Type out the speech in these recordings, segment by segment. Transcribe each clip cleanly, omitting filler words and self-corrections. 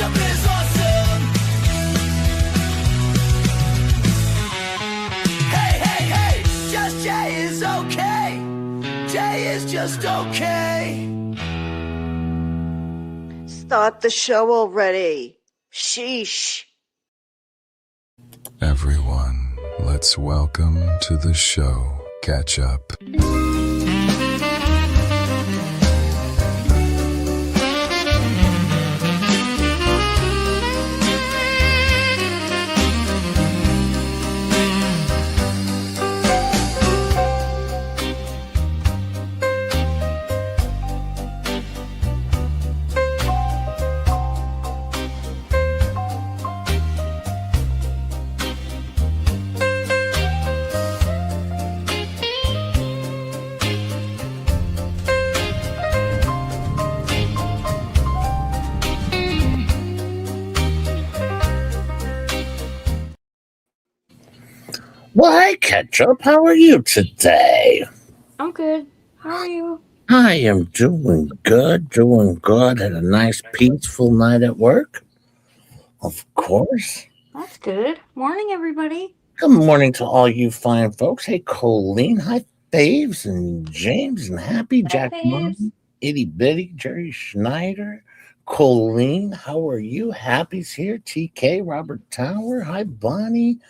Ketchup is awesome. Hey, hey, hey, just Jay is okay. Jay is just okay. Start the show already. Sheesh. Everyone, let's welcome to the show, Ketchup. Well, hi, Ketchup. How are you today? I'm good. How are you? I am doing good. Had a nice, peaceful night at work. Of course. That's good. Morning, everybody. Good morning to all you fine folks. Hey, Colleen. Hi, Faves and James and Happy. Jack Mom, Itty Bitty, Jerry Schneider. Colleen, how are you? Happy's here. TK, Robert Tower. Hi, Bonnie.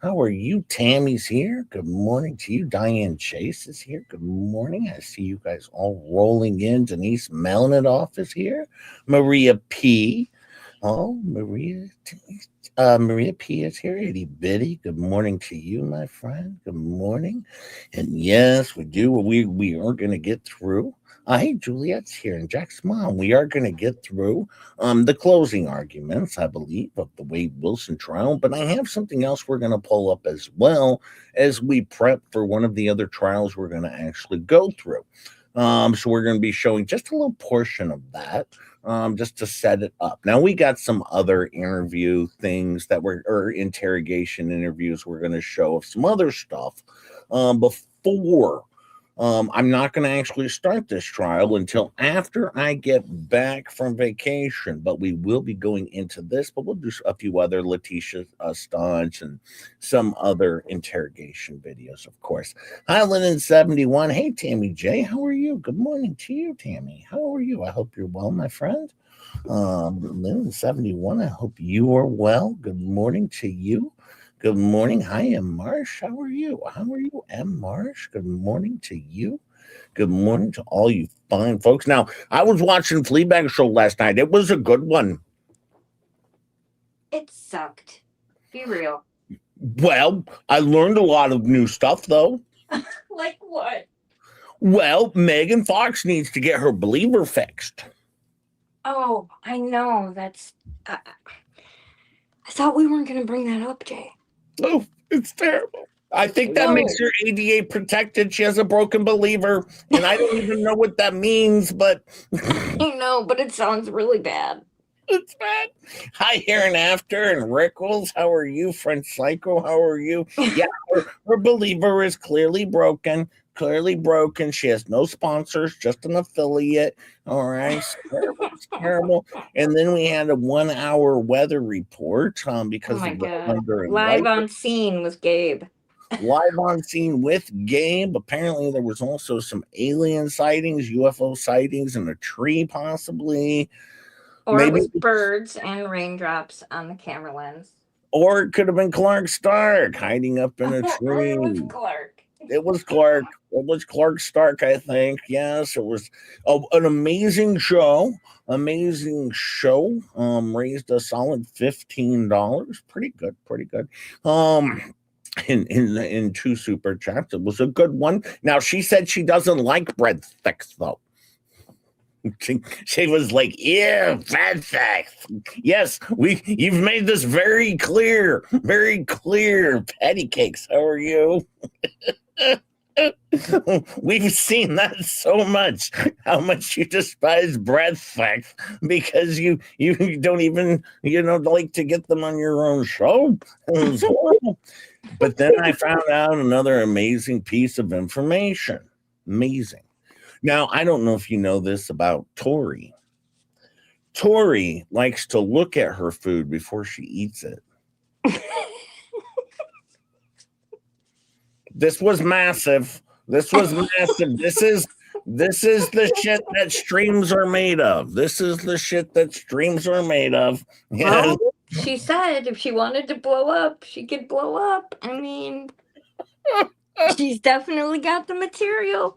How are you? Tammy's here. Good morning to you. Diane Chase is here. Good morning. I see you guys all rolling in. Denise Melnikoff is here. Maria P. Oh, Maria P is here. Itty Bitty. Good morning to you, my friend. Good morning. And yes, we do. We are going to get through. Hey, Juliet's here and Jack's mom. We are going to get through the closing arguments, I believe, of the Wade Wilson trial. But I have something else we're going to pull up as well as we prep for one of the other trials we're going to actually go through. So we're going to be showing just a little portion of that, just to set it up. Now, we got some other interview things or interrogation interviews we're going to show of some other stuff before. I'm not going to actually start this trial until after I get back from vacation, but we will be going into this, but we'll do a few other Letitia stunts and some other interrogation videos, of course. Hi, Lennon71. Hey, Tammy J. How are you? Good morning to you, Tammy. How are you? I hope you're well, my friend. Lennon71, I hope you are well. Good morning to you. Good morning. Hi, M. Marsh. How are you? How are you, M. Marsh? Good morning to you. Good morning to all you fine folks. Now, I was watching Fleabag show last night. It was a good one. It sucked. Be real. Well, I learned a lot of new stuff, though. Like what? Well, Megan Fox needs to get her believer fixed. Oh, I know. That's... I thought we weren't going to bring that up, Jay. Oh, it's terrible. I think that makes her ADA protected. She has a broken believer, and I don't even know what that means, but... I know, but it sounds really bad. It's bad. Hi, here and after, and Rickles. How are you, French Psycho? How are you? Yeah, her believer is clearly broken. She has no sponsors, just an affiliate. All right, it's terrible. And then we had a 1 hour weather report because of the thunder. Live on scene with Gabe. Live on scene with Gabe. Apparently, there was also some alien sightings, UFO sightings in a tree, possibly. Or maybe it was birds and raindrops on the camera lens. Or it could have been Clark Stark hiding up in a tree. It was Clark. It was Clark. It was Clark Stark, I think. Yes, it was an amazing show. Raised a solid $15. Pretty good. In 2 super chats. It was a good one. Now, she said she doesn't like breadsticks, though. She was like, yeah, breadsticks. Yes, you've made this very clear. Patty cakes, how are you? We've seen that so much, how much you despise breadsticks because you don't even, like to get them on your own show. It was horrible. But then I found out another amazing piece of information. Amazing. Now, I don't know if you know this about Tori. Tori likes to look at her food before she eats it. This was massive. This was massive. This is the shit that streams are made of. This is the shit that streams are made of. Yes. Well, she said if she wanted to blow up, she could blow up. I mean, she's definitely got the material.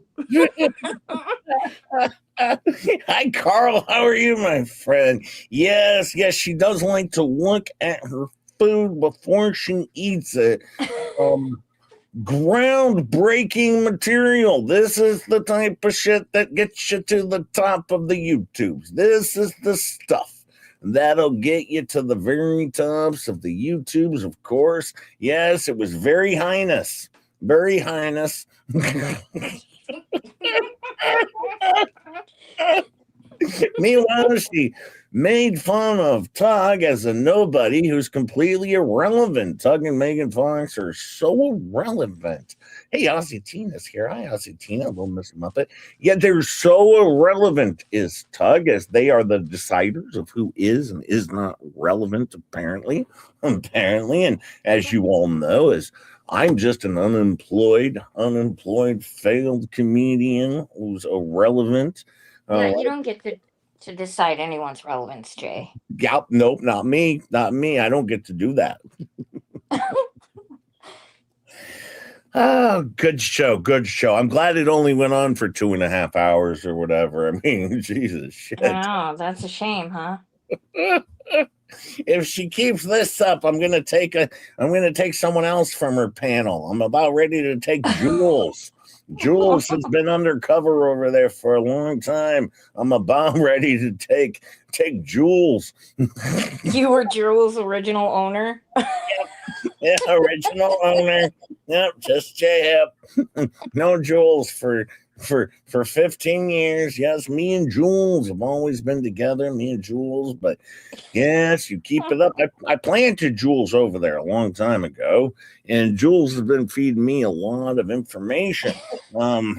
Hi, Carl. How are you, my friend? Yes, she does like to look at her food before she eats it. Groundbreaking material. This is the type of shit that gets you to the top of the YouTubes. This is the stuff that'll get you to the very tops of the YouTubes, of course. Yes, it was very highness. Very highness. Meanwhile, she made fun of Tug as a nobody who's completely irrelevant. Tug and Megan Fox are so irrelevant. Hey, Aussie Tina's here. Hi, Aussie Tina, little Miss Muppet. Yet they're so irrelevant is Tug, as they are the deciders of who is and is not relevant, apparently. And as you all know, is I'm just an unemployed, failed comedian who's irrelevant. Yeah, you don't get to decide anyone's relevance, Jay. Yep, nope, not me. I don't get to do that. Oh, good show. I'm glad it only went on for 2.5 hours or whatever. I mean, Jesus shit. I know, that's a shame, huh? If she keeps this up, I'm gonna take someone else from her panel. I'm about ready to take Jules. Jules has been undercover over there for a long time. I'm about ready to take Jules. You were Jules' original owner? Yeah, original owner. Yep, just JF. No Jules for 15 years. Yes, me and Jules have always been together, but yes, you keep it up. I planted Jules over there a long time ago, and Jules has been feeding me a lot of information. I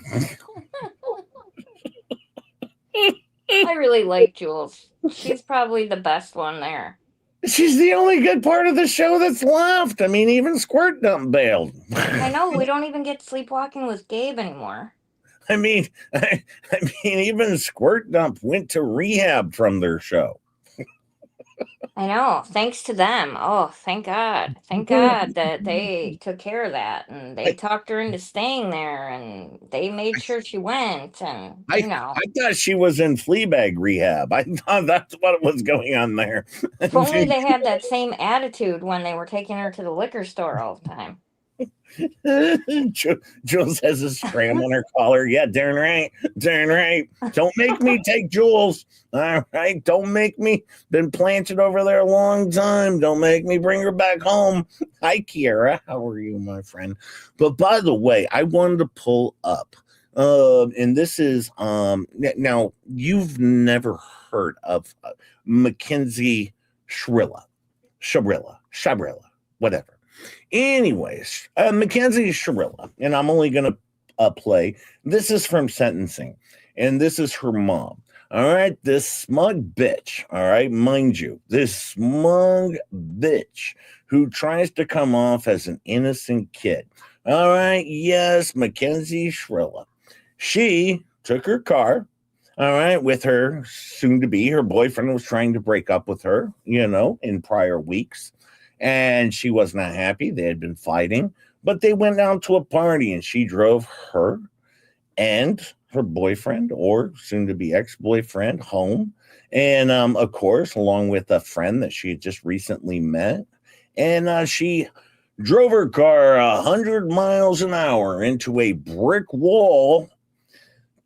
really like Jules. She's probably the best one there. She's the only good part of the show that's left. I mean, even Squirt Dump bailed. I know, we don't even get Sleepwalking with Gabe anymore. I mean, even Squirt Dump went to rehab from their show. I know, thanks to them. Oh, thank God. Thank God that they took care of that, and they talked her into staying there, and they made sure she went, and, you know. I thought she was in Fleabag rehab. I thought that's what was going on there. If only they had that same attitude when they were taking her to the liquor store all the time. Jules has a stram on her collar. Yeah, darn right. Don't make me take Jules. All right, don't make me. Been planted over there a long time. Don't make me bring her back home. Hi, Kiara. How are you, my friend? But by the way, I wanted to pull up. And this is now you've never heard of Mackenzie Shirilla, whatever. Anyways, Mackenzie Shirilla, and I'm only going to play. This is from sentencing, and this is her mom. All right, this smug bitch. All right, mind you, this smug bitch who tries to come off as an innocent kid. All right, yes, Mackenzie Shirilla. She took her car. All right, with her soon-to-be, her boyfriend was trying to break up with her, in prior weeks. And she was not happy. They had been fighting, but they went down to a party, and she drove her and her boyfriend, or soon-to-be ex-boyfriend, home. And, of course, along with a friend that she had just recently met. And she drove her car 100 miles an hour into a brick wall,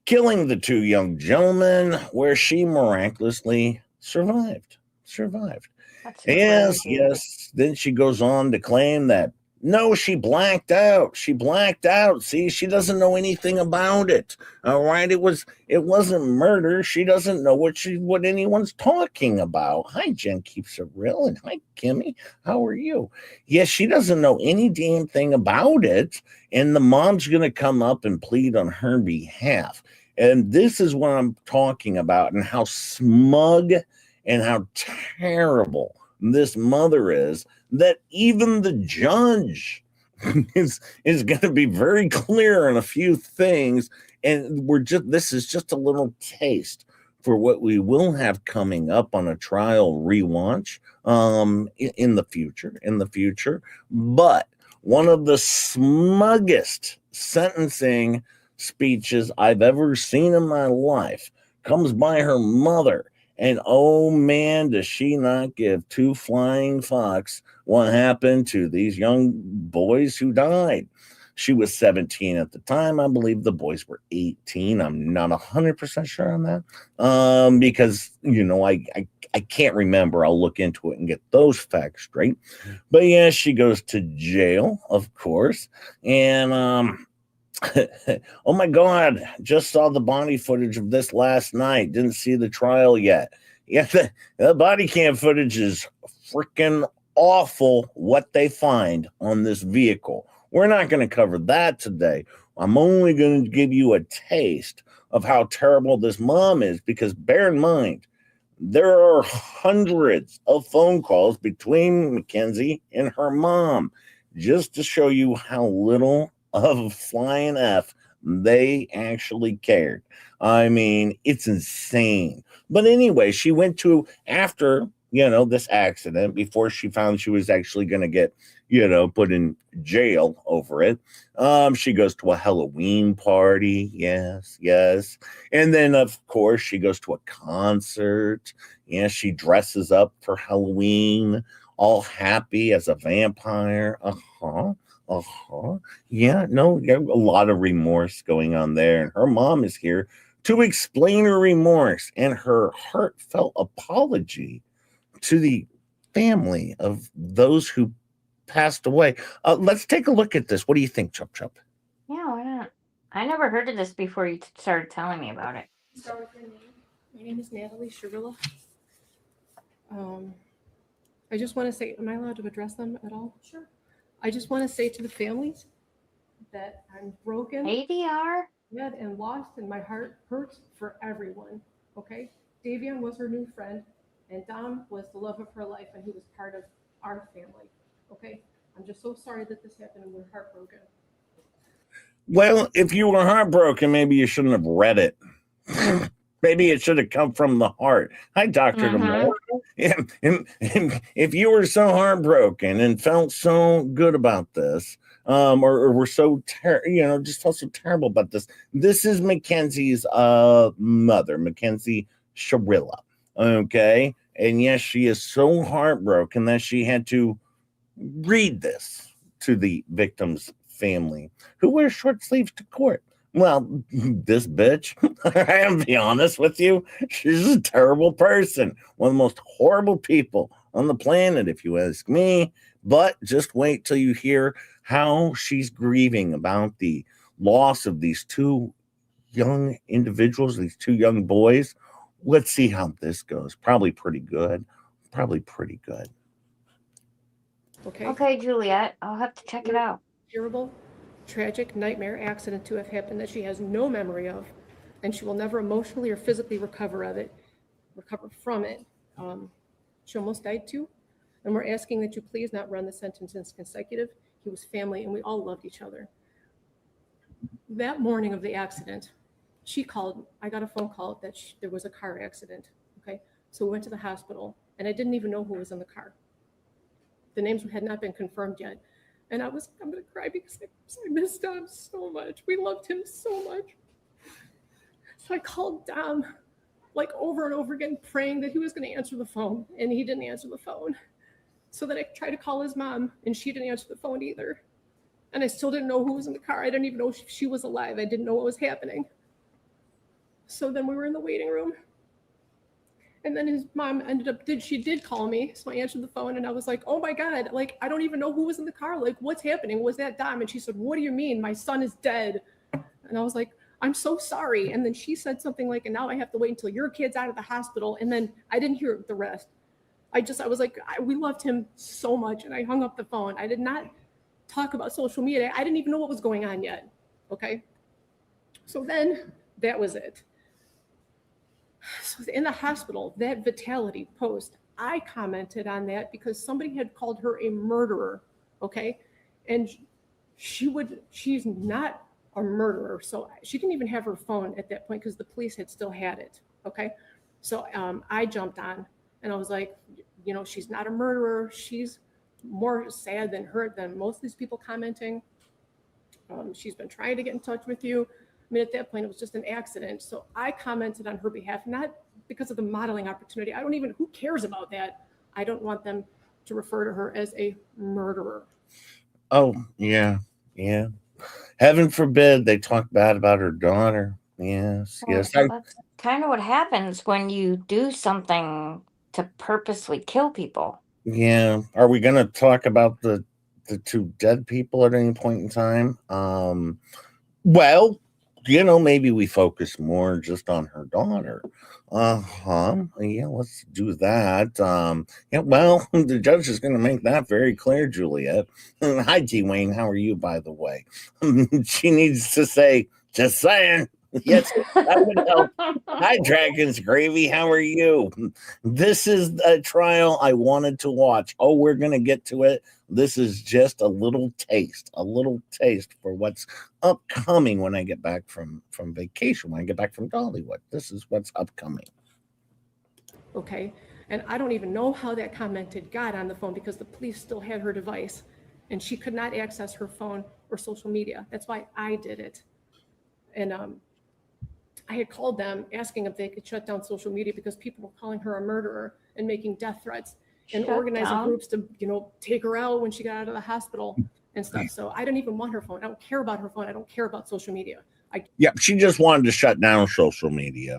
killing the two young gentlemen, where she miraculously survived. Yes. Then she goes on to claim that, no, she blacked out. See, she doesn't know anything about it. All right. It wasn't murder. She doesn't know what anyone's talking about. Hi, Jen Keeps It Real. And hi, Kimmy. How are you? Yes, she doesn't know any damn thing about it. And the mom's going to come up and plead on her behalf. And this is what I'm talking about, and how smug and how terrible this mother is, that even the judge is going to be very clear on a few things. And this is just a little taste for what we will have coming up on a trial rewatch in the future. But one of the smuggest sentencing speeches I've ever seen in my life comes by her mother. And oh man, does she not give two flying fucks what happened to these young boys who died. She was 17 at the time. I believe the boys were 18. I'm not 100% sure on that because, I can't remember. I'll look into it and get those facts straight. But yeah, she goes to jail, of course. And oh my God, just saw the body footage of this last night. Didn't see the trial yet. Yeah, the body cam footage is freaking awful what they find on this vehicle. We're not going to cover that today. I'm only going to give you a taste of how terrible this mom is, because bear in mind, there are hundreds of phone calls between Mackenzie and her mom just to show you how little of a flying F they actually cared. I mean, it's insane. But anyway, she went to, after, this accident, before she found she was actually going to get, put in jail over it. She goes to a Halloween party. Yes. And then, of course, she goes to a concert. Yeah, she dresses up for Halloween, all happy as a vampire. Yeah, no, a lot of remorse going on there. And her mom is here to explain her remorse and her heartfelt apology to the family of those who passed away. Let's take a look at this. What do you think, Chup Chup? Yeah, why not? I never heard of this before you started telling me about it. Start with your name. My name is Mackenzie Shirilla. I just want to say, am I allowed to address them at all? Sure. I just want to say to the families that I'm broken, ADR? dead, and lost, and my heart hurts for everyone. Okay? Davian was her new friend, and Dom was the love of her life, and he was part of our family. Okay? I'm just so sorry that this happened, and we're heartbroken. Well, if you were heartbroken, maybe you shouldn't have read it. Maybe it should have come from the heart. Hi, Dr. DeMore. And if you were so heartbroken and felt so good about this, or were so just felt so terrible about this, this is Mackenzie's mother, Mackenzie Shirilla. Okay, and yes, she is so heartbroken that she had to read this to the victim's family, who wears short sleeves to court. Well, this bitch, I am be honest with you, she's a terrible person. One of the most horrible people on the planet, if you ask me. But just wait till you hear how she's grieving about the loss of these two young individuals, these two young boys. Let's see how this goes. Probably pretty good. Okay, Juliet, I'll have to check it out. Terrible, tragic nightmare accident to have happened that she has no memory of, and she will never emotionally or physically recover from it. She almost died too, and we're asking that you please not run the sentence as consecutive. He was family, and we all loved each other. That morning of the accident, she called. I got a phone call that there was a car accident. Okay, so we went to the hospital, and I didn't even know who was in the car. The names had not been confirmed yet. And I'm going to cry because I missed Dom so much. We loved him so much. So I called Dom like over and over again, praying that he was going to answer the phone. And he didn't answer the phone. So then I tried to call his mom, and she didn't answer the phone either. And I still didn't know who was in the car. I didn't even know if she was alive. I didn't know what was happening. So then we were in the waiting room. And then his mom she did call me. So I answered the phone, and I was like, oh my God, like, I don't even know who was in the car. Like, what's happening? Was that Dom? And she said, what do you mean? My son is dead. And I was like, I'm so sorry. And then she said something like, and now I have to wait until your kid's out of the hospital. And then I didn't hear the rest. I was like, we loved him so much. And I hung up the phone. I did not talk about social media. I didn't even know what was going on yet. Okay. So then that was it. So in the hospital, that Vitality post, I commented on that because somebody had called her a murderer, okay? And she's not a murderer. So she didn't even have her phone at that point because the police had still had it, okay? So I jumped on and I was like, you know, she's not a murderer. She's more sad than hurt than most of these people commenting. She's been trying to get in touch with you. I mean, at that point, it was just an accident. So I commented on her behalf, not because of the modeling opportunity. I don't even, who cares about that? I don't want them to refer to her as a murderer. Oh, yeah. Yeah. Heaven forbid they talk bad about her daughter. Yes, Well, yes. that's kind of what happens when you do something to purposely kill people. Yeah. Are we going to talk about the two dead people at any point in time? Well, you know, maybe we focus more just on her daughter. Yeah, let's do that. Yeah, well, the judge is going to make that very clear, Juliet. Hi, T. Wayne. How are you, by the way? She needs to say, just saying. Yes, that would help. Hi, Dragon's Gravy. How are you? This is a trial I wanted to watch. Oh, we're going to get to it. This is just a little taste for what's upcoming when I get back from vacation, when I get back from Dollywood. This is what's upcoming. Okay. And I don't even know how that commented got on the phone because the police still had her device and she could not access her phone or social media. That's why I did it. And I had called them asking if they could shut down social media because people were calling her a murderer and making death threats and organizing groups to, you know, take her out when she got out of the hospital and stuff. So I don't even want her phone. I don't care about her phone. I don't care about social media. She just wanted to shut down social media.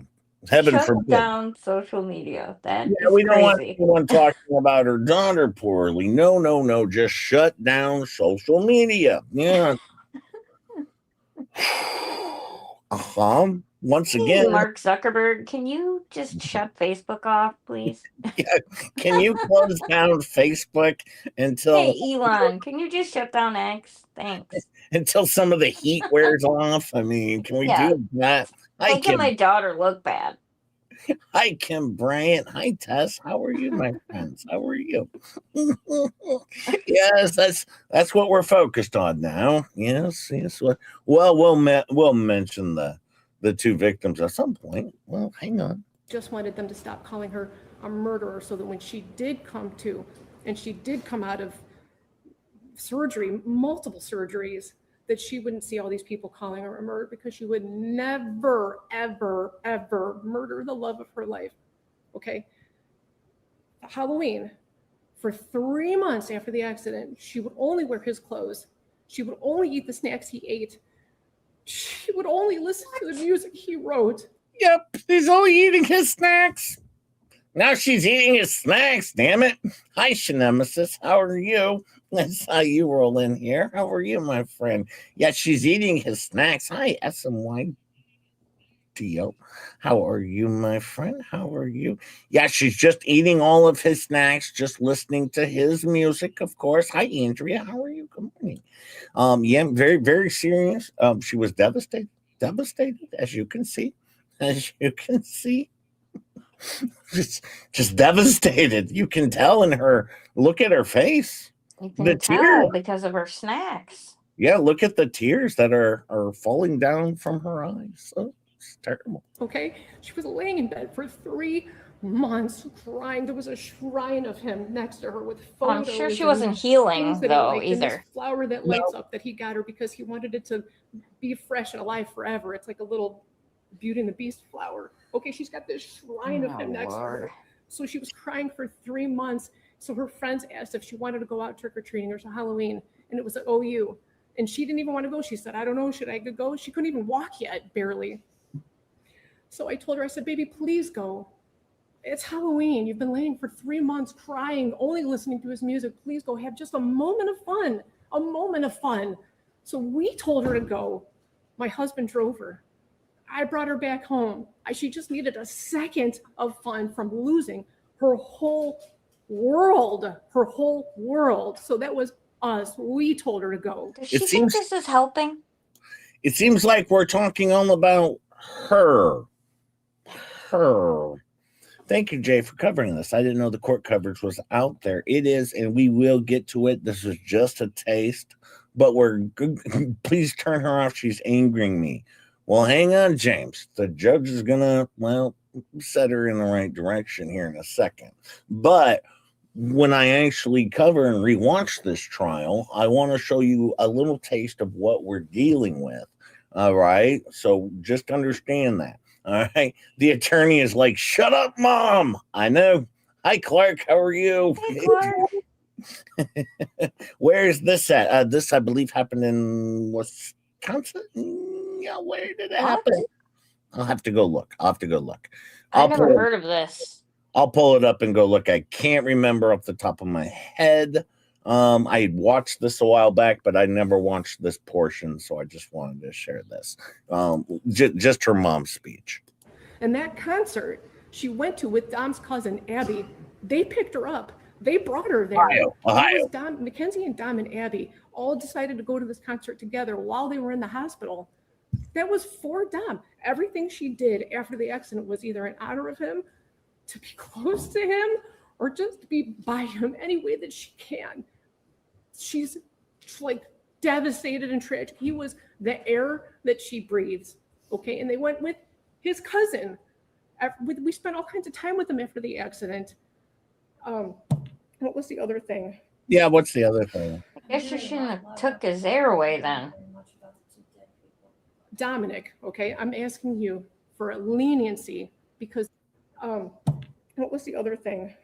Heaven forbid. Down social media. That is we don't want crazy. anyone talking about her daughter poorly. No. Just shut down social media. Yeah. Once again, Hey, Mark Zuckerberg, can you just shut Facebook off, please? Can you close down Facebook until Hey, Elon, can you just shut down X? Thanks. until some of the heat wears off? I mean, can we do that? Don't get my daughter look bad. Hi, Kim Bryant. Hi, Tess. How are you, my friends? How are you? Yes, that's what we're focused on now. Yes. Well, we'll mention the two victims at some point. Well, hang on. Just wanted them to stop calling her a murderer so that when she did come to, and she did come out of surgery, multiple surgeries, that she wouldn't see all these people calling her a murderer because she would never, ever, ever murder the love of her life. Okay. Halloween, for 3 months after the accident, she would only wear his clothes. She would only eat the snacks he ate. She would only listen to the music he wrote. Yep, he's only eating his snacks. Now she's eating his snacks, damn it. Hi, Nemesis. How are you? That's how you roll in here. How are you, my friend? Yeah, she's eating his snacks. Hi, SMY. How are you, my friend? How are you? Yeah, she's just eating all of his snacks, just listening to his music, of course. Hi, Andrea. How are you? Good morning. Yeah, very, very serious. She was devastated, as you can see. Just devastated. You can tell in her. Look at her face. You can tell because of her snacks. Yeah, look at the tears that are falling down from her eyes. Oh, it's terrible. Okay, she was laying in bed for 3 months crying. There was a shrine of him next to her with photos. I'm sure she wasn't healing though either. This flower that lights up that he got her because he wanted it to be fresh and alive forever. It's like a little Beauty and the Beast flower. Okay, she's got this shrine of him next to her. So she was crying for 3 months. So her friends asked if she wanted to go out trick-or-treating or to Halloween, and it was at OU. And she didn't even want to go. She said, I don't know, should I go? She couldn't even walk yet, barely. So I told her, I said, baby, please go. It's Halloween. You've been laying for 3 months crying, only listening to his music. Please go have just a moment of fun. So we told her to go. My husband drove her. I brought her back home. She just needed a second of fun from losing her whole world. So that was us. We told her to go. Does she think this is helping? It seems like we're talking all about her. her. Thank you, Jay, for covering this. I didn't know the court coverage was out there. It is, and we will get to it. This is just a taste, but please turn her off. She's angering me. Well, hang on, James. The judge is going to, set her in the right direction here in a second. But when I actually cover and rewatch this trial, I want to show you a little taste of what we're dealing with. All right. So just understand that. All right. The attorney is like, shut up, Mom. I know. Hi, Clark. How are you? Hey, Clark. Where is this at? This, I believe, happened in Wisconsin. Yeah, where did it happen? I'll have to go look. I've never heard of this. I'll pull it up and go look. I can't remember off the top of my head. I watched this a while back, but I never watched this portion, so I just wanted to share this. Just her mom's speech. And that concert she went to with Dom's cousin, Abby, they picked her up. They brought her there. Ohio. Mackenzie and Dom and Abby all decided to go to this concert together while they were in the hospital. That was for Dom. Everything she did after the accident was either in honor of him, to be close to him, or just to be by him any way that she can. She's like devastated and tragic. He was the air that she breathes. Okay. And they went with his cousin. We spent all kinds of time with him after the accident. What was the other thing? Yeah, what's the other thing? I guess you shouldn't have took his air away then. Dominic, okay, I'm asking you for a leniency because, what was the other thing?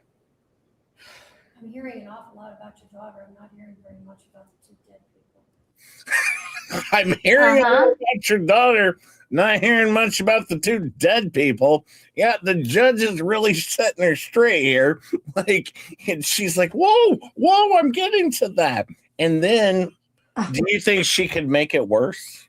I'm hearing an awful lot about your daughter. I'm not hearing very much about the two dead people. I'm hearing about your daughter, not hearing much about the two dead people. Yeah, the judge is really setting her straight here. And she's like, whoa, I'm getting to that. And then, do you think she could make it worse?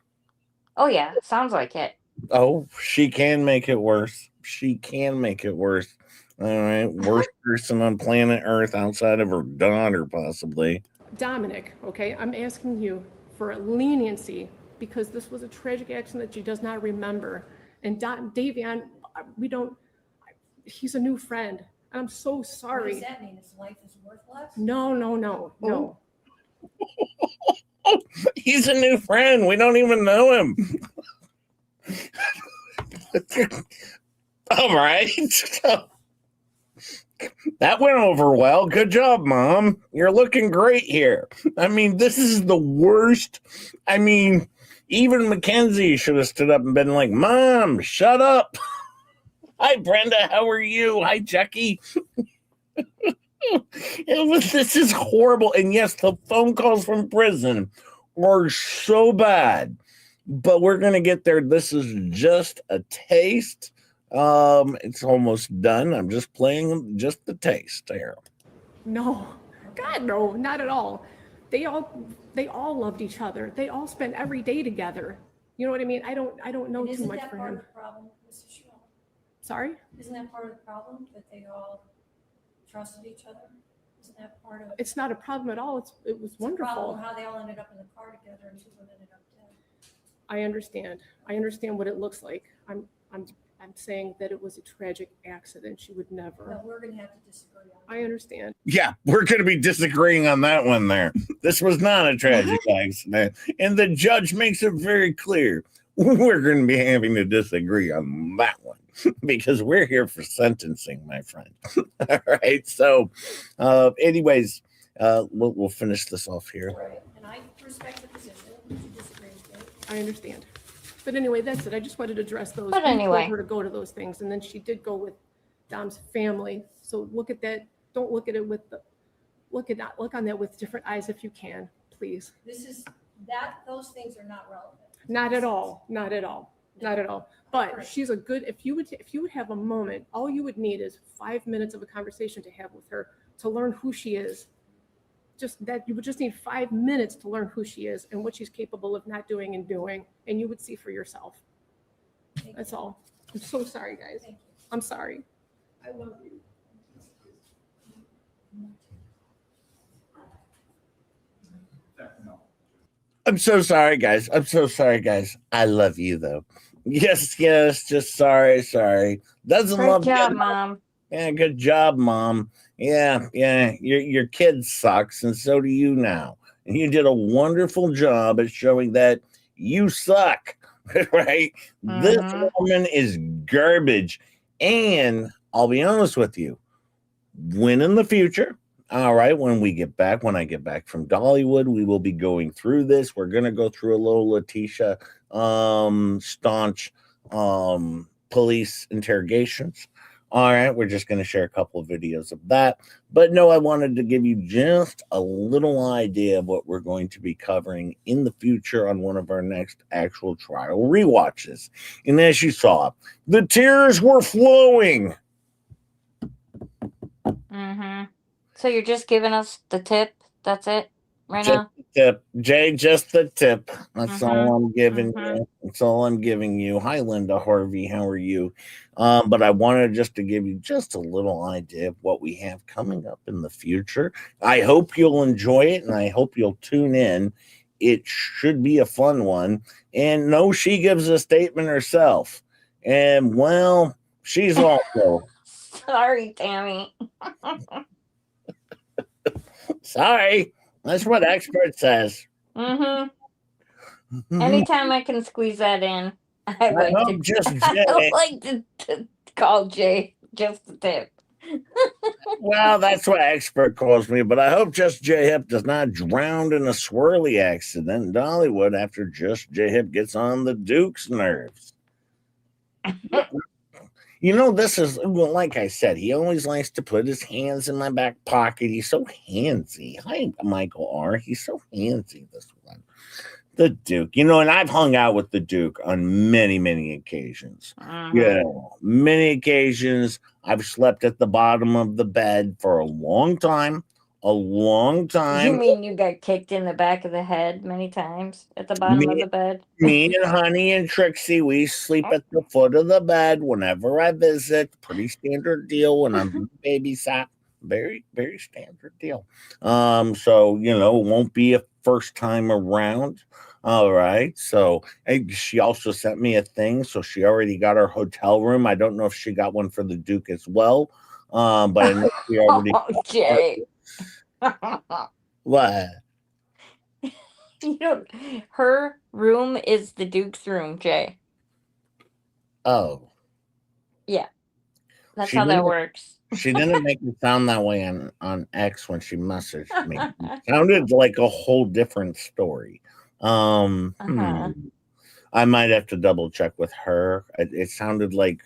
Oh, yeah. Sounds like it. Oh, she can make it worse. She can make it worse. All right. Worst person on planet Earth outside of her daughter, possibly. Dominic, okay, I'm asking you for a leniency because this was a tragic accident that she does not remember. And Davion, he's a new friend. I'm so sorry. What does that mean? His life is worthless? No. He's a new friend. We don't even know him. All right. That went over well. Good job, Mom. You're looking great here. I mean, this is the worst. I mean, even Mackenzie should have stood up and been like, Mom, shut up. Hi, Brenda. How are you? Hi, Jackie. This is horrible. And yes, the phone calls from prison are so bad, but we're going to get there. This is just a taste. It's almost done. I'm just playing just the taste here. No, God, no, not at all. They all loved each other. They all spent every day together. You know what I mean? I don't know too much for him. Isn't that part of the problem, Mrs. Shirilla? Sorry? Isn't that part of the problem that they all trusted each other? Isn't that part of it? It's not a problem at all. It was wonderful. Problem how they all ended up in the car together and two of them ended up dead. I understand what it looks like. I'm saying that it was a tragic accident. She would never. Well, we're going to have to disagree on that. I understand. Yeah, we're going to be disagreeing on that one there. This was not a tragic accident. And the judge makes it very clear. We're going to be having to disagree on that one because we're here for sentencing, my friend. All right. So anyways, we'll finish this off here. Right. And I respect the position. You disagree with me. I understand. But anyway, that's it. I just wanted to address those. But We anyway. told her to go to those things, and then she did go with Dom's family. So look at that. Don't look at it with look on that with different eyes if you can, please. Those things are not relevant. Not at all. Not at all. Not at all. But she's a good. If you would have a moment, all you would need is 5 minutes of a conversation to have with her to learn who she is. Just that you would just need 5 minutes to learn who she is and what she's capable of not doing and doing, and you would see for yourself. That's all. I'm so sorry, guys. Thank you. I'm sorry. I love you. I'm so sorry, guys. I love you, though. Yes, yes. Just sorry. Doesn't Great love job, getting. Mom. Yeah, good job, Mom. Yeah. Your kid sucks, and so do you now. And you did a wonderful job at showing that you suck. Right? This Mm-hmm. woman is garbage. And I'll be honest with you, when in the future, all right, when I get back from Dollywood, we will be going through this. We're gonna go through a little Letitia staunch police interrogations. All right, we're just going to share a couple of videos of that. But no, I wanted to give you just a little idea of what we're going to be covering in the future on one of our next actual trial rewatches. And as you saw, the tears were flowing. Mm-hmm. So you're just giving us the tip? That's it right Just now? the tip, Jay. Just the tip. That's all Mm-hmm. I'm giving Mm-hmm. you. That's all I'm giving you. Hi, Linda Harvey. How are you? But I wanted just to give you just a little idea of what we have coming up in the future. I hope you'll enjoy it, and I hope you'll tune in. It should be a fun one. And no, she gives a statement herself, and well, she's also Sorry, Tammy. sorry. That's what expert says. Mm-hmm. Anytime I can squeeze that in, I I like hope to. just I Jay. like to call Jay just the tip. Well, that's what expert calls me, but I hope Just J Hip does not drown in a swirly accident in Dollywood after Just J Hip gets on the Duke's nerves. You know, this is well, like I said, he always likes to put his hands in my back pocket. He's so handsy. Hi, Michael R. He's so handsy, this one. The Duke, you know, and I've hung out with the Duke on many, many occasions. Mm-hmm. Yeah, many occasions. I've slept at the bottom of the bed for a long time. A long You time. mean you got kicked in the back of the head many times at the bottom of Me, the bed? me and Honey and Trixie, we sleep at the foot of the bed whenever I visit. Pretty standard deal when I'm babysat. Very, very standard deal. So you know, it won't be a first time around. All right. So and she also sent me a thing. So she already got her hotel room. I don't know if she got one for the Duke as well. But I know she already Oh, Jay. what? You know, her room is the Duke's room, Jay. Oh. Yeah, that's She how that didn't works. She didn't make it sound that way on X when she messaged me. It sounded like a whole different story. Uh-huh. I might have to double check with her. It sounded like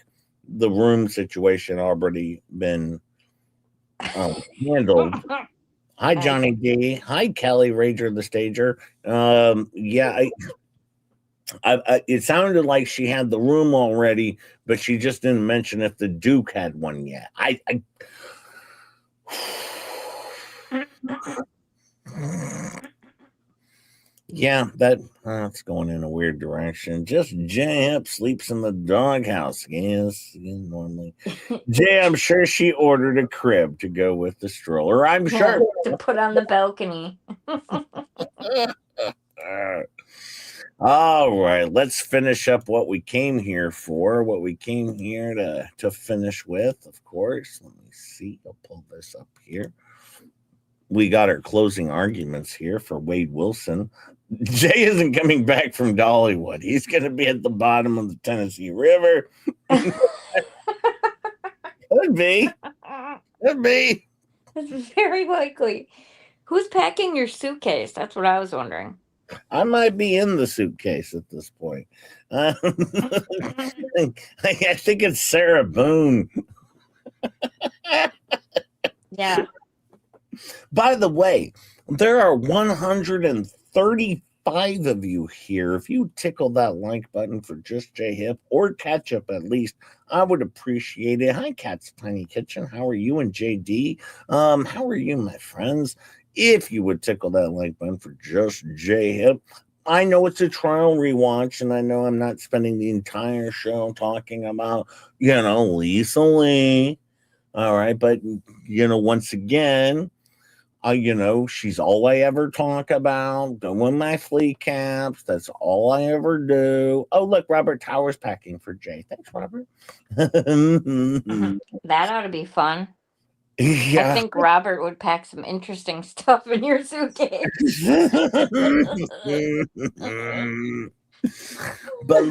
the room situation already been handled. Hi, Johnny D. Hi, Kelly Rager the Stager. Yeah, it sounded like she had the room already, but she just didn't mention if the Duke had one yet. Yeah, that's going in a weird direction. Just Jay up sleeps in the doghouse. Yes, normally. Jay, I'm sure she ordered a crib to go with the stroller. I'm Yeah, sure. to put on the balcony. All right, let's finish up what we came here for, what we came here to finish with, of course. Let me see. I'll pull this up here. We got our closing arguments here for Wade Wilson. Jay isn't coming back from Dollywood. He's going to be at the bottom of the Tennessee River. Could be. Could be. It's very likely. Who's packing your suitcase? That's what I was wondering. I might be in the suitcase at this point. I think it's Sarah Boone. Yeah. By the way, there are 135 of you here. If you tickle that like button for Just J Hip or Ketchup at least, I would appreciate it. Hi, Cat's Tiny Kitchen. How are you and JD? How are you, my friends? If you would tickle that like button for Just J Hip. I know it's a trial rewatch, and I know I'm not spending the entire show talking about, Lisa Lee. All right, but once again, She's all I ever talk about. Doing my flea caps. That's all I ever do. Oh, look, Robert Towers packing for Jay. Thanks, Robert. That ought to be fun. I Yeah. think Robert would pack some interesting stuff in your suitcase. But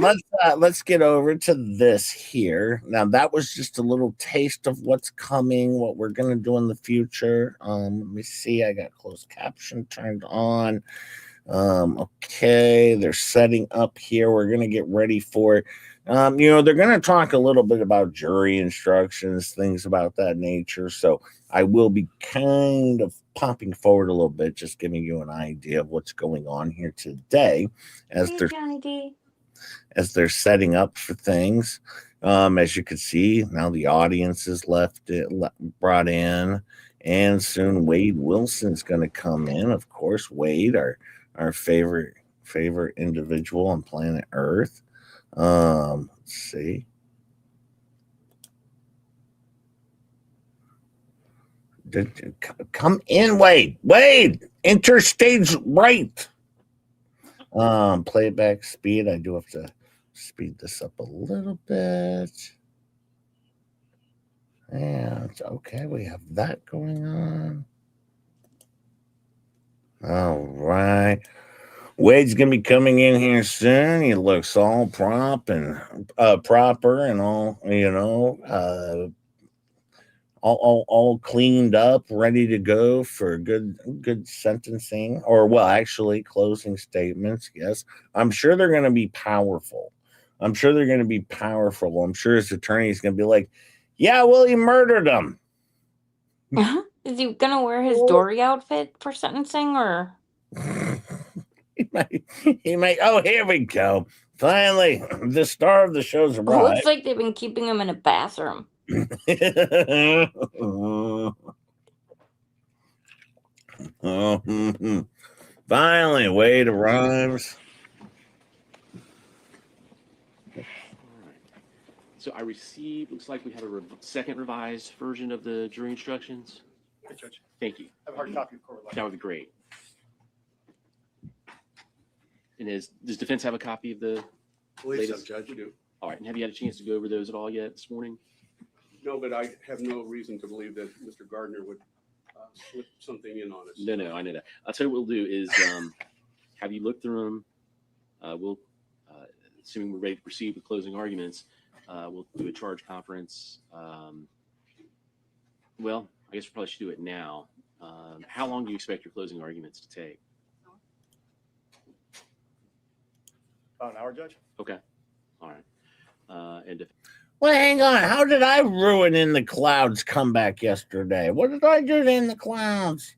let's get over to this here. Now that was just a little taste of what's coming, what we're gonna do in the future. Let me see. I got closed caption turned on. Okay, they're setting up here. We're gonna get ready for it. They're gonna talk a little bit about jury instructions, things about that nature. So I will be kind of popping forward a little bit, just giving you an idea of what's going on here today as they're setting up for things. As you can see, now the audience is brought in, and soon Wade Wilson's going to come in. Of course, Wade, our favorite individual on planet Earth. Let's see. Come in, Wade. Wade, enter stage right. Playback speed. I do have to speed this up a little bit. And okay, we have that going on. All right. Wade's gonna be coming in here soon. He looks all proper and all, all cleaned up, ready to go for good sentencing, or actually closing statements. Yes, I'm sure they're going to be powerful. I'm sure his attorney is going to be like, "Yeah, well, he murdered him." Is he gonna wear his Dory outfit for sentencing, or? He might. Oh, here we go. Finally, the star of the show's arrived. It looks like they've been keeping him in a bathroom. Finally, Wade arrives. So I received, looks like we have a second revised version of the jury instructions. Hey, Judge. Thank you. I have a hard copy of court. That would be great. And does defense have a copy of the Believe so, latest? Judge. We do. All right, and have you had a chance to go over those at all yet this morning? No, but I have no reason to believe that Mr. Gardner would slip something in on us. No, I know that. I'll tell you what we'll do is have you look through them. We'll, assuming we're ready to proceed with closing arguments, we'll do a charge conference. Well, I guess we probably should do it now. How long do you expect your closing arguments to take? About an hour, Judge? Okay. All right. And Well, hang on. How did I ruin In the Clouds comeback yesterday? What did I do to In the Clouds?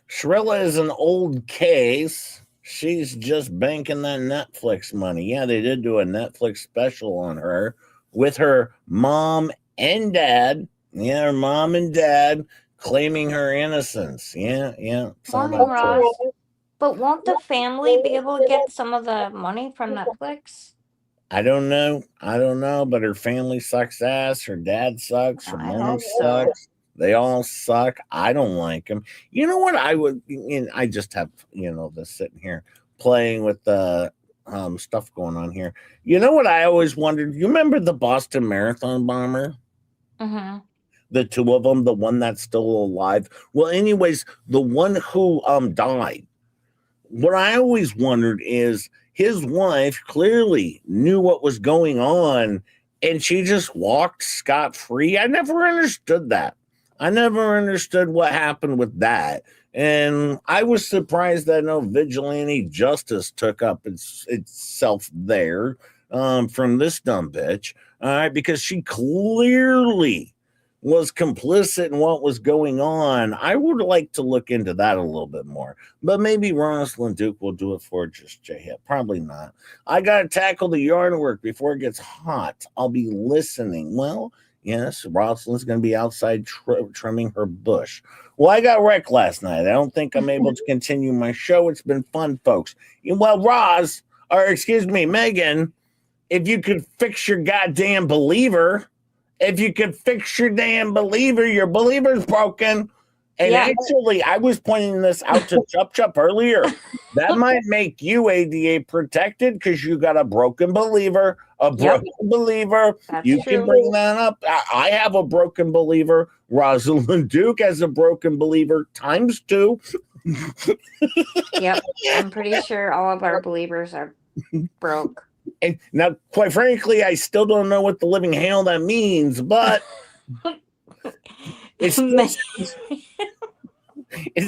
Shirilla is an old case. She's just banking that Netflix money. Yeah, they did do a Netflix special on her with her mom and dad. Yeah, her mom and dad claiming her innocence. Yeah. Morning, Ross. But won't the family be able to get some of the money from Netflix? I don't know, but her family sucks ass. Her dad sucks. Her mom sucks. They all suck. I don't like them. You know what I would, I just have, this sitting here playing with the stuff going on here. You know what I always wondered? You remember the Boston Marathon bomber? Mm-hmm. The two of them, the one that's still alive. Well, anyways, the one who died. What I always wondered is his wife clearly knew what was going on and she just walked scot-free. I never understood that. I never understood what happened with that. And I was surprised that no vigilante justice took up itself there from this dumb bitch. All right, because she clearly was complicit in what was going on. I would like to look into that a little bit more, but maybe Rosalind Duke will do it for just J-Hip. Probably not. I got to tackle the yard work before it gets hot. I'll be listening. Well, yes, Rosalind's going to be outside trimming her bush. Well, I got wrecked last night. I don't think I'm able to continue my show. It's been fun, folks. Well, Megan, if you could fix your goddamn believer If you could fix your damn your believer's broken. And Yeah. actually, I was pointing this out to Chup Chup earlier. That might make you ADA protected because you got a broken believer. Yep. Believer. That's You true. can bring that up. I have a broken believer. Rosalind Duke has a broken believer times 2. Yep. I'm pretty sure all of our believers are broke. And now, quite frankly, I still don't know what the living hell that means, but it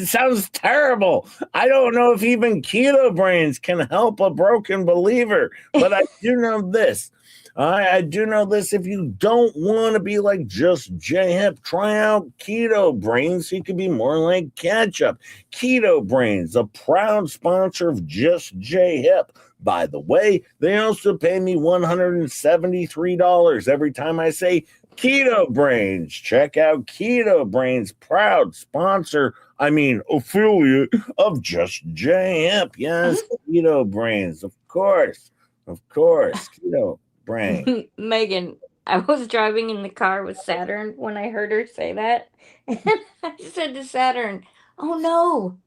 sounds terrible. I don't know if even keto brains can help a broken believer, but I do know this. I do know this. If you don't want to be like Just J Hip, try out Keto Brains so you can be more like Ketchup. Keto Brains, a proud sponsor of Just J Hip. By the way, they also pay me $173 every time I say Keto Brains. Check out Keto Brains, proud sponsor, affiliate of Just J Hip. Yes, Keto Brains, of course. Keto Brains. Megan, I was driving in the car with Saturn when I heard her say that. And I said to Saturn, "Oh no,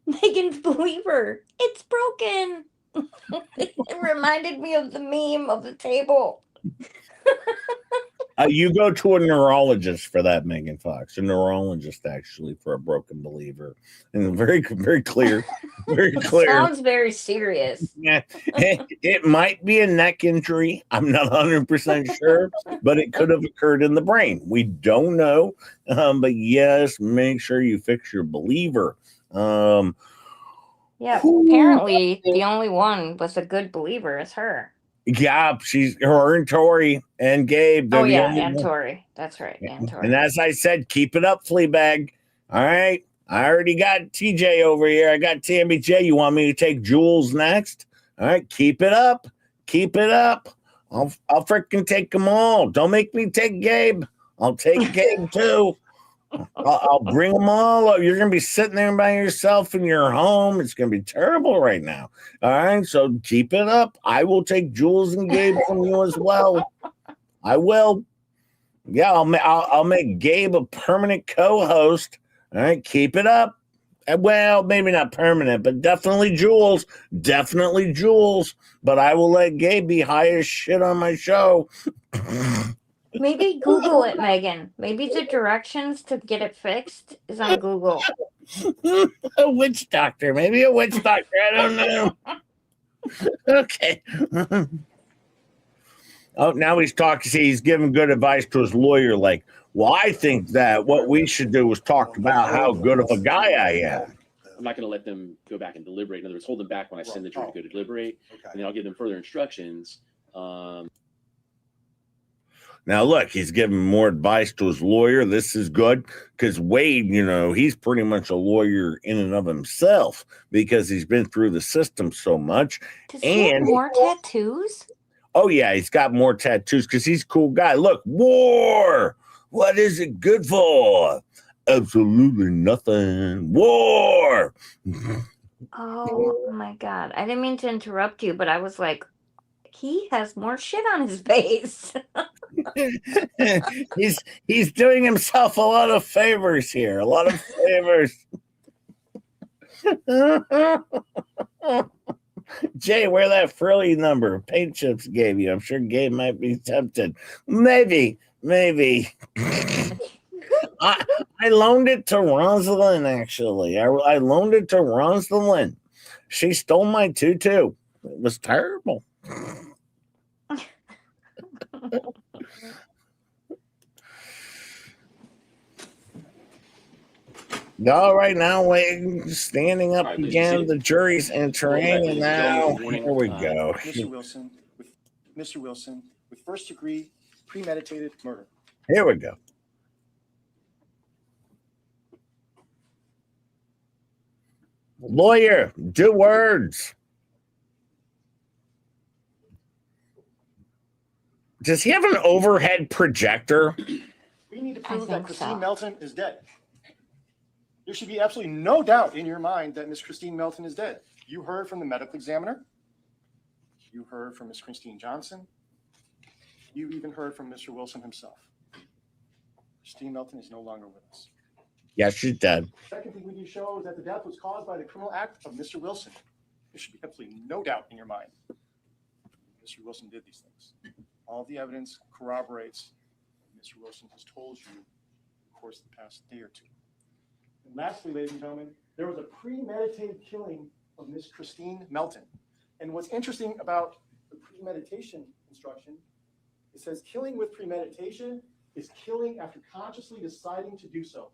Megan's believer. It's broken." It reminded me of the meme of the table. You go to a neurologist for that, Megan Fox. A neurologist, actually, for a broken believer. And very, very clear. Very clear. Sounds very serious. Yeah, it might be a neck injury. I'm not 100% sure, but it could have occurred in the brain. We don't know. But yes, make sure you fix your believer. Yeah, apparently the only one was a good believer is her. Yeah, she's her and Tori and Gabe. Oh yeah, and Tori. That's right, and Tori. And as I said, keep it up, Fleabag. All right. I already got TJ over here. I got Tammy J. You want me to take Jules next? All right, keep it up. Keep it up. I'll freaking take them all. Don't make me take Gabe. I'll take Gabe too. I'll bring them all up. You're going to be sitting there by yourself in your home. It's going to be terrible right now. All right, so keep it up. I will take Jules and Gabe from you as well. I will. Yeah, I'll make Gabe a permanent co-host. All right, keep it up. Well, maybe not permanent, but definitely Jules. Definitely Jules. But I will let Gabe be high as shit on my show. Maybe Google it, Megan. Maybe the directions to get it fixed is on Google. A witch doctor. Maybe a witch doctor. I don't know. Okay. Oh, now he's talking. See, he's giving good advice to his lawyer. Like, well, I think that what we should do is talk about how good of a guy I am. I'm not going to let them go back and deliberate. In other words, hold them back when I send the jury to go deliberate, and then I'll give them further instructions. Now, look, he's giving more advice to his lawyer. This is good because Wade, he's pretty much a lawyer in and of himself because he's been through the system so much. Does he have more tattoos? Oh, yeah, he's got more tattoos because he's a cool guy. Look, war. What is it good for? Absolutely nothing. War. Oh, my God. I didn't mean to interrupt you, but I was like, he has more shit on his face. He's doing himself a lot of favors here. A lot of favors. Jay, where that frilly number Paint Chips gave you? I'm sure Gabe might be tempted. Maybe. I loaned it to Rosalind, actually. I loaned it to Rosalind. She stole my tutu. It was terrible. All right, now standing up again. The jury's entering, and now here we go. Mr. Wilson, with first-degree premeditated murder. Here we go. Lawyer, do words. Does he have an overhead projector? We need to prove that Christine Melton is dead. There should be absolutely no doubt in your mind that Miss Christine Melton is dead. You heard from the medical examiner. You heard from Miss Christine Johnson. You even heard from Mr. Wilson himself. Christine Melton is no longer with us. Yeah, she's dead. Second thing we need to show is that the death was caused by the criminal act of Mr. Wilson. There should be absolutely no doubt in your mind. Mr. Wilson did these things. All the evidence corroborates what Mr. Wilson has told you in the course of the past day or two. And lastly, ladies and gentlemen, there was a premeditated killing of Miss Christine Melton. And what's interesting about the premeditation instruction, it says killing with premeditation is killing after consciously deciding to do so.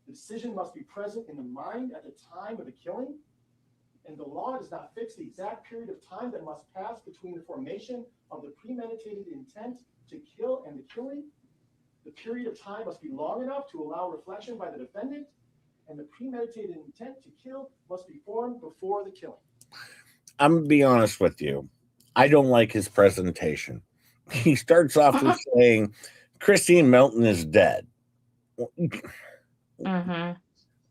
The decision must be present in the mind at the time of the killing, and the law does not fix the exact period of time that must pass between the formation of the premeditated intent to kill and the killing. The period of time must be long enough to allow reflection by the defendant, and the premeditated intent to kill must be formed before the killing. I'm going to be honest with you. I don't like his presentation. He starts off with saying, Christine Melton is dead. Mm-hmm.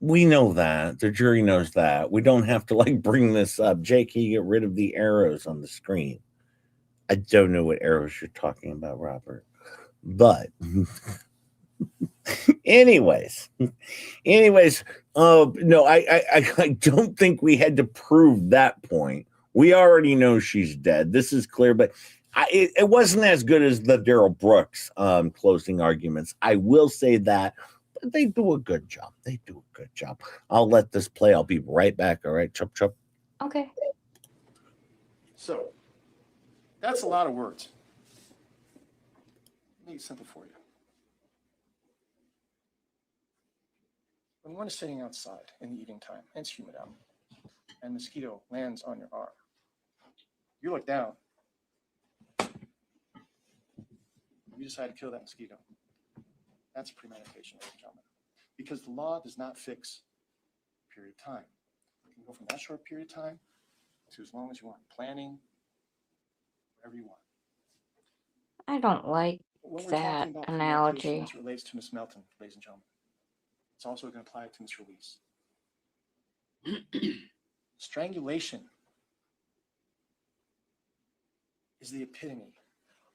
We know that. The jury knows that. We don't have to like bring this up. Jake, can you get rid of the arrows on the screen? I don't know what arrows you're talking about, Robert. But anyways, no, I don't think we had to prove that point. We already know she's dead. This is clear, but it wasn't as good as the Daryl Brooks closing arguments. I will say that. But they do a good job. I'll let this play. I'll be right back. All right, chop chop. Okay. So that's a lot of words. Make it simple for you. When one is sitting outside in the evening time and it's humid out, and a mosquito lands on your arm, you look down. You decide to kill that mosquito. That's premeditation, ladies and gentlemen, because the law does not fix a period of time. You can go from that short period of time to as long as you want, planning, whatever you want. I don't like When we're that talking about analogy. premeditation as it relates to Miss Melton, ladies and gentlemen, it's also going to apply to Mr. Lees. Strangulation is the epitome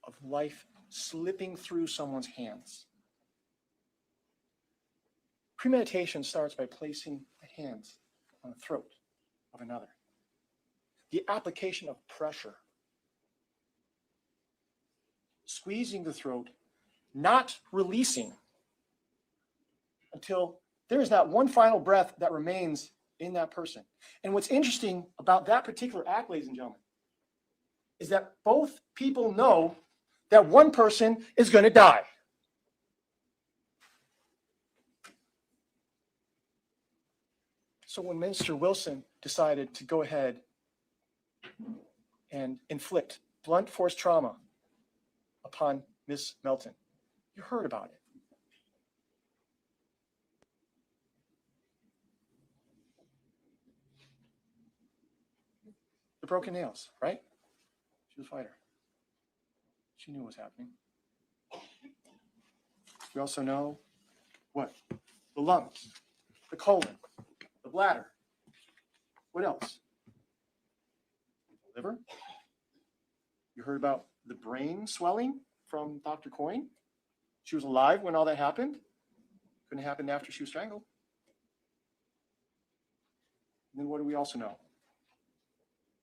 of life slipping through someone's hands. Premeditation starts by placing the hands on the throat of another. The application of pressure, squeezing the throat, not releasing until there is not one final breath that remains in that person. And what's interesting about that particular act, ladies and gentlemen, is that both people know that one person is going to die. So when Mr. Wilson decided to go ahead and inflict blunt force trauma upon Miss Melton, you heard about it. The broken nails, right? She was a fighter. She knew what was happening. We also know what? The lungs, the colon, the bladder. What else? The liver. You heard about the brain swelling from Dr. Coyne. She was alive when all that happened. Couldn't happen after she was strangled. And then what do we also know?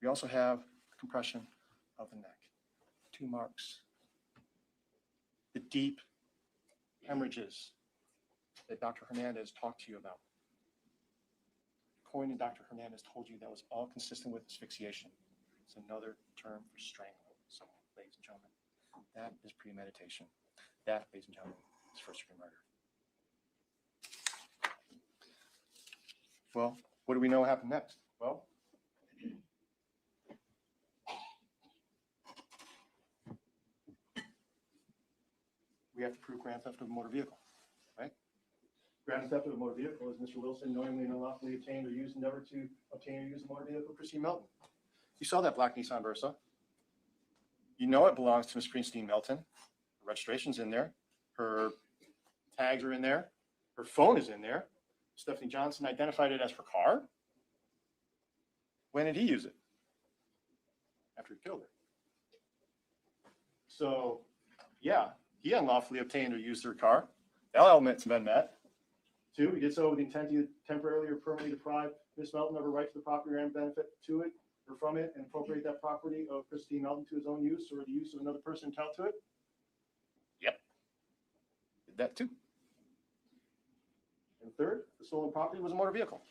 We also have the compression of the neck. 2 marks. The deep hemorrhages that Dr. Hernandez talked to you about. Coyne and Dr. Hernandez told you that was all consistent with asphyxiation. It's another term for strangling someone, ladies and gentlemen. That is premeditation. That, ladies and gentlemen, is first-degree murder. Well, what do we know happened next? Well, we have to prove grand theft of a motor vehicle, right? Grand theft of a motor vehicle is Mr. Wilson knowingly and unlawfully obtained or used endeavor to obtain or use a motor vehicle, Christine Melton. You saw that black Nissan Versa. You know it belongs to Miss Christine Melton. Her registration's in there. Her tags are in there. Her phone is in there. Stephanie Johnson identified it as her car. When did he use it? After he killed her. So, yeah, he unlawfully obtained or used her car. All elements have been met. 2, he did so with the intent to temporarily or permanently deprive Ms. Melton of her right to the property and benefit to it or from it and appropriate that property of Christine Melton to his own use or the use of another person entitled to it. Yep. Did that too. And 3rd, the stolen property was a motor vehicle.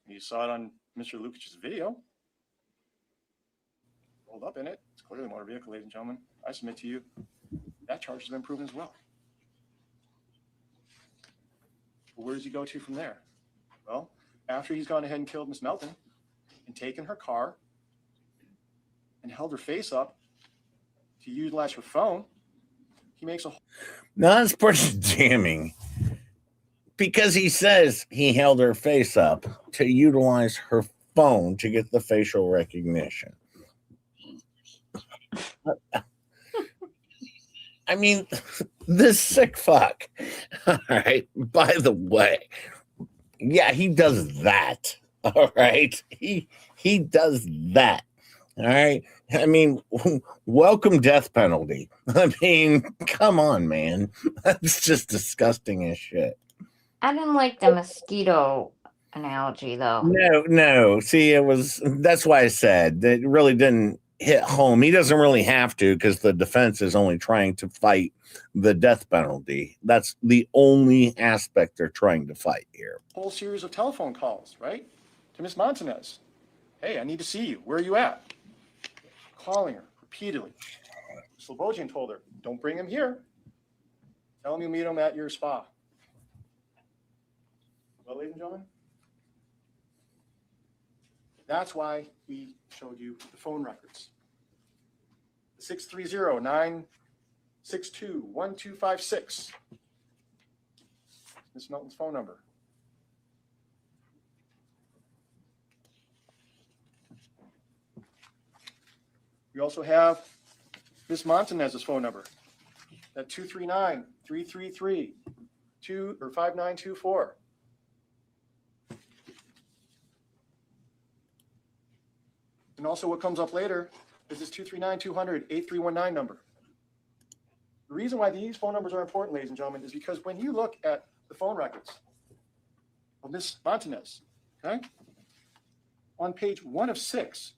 You saw it on Mr. Lukic's video. Rolled up in it. It's clearly a motor vehicle, ladies and gentlemen. I submit to you that charge has been proven as well. But where does he go to from there? Well, after he's gone ahead and killed Miss Melton and taken her car and held her face up to utilize her phone, he makes a... Now that's pretty damning. Because he says he held her face up to utilize her phone to get the facial recognition. I mean, this sick fuck. All right. By the way, yeah, he does that. All right. He does that. All right. I mean, welcome death penalty. I mean, come on, man. That's just disgusting as shit. I didn't like the mosquito analogy though. No. See, that's why I said that it really didn't hit home. He doesn't really have to because the defense is only trying to fight the death penalty. That's the only aspect they're trying to fight here. Whole series of telephone calls, right? To Miss Montanez. Hey, I need to see you. Where are you at? Calling her repeatedly. Slobodzian told her, don't bring him here. Tell him you'll meet him at your spa. Well, ladies and gentlemen, that's why we showed you the phone records. 630-962-1256. Miss Melton's phone number. We also have Miss Montanez's phone number at 239-333-5924. And also what comes up later is this 239-200-8319 number. The reason why these phone numbers are important, ladies and gentlemen, is because when you look at the phone records of Miss Montanez, okay, on page 1 of 6,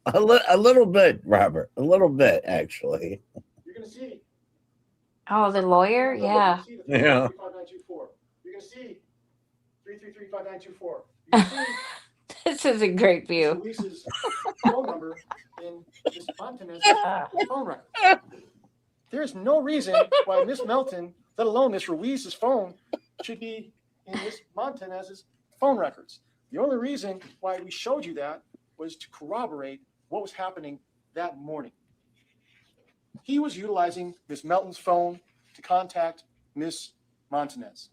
A little bit, Robert. A little bit, actually. you're going to see. Oh, the lawyer? Yeah. Yeah. You're going to see 333-5924. You're going to see This is a great view. Luis's phone number in Miss Montanez's phone record. There is no reason why Miss Melton, let alone Miss Ruiz's phone, should be in Miss Montanez's phone records. The only reason why we showed you that was to corroborate what was happening that morning. He was utilizing Miss Melton's phone to contact Miss Montanez.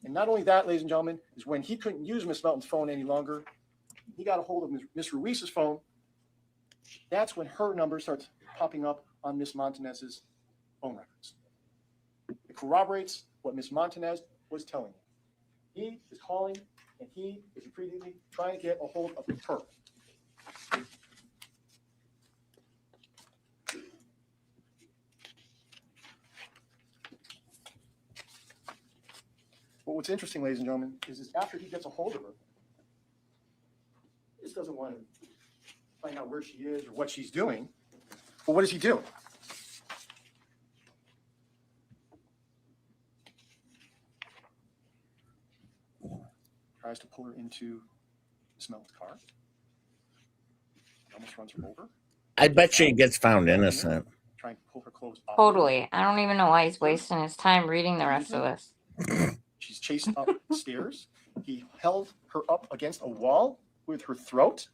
And not only that, ladies and gentlemen, is when he couldn't use Miss Melton's phone any longer, he got a hold of Miss Ruiz's phone. That's when her number starts popping up on Miss Montanez's phone records. It corroborates what Miss Montanez was telling him. He is calling and he is repeatedly trying to get a hold of her. But what's interesting, ladies and gentlemen, is after he gets a hold of her, he just doesn't want to find out where she is or what she's doing. But what does he do? Tries to pull her into Miss Melton's car. Almost runs her over. I bet you he gets found innocent. Trying to pull her clothes off. Totally. I don't even know why he's wasting his time reading the rest of this. She's chased upstairs. He held her up against a wall with her throat.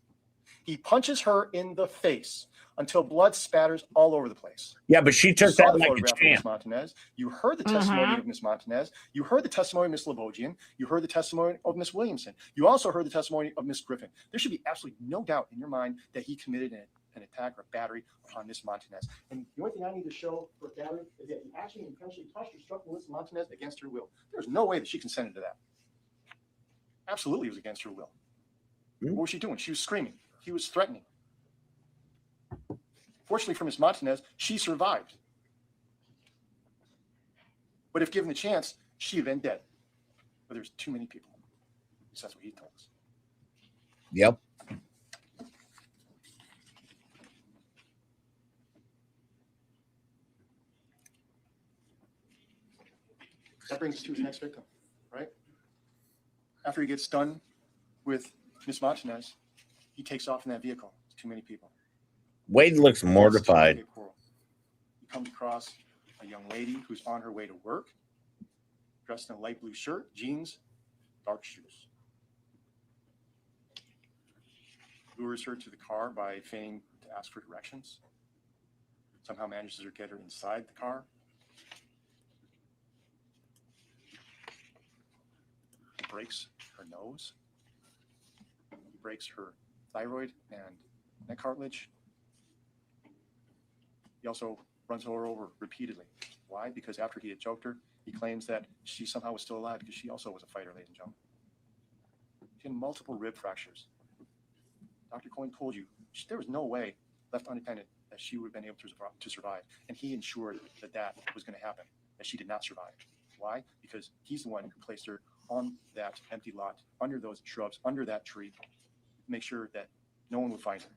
He punches her in the face until blood spatters all over the place. Yeah, but she took that like a champ. Montanez. You heard the testimony of Miss Montanez. You heard the testimony of Miss Slobodzian. You heard the testimony of Miss Williamson. You also heard the testimony of Miss Griffin. There should be absolutely no doubt in your mind that he committed an attack or battery upon Miss Montanez. And the only thing I need to show for battery is that he actually intentionally touched or struck Melissa Montanez against her will. There's no way that she consented to that. Absolutely, it was against her will. What was she doing? She was screaming. He was threatening. Fortunately for Miss Montanez, she survived. But if given the chance, she'd have been dead. But there's too many people. That's what he told us. Yep. That brings us to his next victim, right? After he gets done with Miss Montanez, he takes off in that vehicle. It's too many people. Wade looks mortified. He comes across a young lady who's on her way to work, dressed in a light blue shirt, jeans, dark shoes. Lures her to the car by feigning to ask for directions. Somehow manages to get her inside the car. He breaks her nose. He breaks her thyroid and neck cartilage. He also runs her over repeatedly. Why? Because after he had choked her, he claims that she somehow was still alive because she also was a fighter, ladies and gentlemen. She had multiple rib fractures. Dr. Coyne told you there was no way left unattended that she would have been able to survive. And he ensured that that was going to happen, that she did not survive. Why? Because he's the one who placed her on that empty lot, under those shrubs, under that tree, to make sure that no one would find her.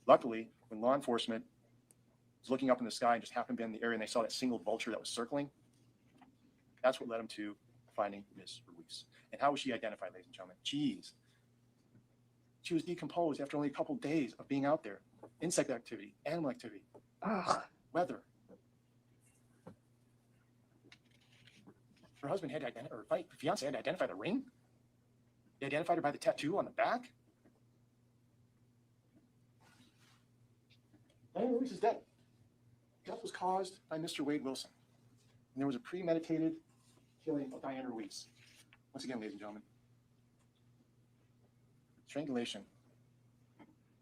Luckily, when law enforcement was looking up in the sky and just happened to be in the area and they saw that single vulture that was circling, that's what led them to finding Miss Ruiz. And how was she identified, ladies and gentlemen? Geez. She was decomposed after only a couple days of being out there. Insect activity, animal activity, weather. Her husband had to identify, or fiance had to identify the ring. They identified her by the tattoo on the back. Diana Ruiz is dead. Death was caused by Mr. Wade Wilson. And there was a premeditated killing of Diana Ruiz. Once again, ladies and gentlemen, strangulation,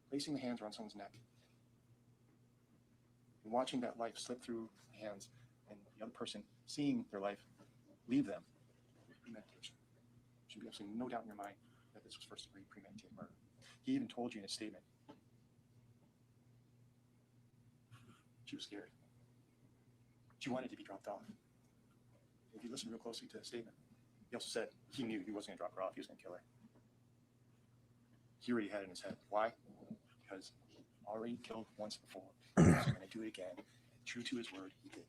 placing the hands around someone's neck, and watching that life slip through the hands and the other person seeing their life leave them. Premeditation. There should be absolutely no doubt in your mind that this was first-degree premeditated murder. He even told you in his statement she was scared. She wanted to be dropped off. If you listen real closely to the statement, he also said he knew he wasn't going to drop her off. He was going to kill her. He already had it in his head. Why? Because he already killed once before. He was going to do it again. And true to his word, he did.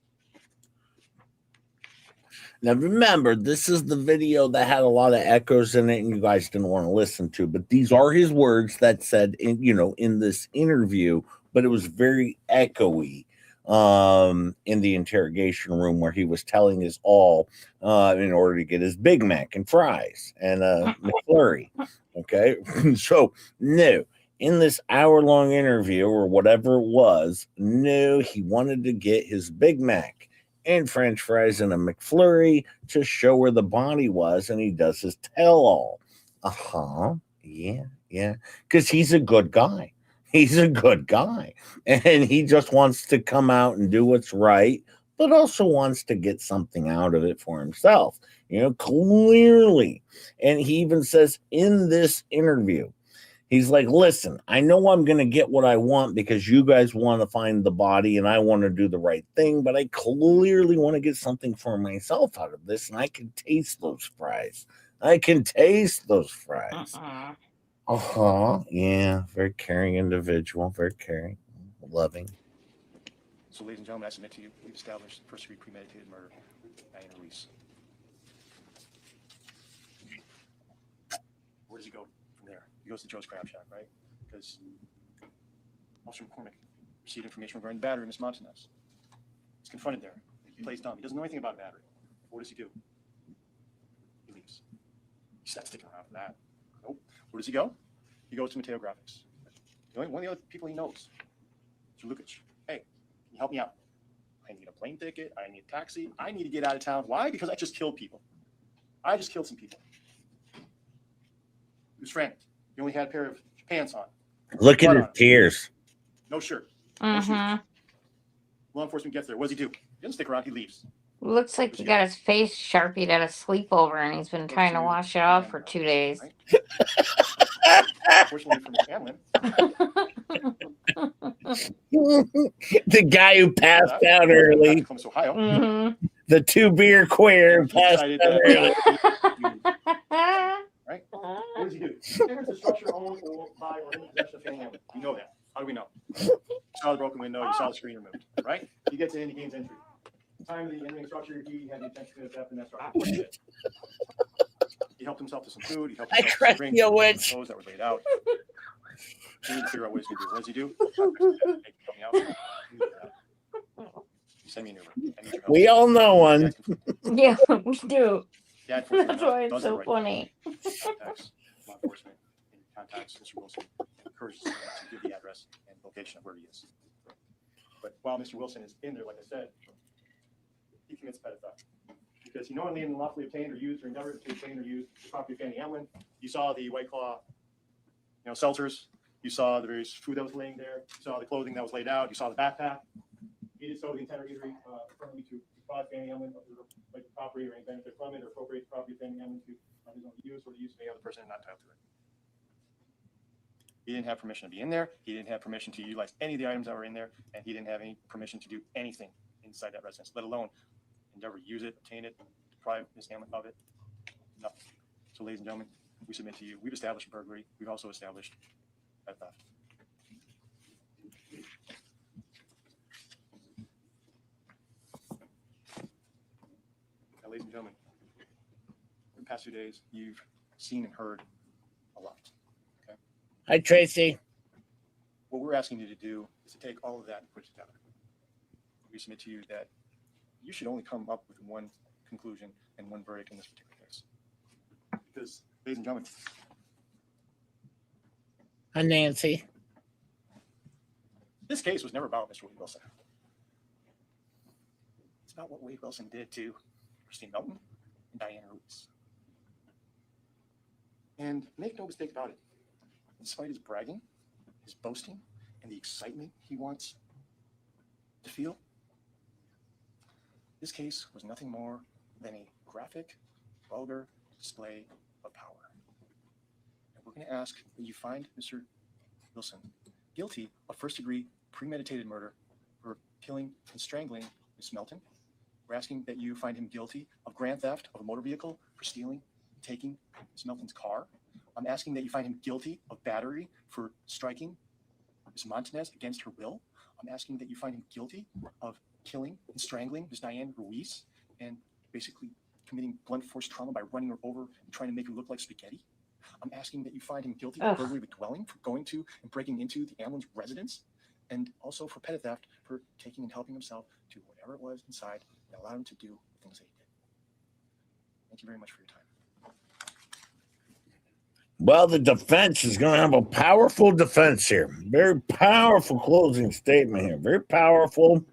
Now remember, this is the video that had a lot of echoes in it, and you guys didn't want to listen to. But these are his words that said, in this interview. But it was very echoey in the interrogation room where he was telling us all in order to get his Big Mac and fries and McFlurry. Okay, so no. In this hour-long interview or whatever it was, no, he wanted to get his Big Mac and French fries and a McFlurry to show where the body was, and he does his tell-all. Yeah, because he's a good guy. He's a good guy, and he just wants to come out and do what's right, but also wants to get something out of it for himself, clearly. And he even says in this interview, he's like, listen, I know I'm going to get what I want because you guys want to find the body and I want to do the right thing, but I clearly want to get something for myself out of this, and I can taste those fries. Yeah, very caring individual, very caring, loving. So, ladies and gentlemen, I submit to you, we've established first-degree premeditated murder, Diana Ruiz. Where does he go from there? He goes to Joe's Crab Shack, right? Because Officer McCormick received information regarding the battery of Miss Montanez. He's confronted there. He plays dumb. He doesn't know anything about a battery. What does he do? He leaves. He's not sticking around for that. Nope. Where does he go? He goes to Mateo Graphics. One of the other people he knows is Lukic. Hey, can you help me out? I need a plane ticket. I need a taxi. I need to get out of town. Why? Because I just killed people. I just killed some people. He was frantic. He only had a pair of pants on. Look at Blood his on him. tears. No shirt. No shoes. Mm-hmm. Law enforcement gets there. What does he do? He doesn't stick around. He leaves. Looks like he got his face sharpied at a sleepover, and he's been trying to wash it off for 2 days. Right? Unfortunately for Miss Hamlin, The guy who passed out early. Columbus, Ohio. Mm-hmm. The 2-beer queer He passed decided out early. right? What does he do? He enters the structure owned or by or in possession of Fanny Hamlin. You know that. How do we know? You saw the broken window. You saw the screen removed. Right? He gets in. He gains entry. The time of the entering structure, he had the intention to theft in that structure. Of course he did. He helped himself to some food. He helped I himself to crushed some drinks. your witch. Clothes that were laid out. He needed to figure out what he's going to do. What does he do? Help me out. Send me an Uber. I need your help. We all know one. Yeah, we do. Dad, That's why it's does so the right funny. thing. Contacts law enforcement and contacts Mr. Wilson, encourages him to give the address and location of where he is. But while Mr. Wilson is in there, like I said, he commits petty theft because he knowingly and unlawfully obtained or used or endeavored to obtain or use the property of Fanny Hamlin. You saw the White Claw, seltzers. You saw the various food that was laying there. You saw the clothing that was laid out. You saw the backpack. He did so with the intent or eatery firmly to defraud Fanny Hamlin of the property or any benefit from it, or appropriate the property of Fanny Hamlin to his own use or the use of any other person not entitled to it. He didn't have permission to be in there. He didn't have permission to utilize any of the items that were in there, and he didn't have any permission to do anything inside that residence, let alone endeavor to use it, obtain it, deprive Ms. Hamlin of it. Nothing. So, ladies and gentlemen, we submit to you. We've established burglary. We've also established theft. Now, ladies and gentlemen, in the past 2 days, you've seen and heard a lot. Okay. Hi, Tracy. What we're asking you to do is to take all of that and put it together. We submit to you that you should only come up with one conclusion and one verdict in this particular case. Because, ladies and gentlemen, Hi, Nancy. this case was never about Mr. Wade Wilson. It's about what Wade Wilson did to Christine Melton and Diana Ruiz. And make no mistake about it, despite his bragging, his boasting, and the excitement he wants to feel, this case was nothing more than a graphic, vulgar display of power. And we're going to ask that you find Mr. Wilson guilty of first-degree premeditated murder for killing and strangling Ms. Melton. We're asking that you find him guilty of grand theft of a motor vehicle for stealing and taking Ms. Melton's car. I'm asking that you find him guilty of battery for striking Ms. Montanez against her will. I'm asking that you find him guilty of killing and strangling Ms. Diane Ruiz and basically committing blunt force trauma by running her over and trying to make her look like spaghetti. I'm asking that you find him guilty of burglary of a dwelling for going to and breaking into the Amlin's residence, and also for petty theft for taking and helping himself to whatever it was inside that allowed him to do the things that he did. Thank you very much for your time. Well, the defense is going to have a powerful defense here. Very powerful closing statement here. Very powerful.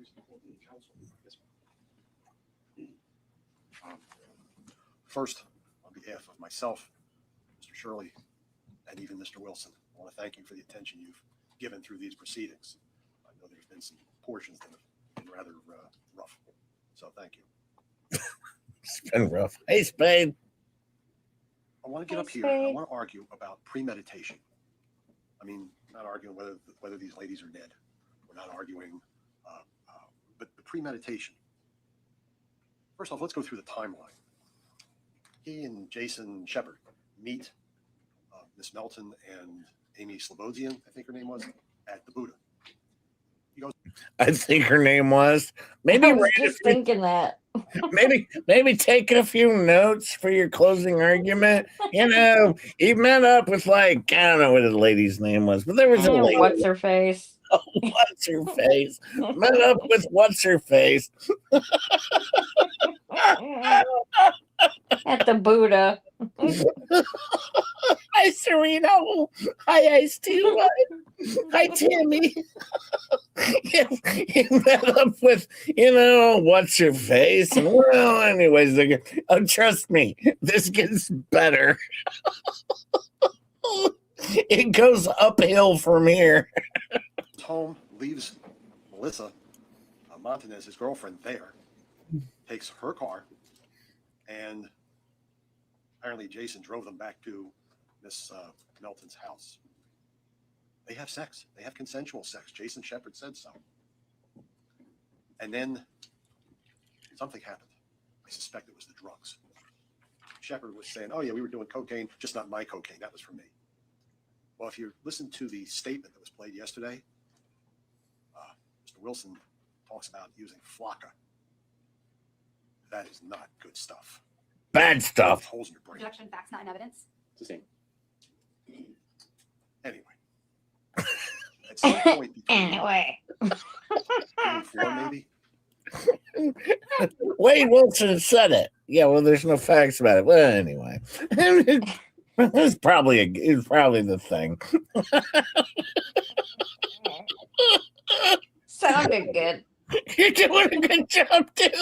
First, on behalf of myself, Mr. Shirley, and even Mr. Wilson, I want to thank you for the attention you've given through these proceedings. I know there's been some portions that have been rather rough, so thank you. It's been rough. Hey, Spade. I want to get up here. I want to argue about premeditation. I mean, not arguing whether these ladies are dead. We're not arguing, but the premeditation. First off, let's go through the timeline. He and Jason Shepard meet Miss Melton and Amy Slobodian, I think her name was, at the Buddha. He goes, I think her name was. Maybe I was just thinking that. maybe taking a few notes for your closing argument. He met up with, like, I don't know what the lady's name was, but there was a lady. What's her face? Oh, what's her face? Met up with what's her face at the Buddha. Hi, Serena. Hi, Ice Tea. Hi, Timmy. He met up with, what's her face? And, well, anyways, trust me, this gets better. It goes uphill from here. Home, leaves Melissa Montanez, his girlfriend, there, takes her car, and apparently Jason drove them back to Miss Melton's house. They have sex. They have consensual sex. Jason Shepard said so. And then something happened. I suspect it was the drugs. Shepard was saying, oh, yeah, we were doing cocaine, just not my cocaine. That was for me. Well, if you listen to the statement that was played yesterday, Mr. Wilson talks about using flocka. That is not good stuff. Bad stuff. Holes in your brain. Objection, facts not in evidence. It's the same. Anyway. At some point between Anyway. 4, maybe. Wade Wilson said it. Yeah, well, there's no facts about it. Well, anyway. It's probably the thing. Sounded good. You're doing a good job, dude.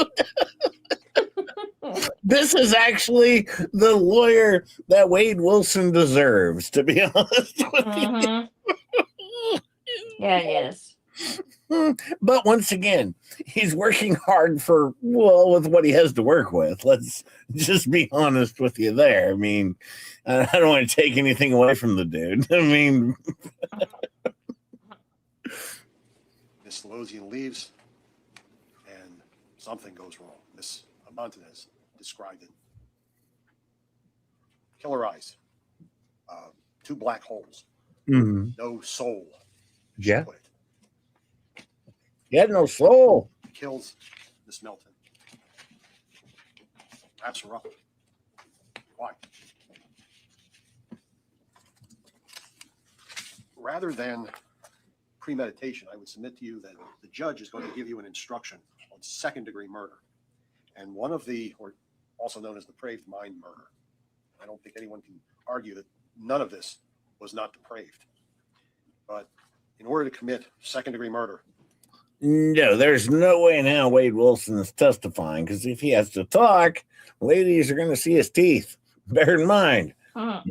This is actually the lawyer that Wade Wilson deserves, to be honest with you. Yeah, it is. But once again, he's working hard with what he has to work with. Let's just be honest with you there. I mean, I don't want to take anything away from the dude. I mean, Miss Losian leaves, and something goes wrong. Miss Montanez described it. Killer eyes, 2 black holes, no soul. Yeah. He had no soul. Kills Miss Melton. Wraps her up. Why? Rather than premeditation, I would submit to you that the judge is going to give you an instruction on second-degree murder. And one of the, or also known as depraved mind murder. I don't think anyone can argue that none of this was not depraved. But in order to commit second-degree murder, no, there's no way in hell Wade Wilson is testifying, because if he has to talk, ladies are going to see his teeth. Bear in mind,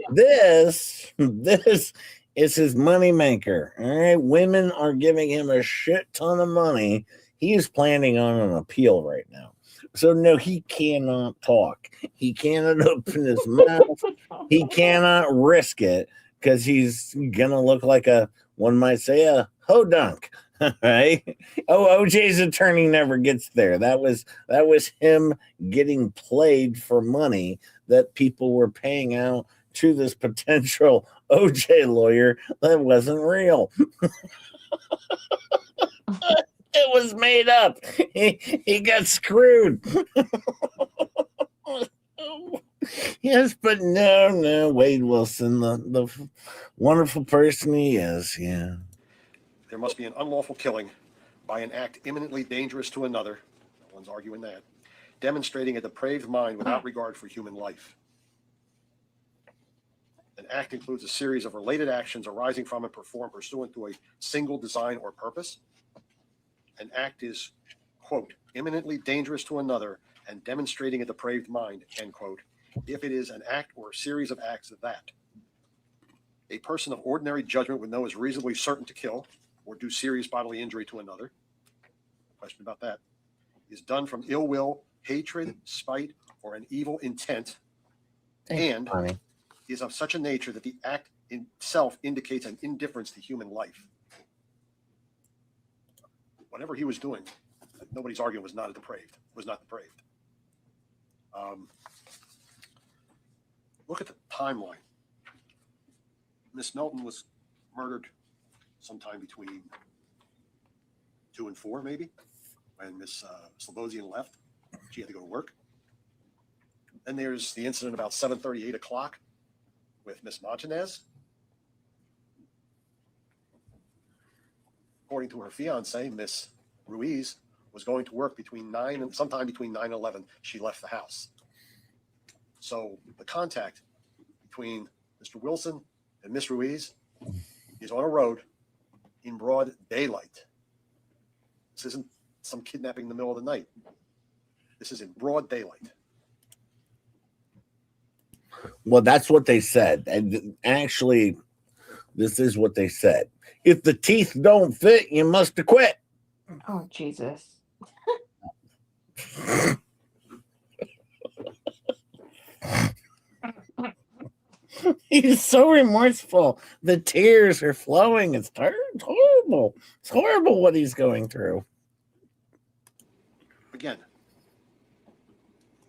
this is his money maker. All right, women are giving him a shit ton of money. He is planning on an appeal right now. So no, he cannot talk. He cannot open his mouth. He cannot risk it, because he's gonna look like one might say a hodunk. Right? Oh, OJ's attorney never gets there. That was him getting played for money that people were paying out to this potential OJ lawyer that wasn't real. It was made up. He got screwed. Yes, but no, Wade Wilson, the wonderful person he is, yeah. there must be an unlawful killing by an act imminently dangerous to another, no one's arguing that, demonstrating a depraved mind without regard for human life. An act includes a series of related actions arising from and performed pursuant to a single design or purpose. An act is, quote, imminently dangerous to another and demonstrating a depraved mind, end quote, if it is an act or a series of acts that a person of ordinary judgment would know is reasonably certain to kill or do serious bodily injury to another, question about that, is done from ill will, hatred, spite, or an evil intent, and is of such a nature that the act itself indicates an indifference to human life. Whatever he was doing, nobody's arguing was not depraved. Look at the timeline. Miss Melton was murdered sometime between 2 and 4, maybe, when Miss Slobodian left. She had to go to work. Then there's the incident about 7:30, 8 o'clock with Miss Montanez. According to her fiance, Miss Ruiz, was going to work sometime between 9 and 11. She left the house. So the contact between Mr. Wilson and Miss Ruiz is on a road in broad daylight. This isn't some kidnapping in the middle of the night. This is in broad daylight. Well, that's what they said. And actually, This is what they said. If the teeth don't fit, you must acquit. Oh, Jesus. He's so remorseful. The tears are flowing. It's horrible. It's horrible what he's going through. Again,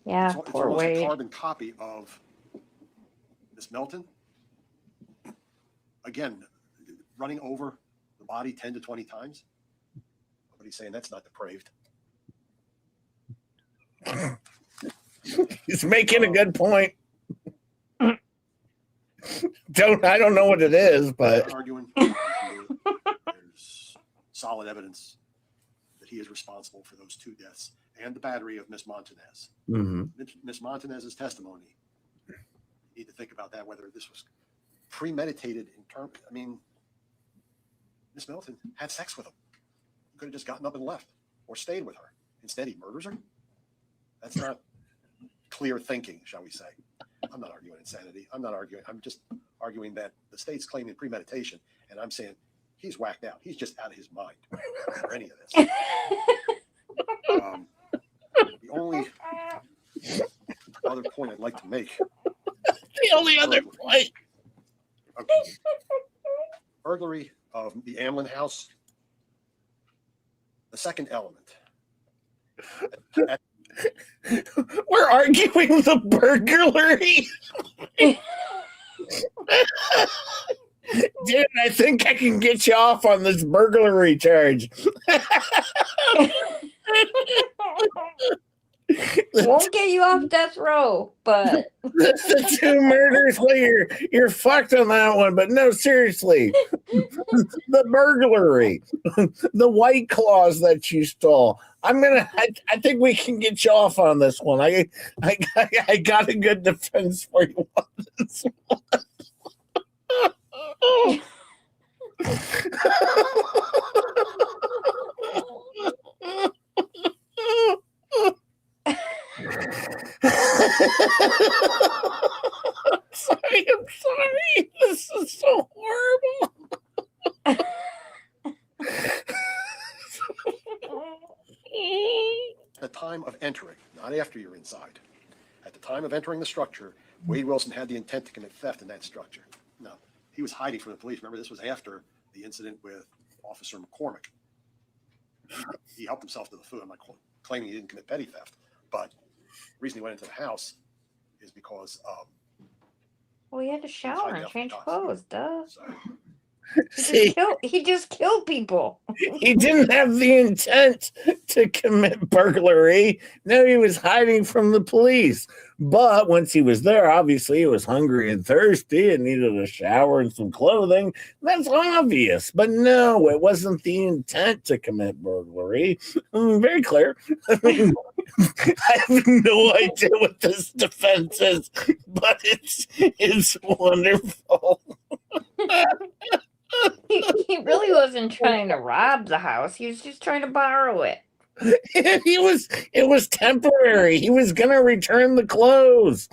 Yeah, it's poor almost a Wade. carbon copy of Miss Melton. Again, running over the body 10 to 20 times. Nobody's saying that's not depraved. He's making a good point. I don't know what it is, but I'm arguing. There's solid evidence that he is responsible for those 2 deaths and the battery of Miss Montanez. Miss Montanez's testimony. You need to think about that, whether this was premeditated in terms. I mean, Miss Melton had sex with him. He could have just gotten up and left or stayed with her. Instead, he murders her. That's not clear thinking, shall we say. I'm not arguing insanity. I'm not arguing. I'm just arguing that the state's claiming premeditation, and I'm saying he's whacked out. He's just out of his mind for any of this. The only other point I'd like to make. The only other point. Okay. Burglary of the Amlin house. The second element. We're arguing the burglary. Dude, I think I can get you off on this burglary charge. Won't get you off death row, but the 2 murders later, you're fucked on that one. But no, seriously, the burglary, the White Claws that you stole. I think we can get you off on this one. I got a good defense for you on this one. I'm sorry. This is so horrible. At the time of entering, not after you're inside. At the time of entering the structure, Wade Wilson had the intent to commit theft in that structure. No, he was hiding from the police. Remember, this was after the incident with Officer McCormick. He helped himself to the food. I'm not claiming he didn't commit petty theft, but the reason he went into the house is because well, he had to shower and change clothes, duh. So, He just killed people. He didn't have the intent to commit burglary. No, he was hiding from the police. But once he was there, obviously he was hungry and thirsty and needed a shower and some clothing. That's obvious. But no, it wasn't the intent to commit burglary. Very clear. I mean, I have no idea what this defense is, but it's wonderful. He really wasn't trying to rob the house. He was just trying to borrow it. It was temporary. He was gonna return the clothes.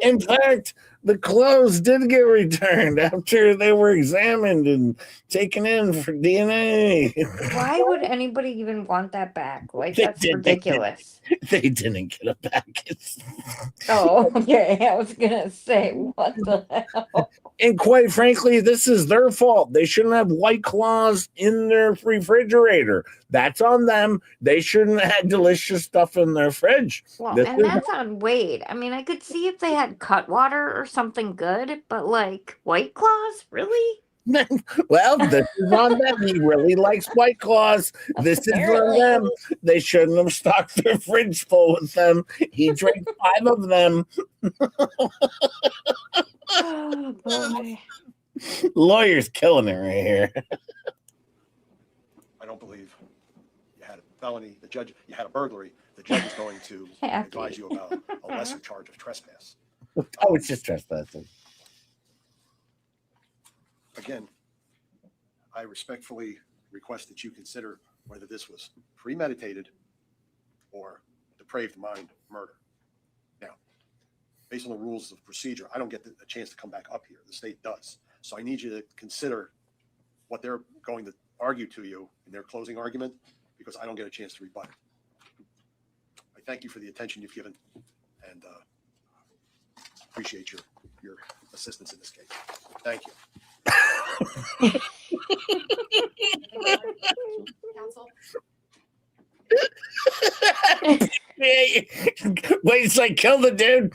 In fact, the clothes did get returned after they were examined and taken in for DNA. Why would anybody even want that back? Like, that's ridiculous. They didn't get it back. Oh, okay. I was gonna say, what the hell? And quite frankly, this is their fault. They shouldn't have White Claws in their refrigerator. That's on them. They shouldn't have had delicious stuff in their fridge. Well, and that's on Wade. I mean, I could see if they had Cutwater or something good, but like White Claws, really? Well, this is on them. He really likes White Claws. This is on them. They shouldn't have stocked their fridge full with them. He drank 5 of them. Oh, boy. Lawyer's killing it right here. I don't believe you had a felony. The judge, you had a burglary. The judge is going to advise you about a lesser charge of trespass. Oh, it's just trespassing. Again, I respectfully request that you consider whether this was premeditated or depraved mind murder. Now, based on the rules of procedure, I don't get a chance to come back up here. The state does. So I need you to consider what they're going to argue to you in their closing argument, because I don't get a chance to rebut it. I thank you for the attention you've given, and appreciate your assistance in this case. Thank you. Counsel? Wait, it's like kill the dude.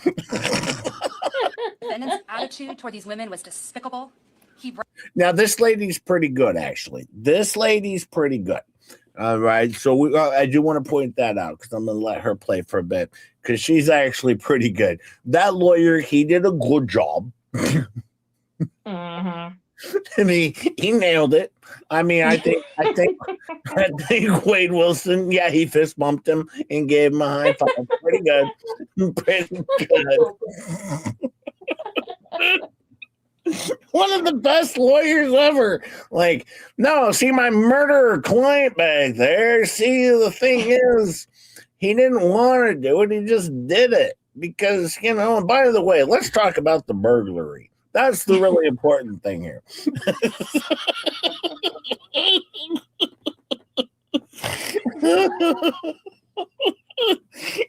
Defendant's attitude toward these women was despicable. Now, this lady's pretty good, actually. This lady's pretty good. All right. So I do want to point that out because I'm going to let her play for a bit because she's actually pretty good. That lawyer, he did a good job. Mm-hmm. I mean, he nailed it. I mean, I think Wade Wilson, yeah, he fist bumped him and gave him a high five. Pretty good. Pretty good. One of the best lawyers ever. Like, no, see my murderer client back there. See, the thing is, he didn't want to do it. He just did it because, you know, and by the way, let's talk about the burglary. That's the really important thing here.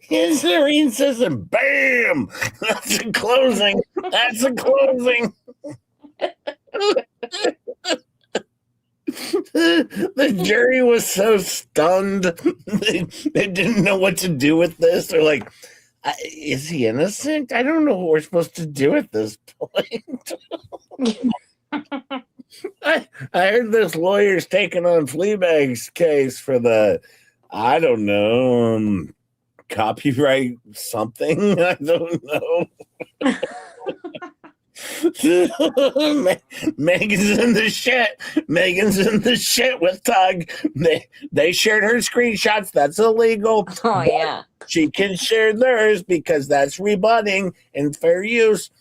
His Irene says, and bam! That's a closing. That's a closing. The jury was so stunned. They didn't know what to do with this. They're like, is he innocent? I don't know what we're supposed to do at this point. I heard this lawyer's taking on Fleabag's case for the, I don't know, copyright something. I don't know. Megan's in the shit. Megan's in the shit with Tug. They shared her screenshots. That's illegal. Oh, yeah. She can share theirs because that's rebutting and fair use.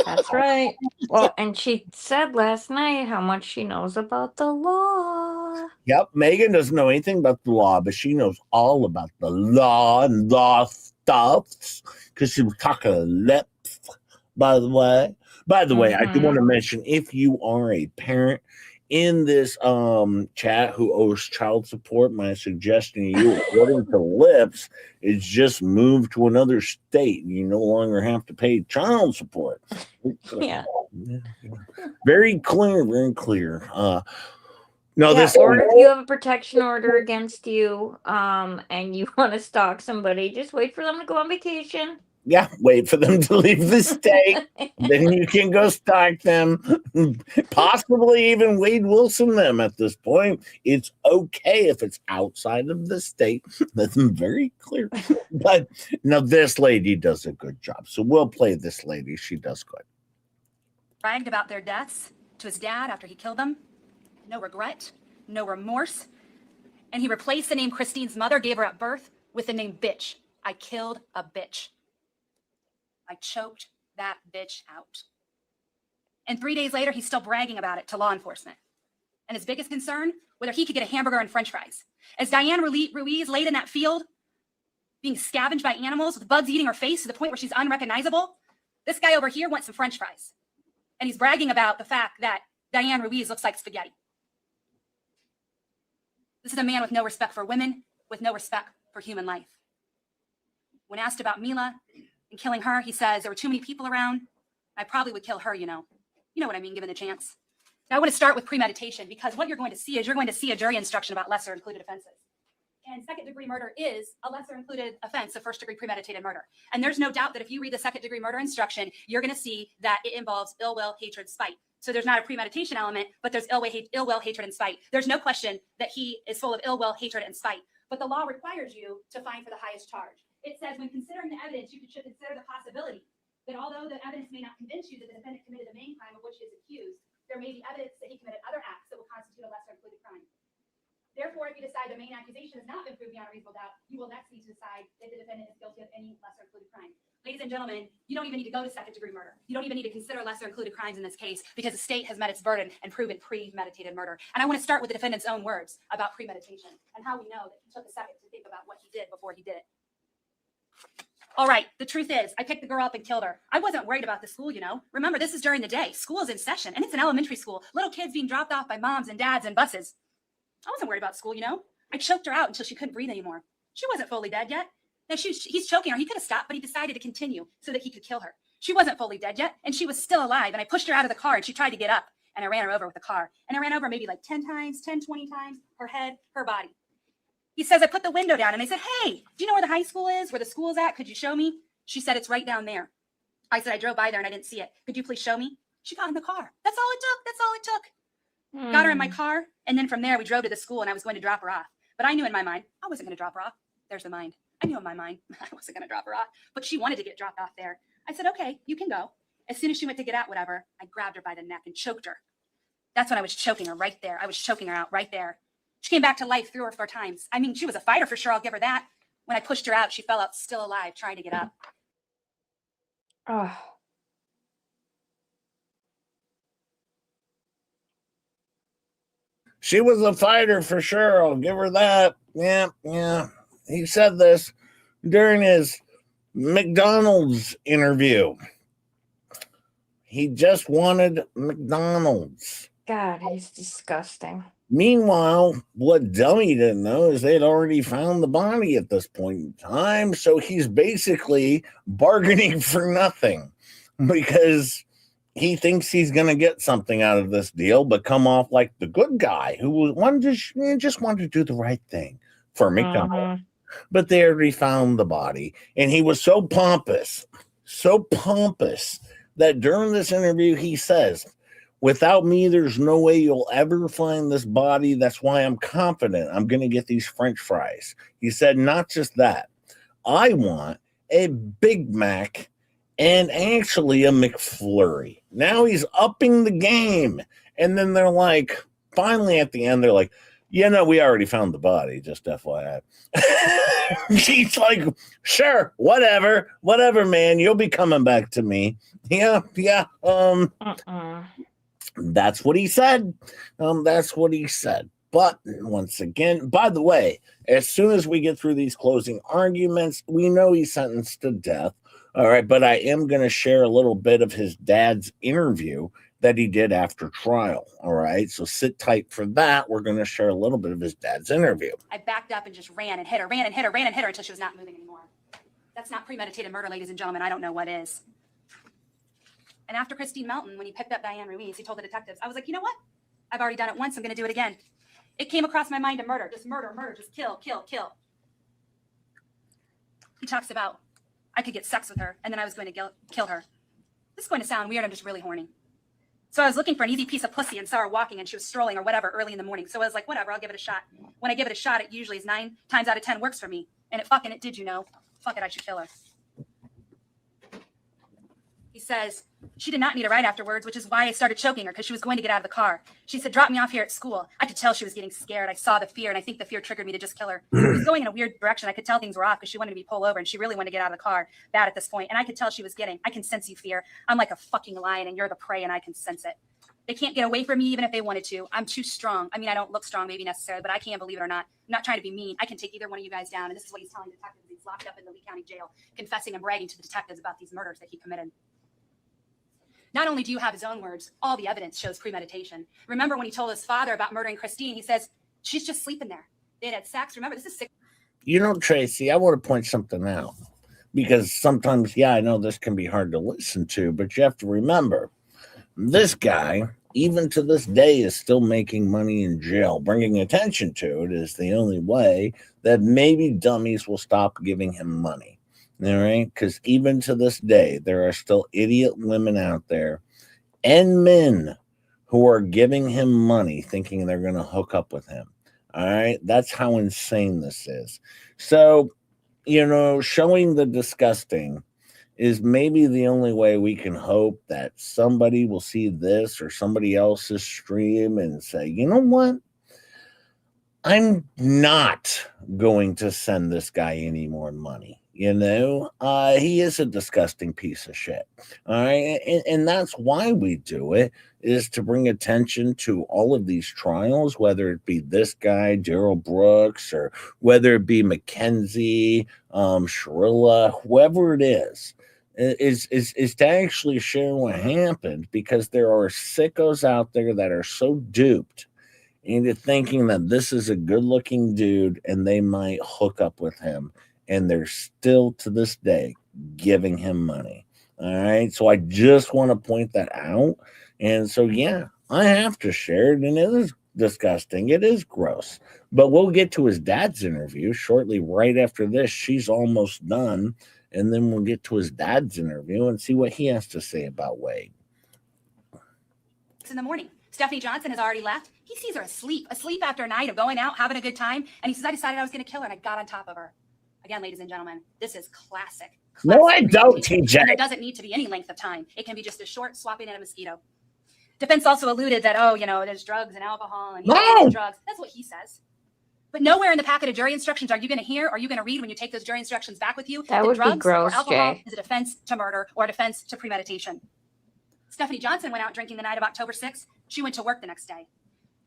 That's right. Well, and she said last night how much she knows about the law. Yep, Megan doesn't know anything about the law, but she knows all about the law and law stuffs because she was talking lips, by the way. By the way, I do want to mention, if you are a parent in this chat who owes child support, my suggestion to you, according to lips, is just move to another state. You no longer have to pay child support. Yeah. Very clear, very clear. No, Yeah, this or if you have a protection order against you, and you want to stalk somebody, just wait for them to go on vacation. Yeah, wait for them to leave the state. Then you can go stalk them. Possibly even Wade Wilson them at this point. It's okay if it's outside of the state. That's very clear. But now this lady does a good job. So we'll play this lady. She does good. Bragged about their deaths to his dad after he killed them. No regret, no remorse. And he replaced the name Christine's mother gave her at birth with the name bitch. I killed a bitch. I choked that bitch out. And 3 days later, he's still bragging about it to law enforcement. And his biggest concern, whether he could get a hamburger and french fries. As Diane Ruiz laid in that field, being scavenged by animals with bugs eating her face to the point where she's unrecognizable, this guy over here wants some french fries. And he's bragging about the fact that Diane Ruiz looks like spaghetti. This is a man with no respect for women, with no respect for human life. When asked about Mila and killing her, he says, there were too many people around. I probably would kill her, you know. You know what I mean, given the chance. Now I want to start with premeditation because what you're going to see is you're going to see a jury instruction about lesser included offenses. And second-degree murder is a lesser-included offense of first-degree premeditated murder. And there's no doubt that if you read the second-degree murder instruction, you're going to see that it involves ill will, hatred, spite. So there's not a premeditation element, but there's ill will, hatred, and spite. There's no question that he is full of ill will, hatred, and spite. But the law requires you to find for the highest charge. It says when considering the evidence, you should consider the possibility that although the evidence may not convince you that the defendant committed the main crime of which he is accused, there may be evidence that he committed other acts that will constitute a lesser-included crime. Therefore, if you decide the main accusation has not been proved beyond a reasonable doubt, you will next need to decide if the defendant is guilty of any lesser-included crime. Ladies and gentlemen, you don't even need to go to second-degree murder. You don't even need to consider lesser-included crimes in this case because the state has met its burden and proven premeditated murder. And I want to start with the defendant's own words about premeditation and how we know that he took a second to think about what he did before he did it. All right, the truth is, I picked the girl up and killed her. I wasn't worried about the school, you know. Remember, this is during the day. School is in session, and it's an elementary school. Little kids being dropped off by moms and dads and buses. I wasn't worried about school, you know. I choked her out until she couldn't breathe anymore. She wasn't fully dead yet. Now he's choking her. He could have stopped, but he decided to continue so that he could kill her. She wasn't fully dead yet, and she was still alive, and I pushed her out of the car, and she tried to get up, and I ran her over with the car. And I ran over maybe like 10 times, 10, 20 times, her head, her body. He says, I put the window down, and I said, hey, do you know where the high school is, where the school is at? Could you show me? She said, it's right down there. I said, I drove by there, and I didn't see it. Could you please show me? She got in the car. That's all it took. That's all it took. Got her in my car, and then from there, we drove to the school, and I was going to drop her off. But I knew in my mind, I wasn't going to drop her off. There's the mind. I knew in my mind I wasn't going to drop her off, but she wanted to get dropped off there. I said, okay, you can go. As soon as she went to get out, whatever, I grabbed her by the neck and choked her. That's when I was choking her right there. I was choking her out right there. She came back to life 3 or 4 times. I mean, she was a fighter for sure. I'll give her that. When I pushed her out, she fell out still alive, trying to get up. Oh. She was a fighter for sure. I'll give her that. Yeah. He said this during his McDonald's interview. He just wanted McDonald's. God, he's disgusting. Meanwhile, what Dummy didn't know is they'd already found the body at this point in time. So he's basically bargaining for nothing because he thinks he's going to get something out of this deal, but come off like the good guy who just wanted to do the right thing for McDonald's. But they already found the body. And he was so pompous that during this interview, he says, without me, there's no way you'll ever find this body. That's why I'm confident I'm going to get these French fries. He said, not just that. I want a Big Mac and actually a McFlurry. Now he's upping the game. And then they're like, finally at the end, they're like, yeah, no, we already found the body, just FYI. He's like, sure, whatever, man. You'll be coming back to me. Yeah. That's what he said. But once again, by the way, as soon as we get through these closing arguments, we know he's sentenced to death. All right, but I am going to share a little bit of his dad's interview that he did after trial. All right, so sit tight for that. We're going to share a little bit of his dad's interview. I backed up and just ran and hit her until she was not moving anymore. That's not premeditated murder, ladies and gentlemen. I don't know what is. And after Christine Melton, when he picked up Diane Ruiz, he told the detectives, I was like, you know what? I've already done it once. I'm going to do it again. It came across my mind to murder, just kill. He talks about I could get sex with her, and then I was going to kill her. This is going to sound weird. I'm just really horny. So I was looking for an easy piece of pussy and saw her walking, and she was strolling or whatever early in the morning. So I was like, whatever, I'll give it a shot. When I give it a shot, it usually is 9 times out of 10 works for me. And it did, you know. Fuck it, I should kill her. He says, she did not need a ride afterwards, which is why I started choking her, because she was going to get out of the car. She said, drop me off here at school. I could tell she was getting scared. I saw the fear, and I think the fear triggered me to just kill her. She was going in a weird direction. I could tell things were off because she wanted to be pulled over, and she really wanted to get out of the car bad at this point. And I could tell she was I can sense you, fear. I'm like a fucking lion, and you're the prey, and I can sense it. They can't get away from me even if they wanted to. I'm too strong. I mean, I don't look strong maybe necessarily, but I can, believe it or not. I'm not trying to be mean. I can take either one of you guys down. And this is what he's telling detectives. He's locked up in the Lee County Jail, confessing and bragging to the detectives about these murders that he committed. Not only do you have his own words, all the evidence shows premeditation. Remember when he told his father about murdering Christine, he says, she's just sleeping there. They had sex. Remember, this is sick. You know, Tracy, I want to point something out because sometimes, I know this can be hard to listen to, but you have to remember this guy, even to this day, is still making money in jail. Bringing attention to it is the only way that maybe dummies will stop giving him money. All right, because even to this day, there are still idiot women out there and men who are giving him money thinking they're going to hook up with him. All right, that's how insane this is. So, showing the disgusting is maybe the only way we can hope that somebody will see this or somebody else's stream and say, you know what? I'm not going to send this guy any more money. He is a disgusting piece of shit. All right. And that's why we do it, is to bring attention to all of these trials, whether it be this guy, Daryl Brooks, or whether it be Mackenzie, Shirilla, whoever it is to actually share what happened, because there are sickos out there that are so duped into thinking that this is a good looking dude and they might hook up with him. And they're still to this day giving him money. All right. So I just want to point that out. And so, yeah, I have to share it. And it is disgusting. It is gross. But we'll get to his dad's interview shortly right after this. She's almost done. And then we'll get to his dad's interview and see what he has to say about Wade. It's in the morning. Stephanie Johnson has already left. He sees her asleep after a night of going out, having a good time. And he says, I decided I was going to kill her, and I got on top of her. Again, ladies and gentlemen, this is classic. No, I don't, TJ. And there doesn't need to be any length of time. It can be just a short swapping at a mosquito. Defense also alluded that, there's drugs and alcohol and drugs. That's what he says. But nowhere in the packet of jury instructions are you going to hear, or are you going to read when you take those jury instructions back with you, that would drugs be gross, or alcohol Jay. is a defense to murder or a defense to premeditation. Stephanie Johnson went out drinking the night of October 6th. She went to work the next day.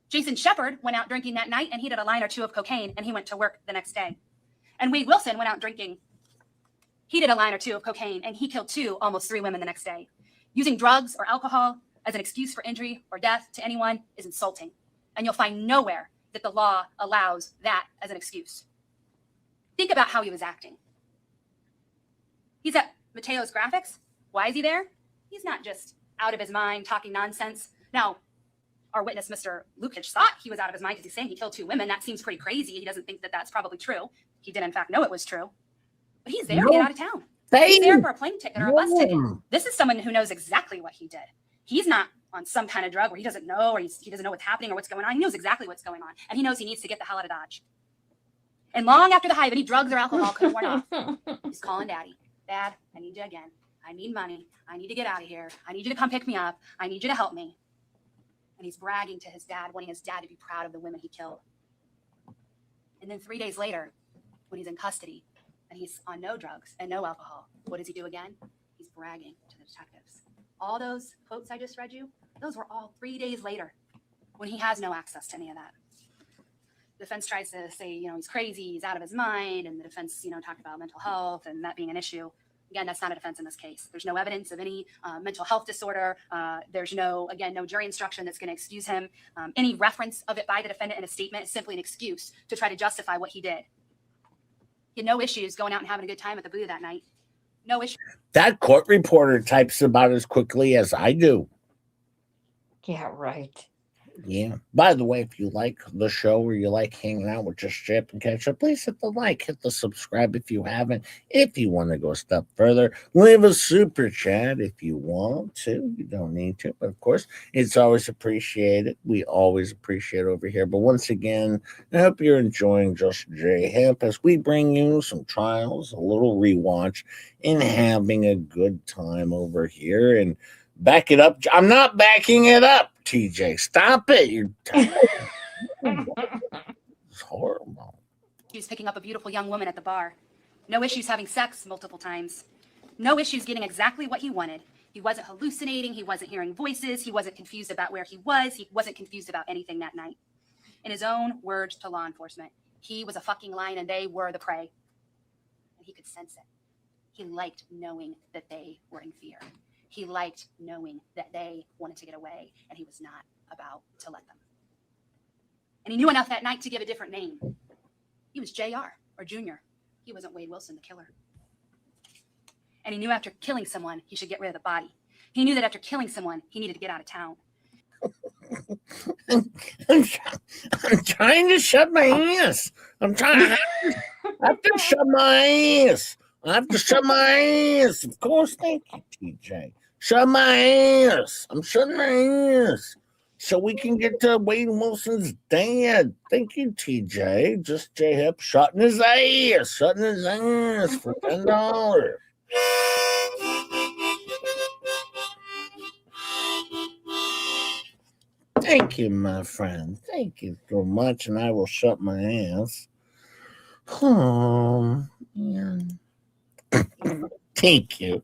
Jason Shepard went out drinking that night, and he did a line or two of cocaine, and he went to work the next day. And Wade Wilson went out drinking. He did a line or two of cocaine, and he killed almost three women the next day. Using drugs or alcohol as an excuse for injury or death to anyone is insulting. And you'll find nowhere that the law allows that as an excuse. Think about how he was acting. He's at Mateo's Graphics. Why is he there? He's not just out of his mind talking nonsense. Now, our witness, Mr. Lukic, thought he was out of his mind because he's saying he killed two women. That seems pretty crazy. He doesn't think that that's probably true. He did, in fact, know it was true. But he's there to get out of town. He's there for a plane ticket or a bus ticket. This is someone who knows exactly what he did. He's not on some kind of drug where he doesn't know, or he doesn't know what's happening or what's going on. He knows exactly what's going on. And he knows he needs to get the hell out of Dodge. And long after the high of any drugs or alcohol could have worn off, he's calling Daddy. Dad, I need you again. I need money. I need to get out of here. I need you to come pick me up. I need you to help me. And he's bragging to his dad, wanting his dad to be proud of the women he killed. And then 3 days later, when he's in custody and he's on no drugs and no alcohol, what does he do again? He's bragging to the detectives. All those quotes I just read you, those were all 3 days later when he has no access to any of that. The defense tries to say, he's crazy, he's out of his mind, and the defense, talked about mental health and that being an issue. Again, that's not a defense in this case. There's no evidence of any mental health disorder. There's no jury instruction that's going to excuse him. Any reference of it by the defendant in a statement is simply an excuse to try to justify what he did. He had no issues going out and having a good time at the booth that night. No issue. That court reporter types about as quickly as I do. Yeah, right. Yeah. By the way, if you like the show or you like hanging out with Just Chip and Ketchup, please hit the like, hit the subscribe if you haven't. If you want to go a step further, leave a super chat if you want to. You don't need to, but of course, it's always appreciated. We always appreciate it over here. But once again, I hope you're enjoying Just J Hemp as we bring you some trials, a little rewatch, and having a good time over here. And back it up. I'm not backing it up, TJ. Stop it. You're it's horrible. He was picking up a beautiful young woman at the bar. No issues having sex multiple times. No issues getting exactly what he wanted. He wasn't hallucinating. He wasn't hearing voices. He wasn't confused about where he was. He wasn't confused about anything that night. In his own words to law enforcement, he was a fucking lion and they were the prey. And he could sense it. He liked knowing that they were in fear. He liked knowing that they wanted to get away, and he was not about to let them. And he knew enough that night to give a different name. He was JR, or Junior. He wasn't Wade Wilson, the killer. And he knew after killing someone, he should get rid of the body. He knew that after killing someone, he needed to get out of town. I'm trying to shut my ass. I have to shut my ass. I have to shut my ass. Of course, thank you, TJ. Shut my ass. I'm shutting my ass. So we can get to Wade Wilson's dad. Thank you, TJ. Just J-Hip shutting his ass. Shutting his ass for $10. Thank you, my friend. Thank you so much, and I will shut my ass. Oh, man. Thank you.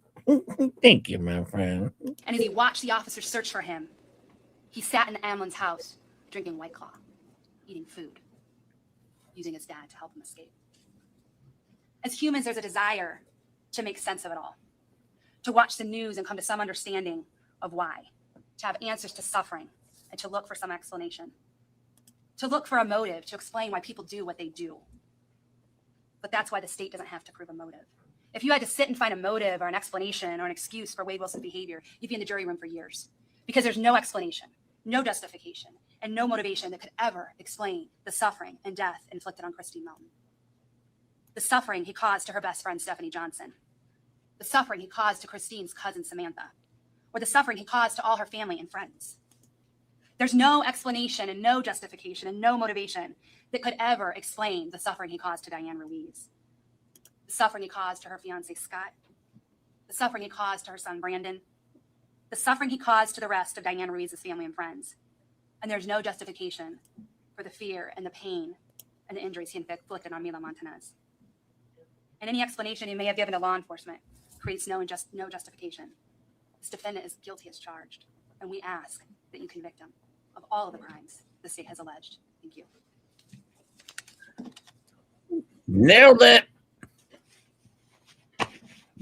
Thank you, my friend. And as he watched the officers search for him, he sat in the Amlin's house, drinking White Claw, eating food, using his dad to help him escape. As humans, there's a desire to make sense of it all, to watch the news and come to some understanding of why, to have answers to suffering, and to look for some explanation, to look for a motive, to explain why people do what they do. But that's why the state doesn't have to prove a motive. If you had to sit and find a motive or an explanation or an excuse for Wade Wilson's behavior, you'd be in the jury room for years, because there's no explanation, no justification, and no motivation that could ever explain the suffering and death inflicted on Christine Melton. The suffering he caused to her best friend, Stephanie Johnson. The suffering he caused to Christine's cousin, Samantha. Or the suffering he caused to all her family and friends. There's no explanation and no justification and no motivation that could ever explain the suffering he caused to Diane Ruiz. The suffering he caused to her fiance, Scott. The suffering he caused to her son, Brandon. The suffering he caused to the rest of Diane Ruiz's family and friends. And there's no justification for the fear and the pain and the injuries he inflicted on Mila Montanez. And any explanation he may have given to law enforcement creates no justification. This defendant is guilty as charged, and we ask that you convict him of all of the crimes the state has alleged. Thank you. Nailed it.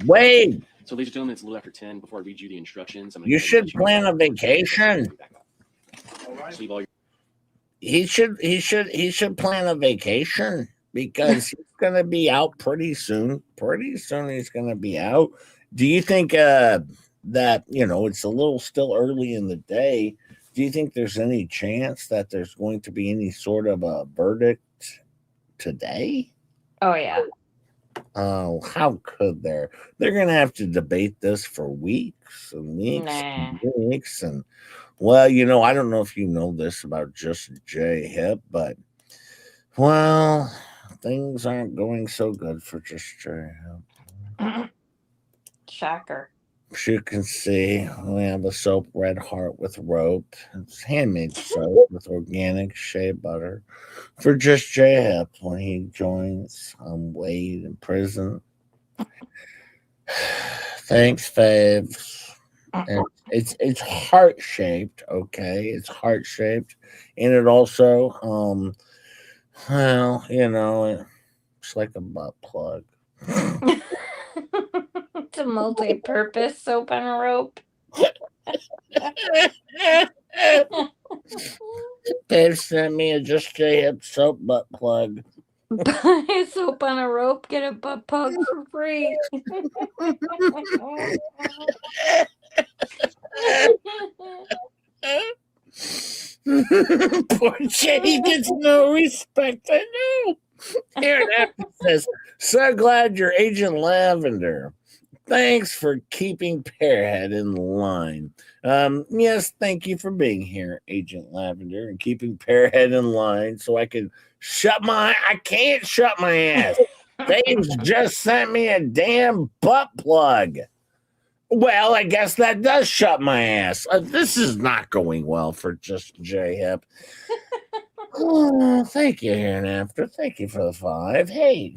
Wade. So, ladies and gentlemen, it's a little after 10. Before I read you the instructions, You should plan a vacation. Leave all your He should plan a vacation because he's gonna be out pretty soon. Pretty soon he's gonna be out. Do you think that it's a little still early in the day? Do you think there's any chance that there's going to be any sort of a verdict today? Oh yeah. Oh, how could there? They're going to have to debate this for weeks and weeks and weeks. And, well, I don't know if you know this about Just J Hip, but, well, things aren't going so good for Just J Hip. Shocker. As you can see, we have a soap Red Heart with rope. It's handmade soap with organic shea butter for Just J Hip when he joins Wade in prison. Thanks, faves. And it's heart shaped, okay? It's heart shaped, and it also, it's like a butt plug. It's a multi-purpose soap on a rope. Dave sent me a Just J Hip soap butt plug. Buy soap on a rope, get a butt plug for free. Poor Jenny gets no respect. I know. Here it says, so glad you're Agent Lavender. Thanks for keeping Pearhead in line. Yes, thank you for being here, Agent Lavender, and keeping Pearhead in line so I can I can't shut my ass. Dave's just sent me a damn butt plug. Well, I guess that does shut my ass. This is not going well for Just J Hip. Oh, thank you, here and after. Thank you for the 5. Hey.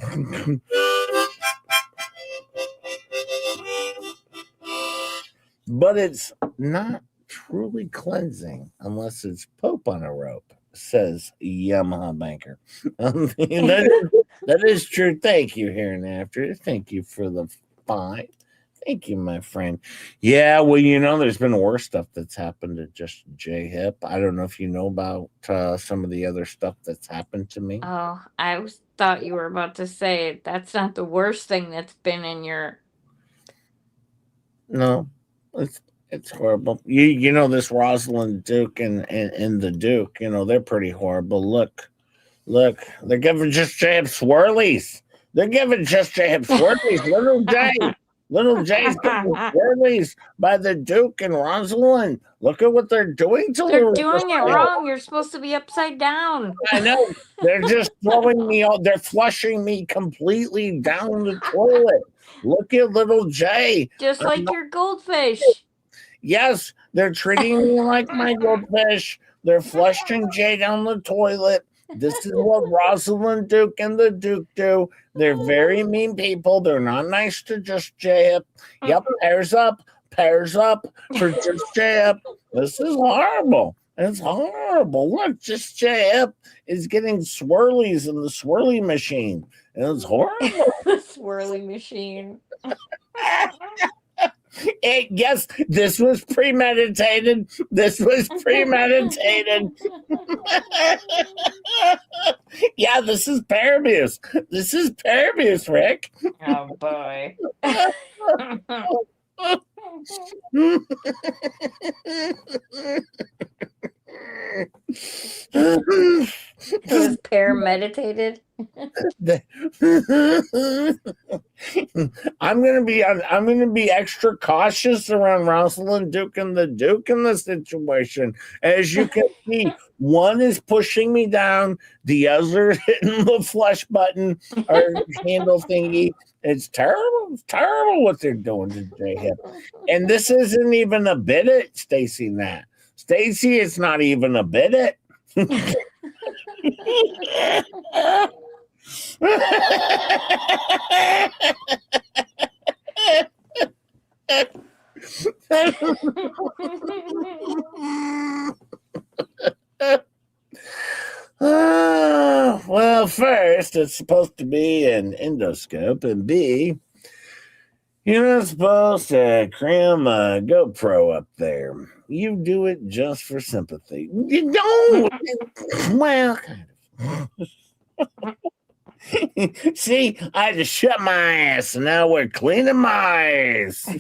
But it's not truly cleansing unless it's Pope on a rope, says Yamaha Banker. That is true. Thank you, here and after. Thank you for the 5. Thank you, my friend. Yeah, well, there's been worse stuff that's happened to Just J Hip. I don't know if you know about some of the other stuff that's happened to me. Oh, I thought you were about to say that's not the worst thing that's been in your. No, it's horrible. You know this Rosalind Duke and the Duke. They're pretty horrible. Look, they're giving Just J Hip swirlies. They're giving Just J Hip swirlies. Little J's getting swirlies by the Duke and Rosalind. Look at what they're doing to They're her. doing it wrong. You're supposed to be upside down. I know. They're just throwing me out. They're flushing me completely down the toilet. Look at little Jay. Just like your goldfish. Yes, they're treating me like my goldfish. They're flushing Jay down the toilet. This is what Rosalind Duke and the Duke do. They're very mean people. They're not nice to Just Jay. Yep, pairs up for Just Jay. This is horrible. It's horrible. Look, Just Jay is getting swirlies in the swirly machine. It's horrible. The swirly machine. Yes, this was premeditated. This was premeditated. Yeah, this is pair abuse. This is pair abuse, Rick. Oh boy. It was parameditated. I'm gonna be extra cautious around Rosalind Duke and the Duke in this situation. As you can see, one is pushing me down, the other is hitting the flush button or handle thingy. It's terrible. It's terrible what they're doing to J Hip. And this isn't even a bit it, Stacy Nat. Stacy, it's not even a bit it. Well, first, it's supposed to be an endoscope, and B, you're not supposed to cram a GoPro up there. You do it just for sympathy. You don't. Well, kind of. See, I had to shut my ass, and now we're cleaning my ass.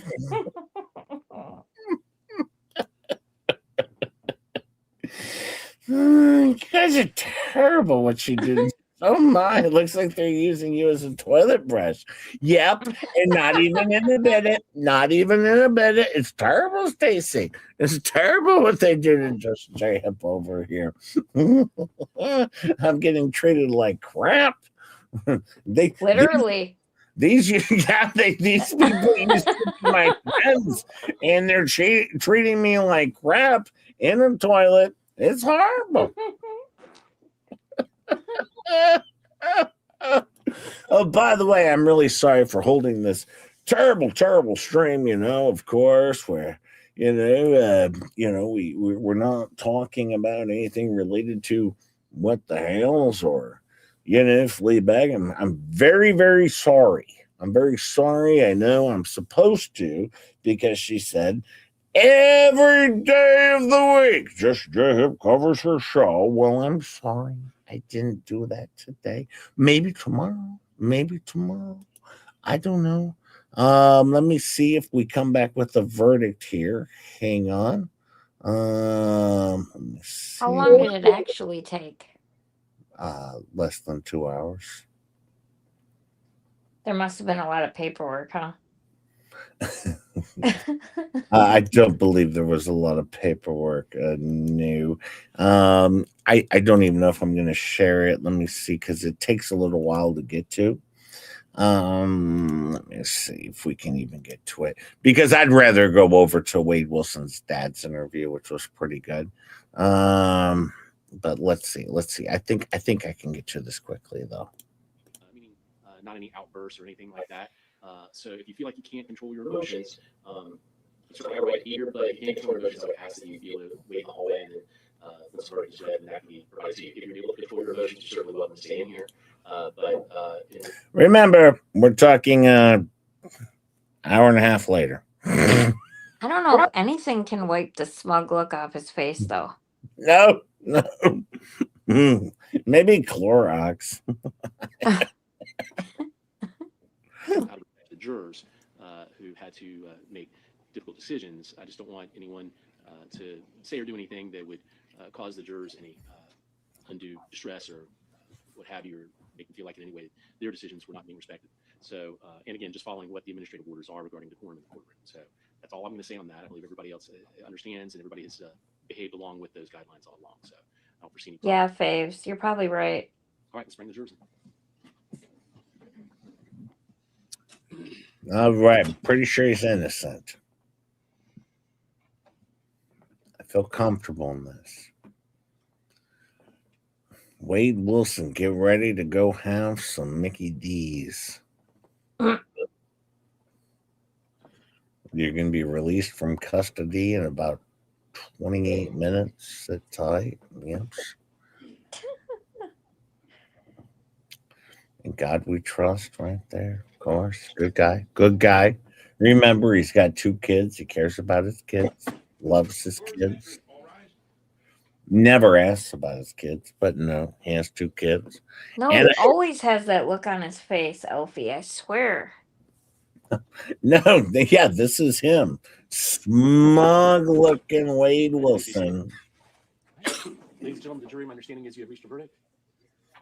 You guys are terrible what you do. Oh my, it looks like they're using you as a toilet brush. Yep, and not even in a bit. Not even in a bit. It's terrible, Stacy. It's terrible what they do to Just J Hip over here. I'm getting treated like crap. They Literally. These people used to be my friends, and they're treating me like crap in a toilet. It's horrible. Oh, by the way, I'm really sorry for holding this terrible stream. Of course, where we're not talking about anything related to what the hells or Fleabag. I'm very, very sorry. I'm very sorry. I know I'm supposed to because she said every day of the week, Just J Hip covers her show. Well, I'm sorry. I didn't do that today. Maybe tomorrow. I don't know. Let me see if we come back with a verdict here. Hang on. Let me see. How long did it actually take? Less than 2 hours. There must have been a lot of paperwork, huh? I don't believe there was a lot of paperwork. No. I don't even know if I'm going to share it. Let me see, because it takes a little while to get to. Let me see if we can even get to it, because I'd rather go over to Wade Wilson's dad's interview, which was pretty good. But let's see. I think I can get to this quickly, though. Meaning not any outbursts or anything like that. So if you feel like you can't control your emotions, it's certainly right here, but if you can't control your emotions, I would ask that you be able to wait in the hallway and then when somebody gets read, and that can be provided to you. If you're able to control your emotions, you're certainly welcome to stay in here. Remember, we're talking hour and a half later. I don't know if anything can wipe the smug look off his face, though. No. Maybe Clorox. The jurors who had to make difficult decisions. I just don't want anyone to say or do anything that would cause the jurors any undue distress or what have you, or make them feel like in any way their decisions were not being respected. So, and again, just following what the administrative orders are regarding decorum in the courtroom. So that's all I'm going to say on that. I believe everybody else understands, and everybody has behaved along with those guidelines all along. So I don't foresee any problem. Yeah, Faves, you're probably right. All right, let's bring the jurors in. All right, I'm pretty sure he's innocent. I feel comfortable in this. Wade Wilson, get ready to go have some Mickey D's. You're going to be released from custody in about 28 minutes. Sit tight. Yep. In God we trust, right there. Of course. Good guy. Good guy. Remember, he's got 2 kids. He cares about his kids. Loves his kids. Never asks about his kids, but no, he has 2 kids. No, And he always has that look on his face, Elfie. I swear. no, yeah, this is him. Smug looking Wade Wilson. Ladies and gentlemen, the jury, my understanding is you have reached a verdict.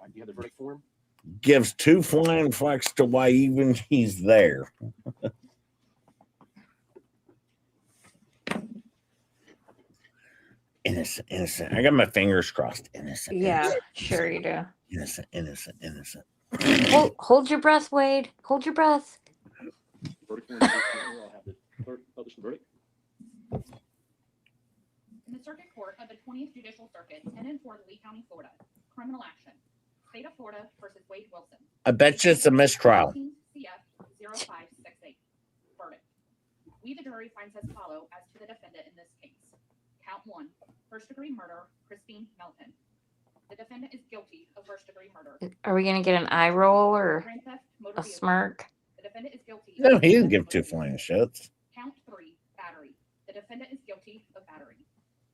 Do you have the verdict form? Gives 2 flying fucks to why even he's there. Innocent, innocent. I got my fingers crossed. Innocent. Yeah, innocent, sure you do. Innocent, innocent, innocent. Hold your breath, Wade. Hold your breath. Verdict form. I'll have the clerk publish the verdict. In the Circuit Court of the 20th Judicial Circuit, in Fort Lee County, Florida, criminal action. State of Florida versus Wade Wilson. I bet you it's a mistrial. CF 0568. Verdict. We, the jury, finds as follow as to the defendant in this case. Count 1, first-degree murder, Christine Melton. The defendant is guilty of first-degree murder. Are we going to get an eye roll or Grand theft, motor a vehicle. smirk? The defendant is guilty. No, of he didn't grand give 2 theft, flying shits. Count 3, battery. The defendant is guilty of battery.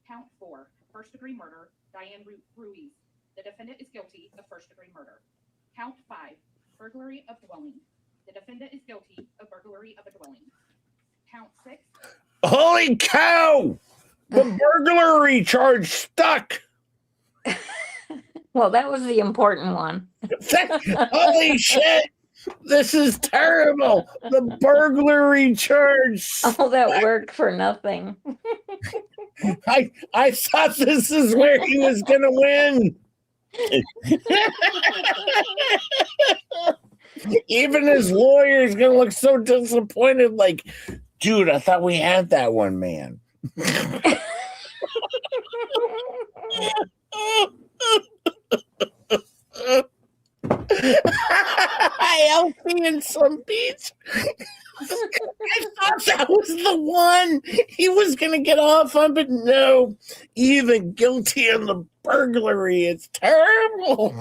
Count 4, first-degree murder, Diane Ruiz. The defendant is guilty of first-degree murder. Count 5, burglary of dwelling. The defendant is guilty of burglary of a dwelling. Count 6. Holy cow! The burglary charge stuck. Well, that was the important one. Holy shit! This is terrible. The burglary charge. All that work for nothing. I thought this is where he was going to win. Even his lawyer is going to look so disappointed. Like, dude, I thought we had that one, man. Elfie in some beach. I thought that was the one he was going to get off on, but no, even guilty in the burglary. It's terrible.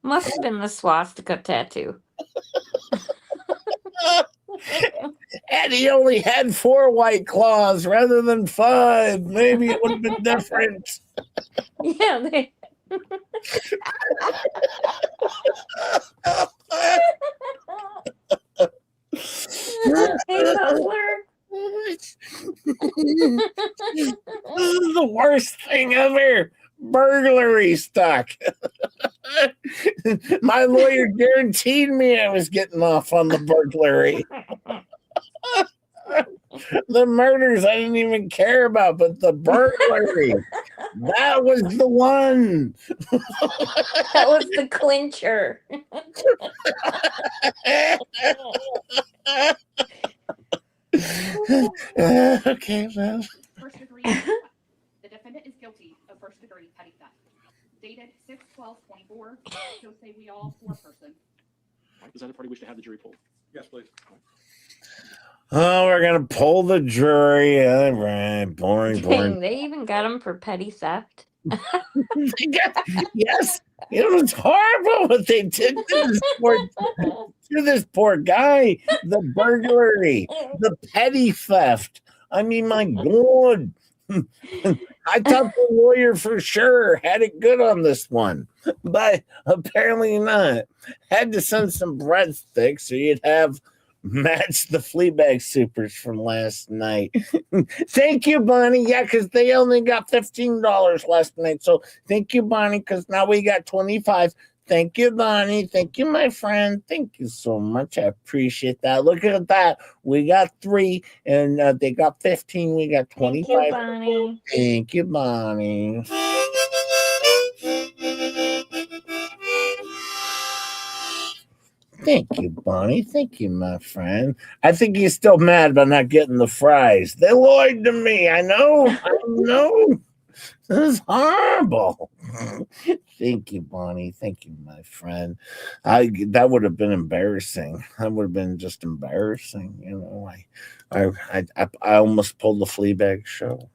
Must have been the swastika tattoo. And he only had 4 White Claws rather than 5. Maybe it would have been different. Yeah, they... Hey, Butler. This is the worst thing ever. Burglary stuck. My lawyer guaranteed me I was getting off on the burglary. The murders I didn't even care about, but the burglary, that was the one. That was the clincher. Okay, well. First degree petty theft. The defendant is guilty of first degree petty theft. Dated 6/12/24. So say we all 4-person. Does either party wish to have the jury polled? Yes, please. Oh, we're gonna pull the jury. All right, boring, Dang, boring. they even got him for petty theft. Yes, it was horrible what they did to this poor guy. The burglary, the petty theft. I mean, my God. I thought the lawyer for sure had it good on this one, but apparently not. Had to send some breadsticks so you'd have match the Fleabag supers from last night. Thank you, Bonnie. Yeah, because they only got $15 last night. So thank you, Bonnie, because now we got 25. Thank you, Bonnie. Thank you, my friend. Thank you so much. I appreciate that. Look at that. We got 3, and they got 15. We got 25. Thank you, Bonnie. Thank you, Bonnie. Thank you, Bonnie. Thank you, my friend. I think he's still mad about not getting the fries. They lied to me. I know. This is horrible. Thank you, Bonnie. Thank you, my friend. That would have been embarrassing. That would have been just embarrassing. You know, I almost pulled the Fleabag show.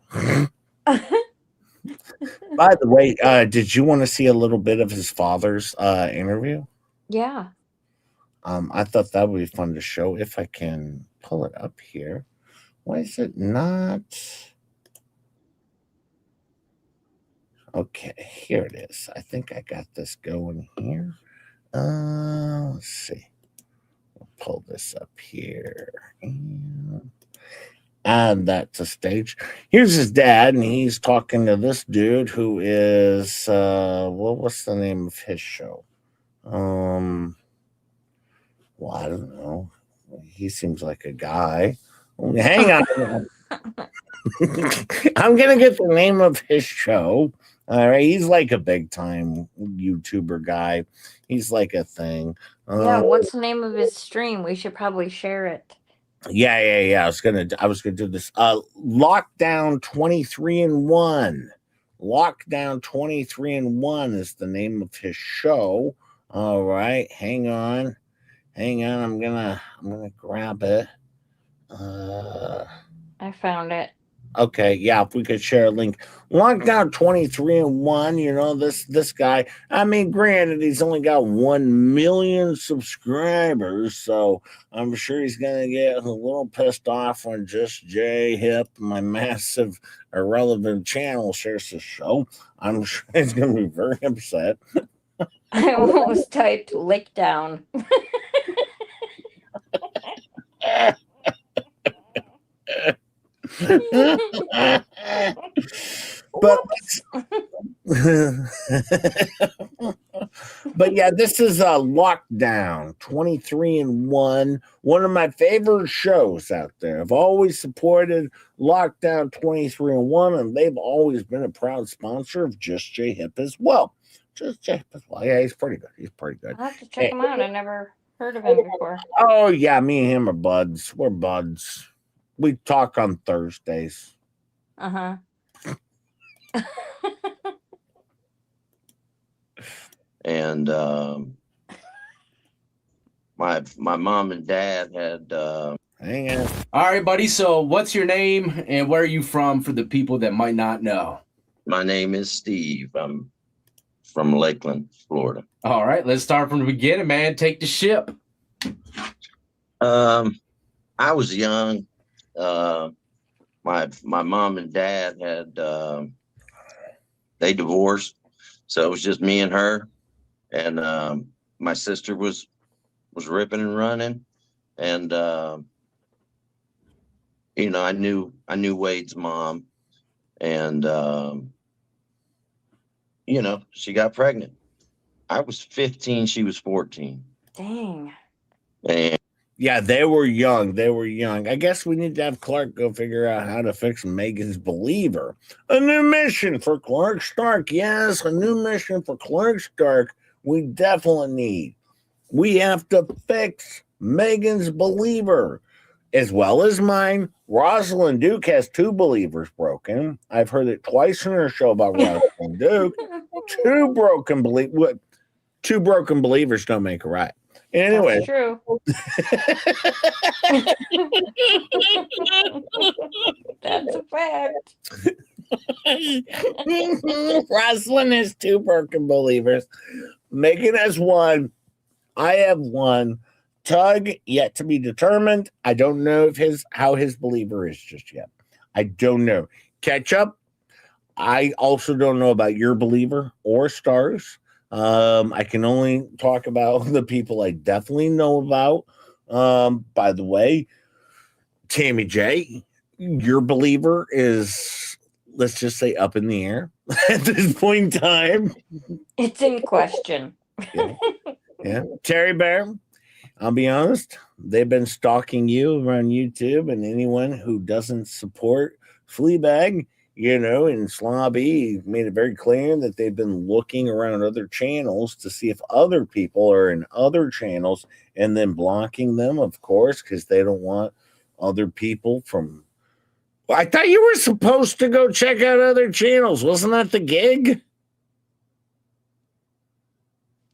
By the way, did you want to see a little bit of his father's interview? Yeah. I thought that would be fun to show if I can pull it up here. Why is it not? Okay, here it is. I think I got this going here. Let's see. We'll pull this up here and add that to stage. Here's his dad, and he's talking to this dude who is what's the name of his show? Well, I don't know. He seems like a guy. Hang on. I'm gonna get the name of his show. All right, he's like a big time YouTuber guy. He's like a thing. Yeah, what's the name of his stream? We should probably share it. Yeah. I was gonna do this. Lockdown 23-1. Lockdown 23-1 is the name of his show. All right, hang on. I'm gonna grab it. I found it. Okay, yeah, if we could share a link. Lockdown 23-1, you know, this guy, I mean, granted, he's only got 1 million subscribers, so I'm sure he's going to get a little pissed off when Just J Hip, my massive irrelevant channel, shares the show. I'm sure he's going to be very upset. I almost typed lick down. But yeah, this is a Lockdown 23-1, one of my favorite shows out there. I've always supported Lockdown 23-1, and they've always been a proud sponsor of Just J Hip as well. Just J Hip as well. Yeah, he's pretty good. I'll have to check him out. I never heard of him before. Oh yeah, me and him are buds. We're buds. We talk on Thursdays. Uh-huh. And my mom and dad had hang on. All right, buddy. So what's your name and where are you from for the people that might not know? My name is Steve. I'm from Lakeland, Florida. All right, let's start from the beginning, man. Take the ship. I was young. My mom and dad had they divorced, so it was just me and her, and my sister was ripping and running, and you know, I knew Wade's mom, and you know, she got pregnant. I was 15, she was 14. Dang. And yeah, they were young. I guess we need to have Clark go figure out how to fix Megan's believer. A new mission for Clark Stark. Yes, a new mission for Clark Stark. We definitely need. We have to fix Megan's believer, as well as mine. Rosalind Duke has 2 believers broken. I've heard it twice in her show about Rosalind Duke. 2 broken believers don't make a right. Anyway, that's true. That's a fact. Rosalind has 2 broken believers. Megan has 1. I have 1. Tug yet to be determined. I don't know if how his believer is just yet. I don't know. Ketchup. I also don't know about your believer or Stars. I can only talk about the people I definitely know about. By the way, Tammy J, your believer is, let's just say, up in the air at this point in time. It's in question. Yeah. Terry Bear, I'll be honest, they've been stalking you around YouTube, and anyone who doesn't support Fleabag, you know, and Slobby made it very clear that they've been looking around other channels to see if other people are in other channels and then blocking them, of course, because they don't want other people from I thought you were supposed to go check out other channels. Wasn't that the gig?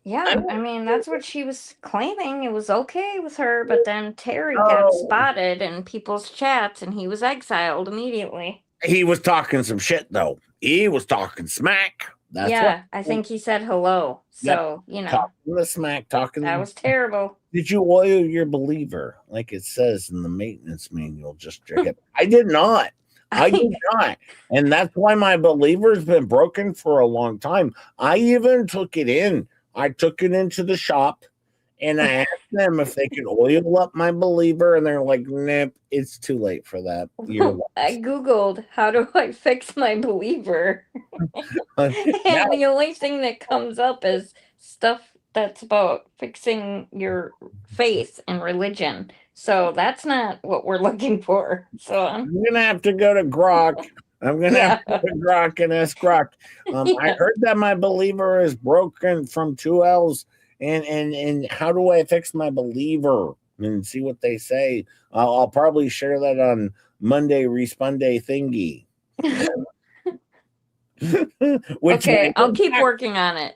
Yeah, I mean, that's what she was claiming. It was okay with her, but then Terry got Oh. spotted in people's chats and he was exiled immediately. He was talking some shit, though. He was talking smack. That's Yeah, I think he said hello. So, you know, talking the smack, talking. that was terrible. Did you oil your believer like it says in the maintenance manual? Just your hip. I did not. I did not. And that's why my believer's been broken for a long time. I even took it in. I took it into the shop and I asked them if they could oil up my believer, and they're like, "Nope, it's too late for that." I Googled, how do I fix my believer? And the only thing that comes up is stuff that's about fixing your faith and religion. So that's not what we're looking for. So I'm gonna have to go to Grok. I'm gonna have to go to Grok and ask Grok. I heard that my believer is broken from 2Ls, and how do I fix my believer? And see what they say. I'll probably share that on Monday Responde thingy. Okay, I'll keep working on it.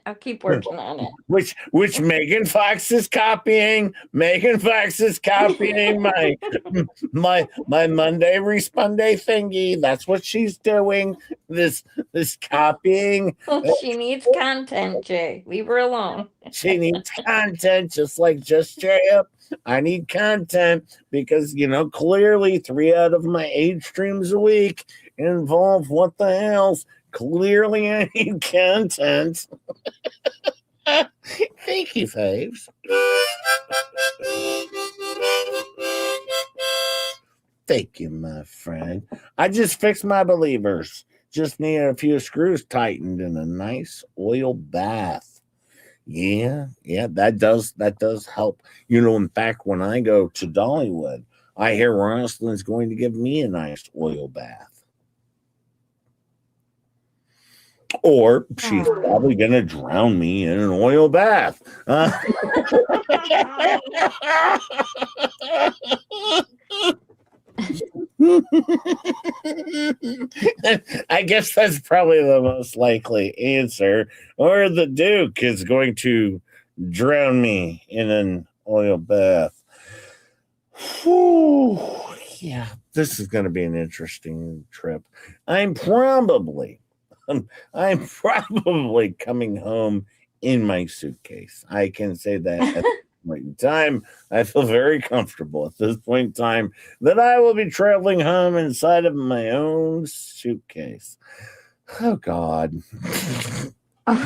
Which Megan Fox is copying. Megan Fox is copying my Monday Responde thingy. That's what she's doing. This copying. She needs content, Jay. Leave her alone. She needs content, just like Just Jay Up. I need content because, clearly 3 out of my 8 streams a week involve what the hell's. Clearly, I need content. Thank you, Faves. Thank you, my friend. I just fixed my believers. Just needed a few screws tightened and a nice oil bath. Yeah, that does help. In fact, when I go to Dollywood, I hear Rosalind's going to give me a nice oil bath. Or she's probably going to drown me in an oil bath. I guess that's probably the most likely answer. Or the Duke is going to drown me in an oil bath. Whew. Yeah, this is going to be an interesting trip. I'm probably coming home in my suitcase. I can say that at this point in time. I feel very comfortable at this point in time that I will be traveling home inside of my own suitcase. Oh God. All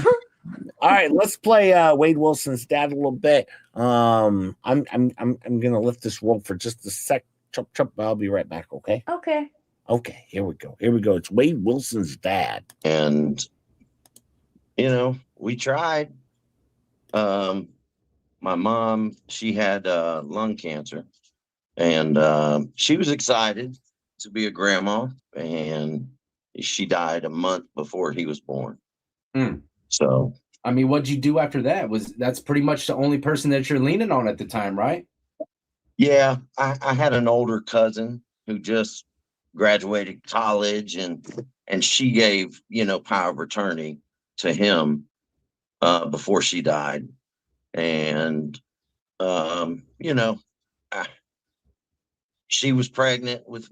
right, let's play Wade Wilson's Dad a little bit. I'm gonna lift this roll for just a sec. Chop. I'll be right back. Okay. Okay, here we go. It's Wade Wilson's Dad. And, we tried. My mom, she had lung cancer, and she was excited to be a grandma, and she died a month before he was born. So, I mean, what'd you do after that? That's pretty much the only person that you're leaning on at the time, right? Yeah, I had an older cousin who just graduated college, and she gave power of attorney to him before she died, and she was pregnant with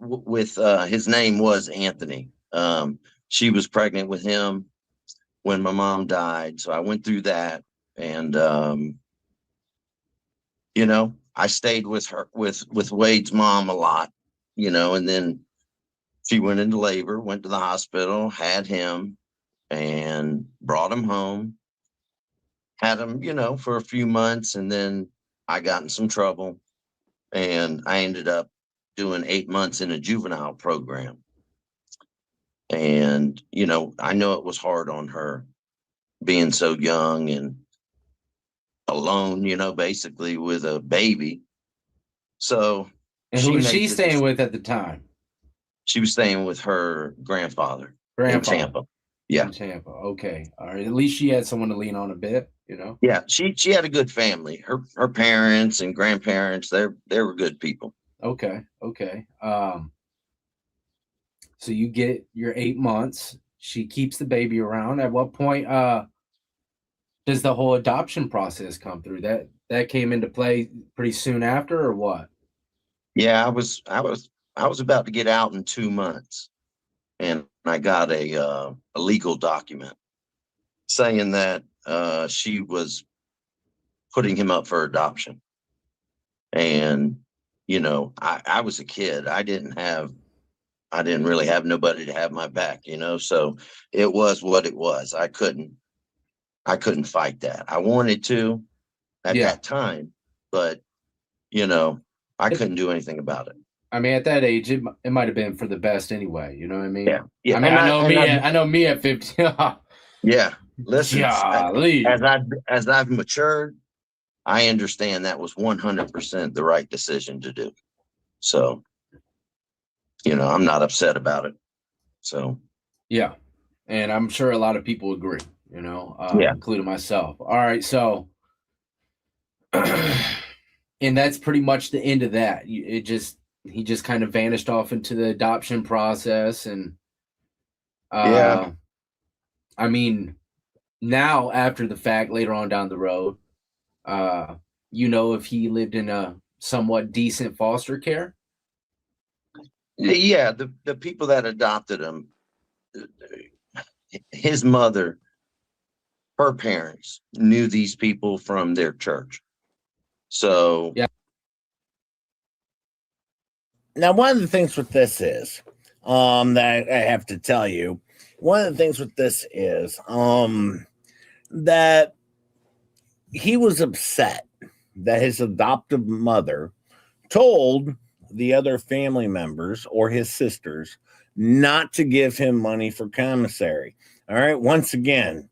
his name was Anthony. She was pregnant with him when my mom died, so I went through that, and I stayed with her with Wade's mom a lot, and then she went into labor, went to the hospital, had him, and brought him home. Had him, for a few months, and then I got in some trouble, and I ended up doing 8 months in a juvenile program. And, I know it was hard on her being so young and alone, basically with a baby. So, and who was she staying with at the time? She was staying with her grandfather in Tampa. Yeah. In Tampa. Okay. All right. At least she had someone to lean on a bit, Yeah. She had a good family. Her parents and grandparents, they were good people. Okay. So you get your 8 months. She keeps the baby around. At what point does the whole adoption process come through? That came into play pretty soon after, or what? Yeah, I was about to get out in 2 months, and I got a legal document saying that she was putting him up for adoption. And I was a kid. I didn't really have nobody to have my back, so it was what it was. I couldn't fight that. I wanted to at that time, but I couldn't do anything about it. I mean, at that age, it might have been for the best anyway. You know what I mean? Yeah. I mean, I know me at 15. Yeah. Listen, Golly. as I've matured, I understand that was 100% the right decision to do. So, I'm not upset about it. So, yeah. And I'm sure a lot of people agree, including myself. All right. So, and that's pretty much the end of that. He just kind of vanished off into the adoption process. And, I mean, now after the fact, later on down the road, if he lived in a somewhat decent foster care. Yeah, the people that adopted him, his mother, her parents knew these people from their church. So yeah. Now, one of the things with this is that I have to tell you, one of the things with this is that he was upset that his adoptive mother told the other family members or his sisters not to give him money for commissary. All right. Once again,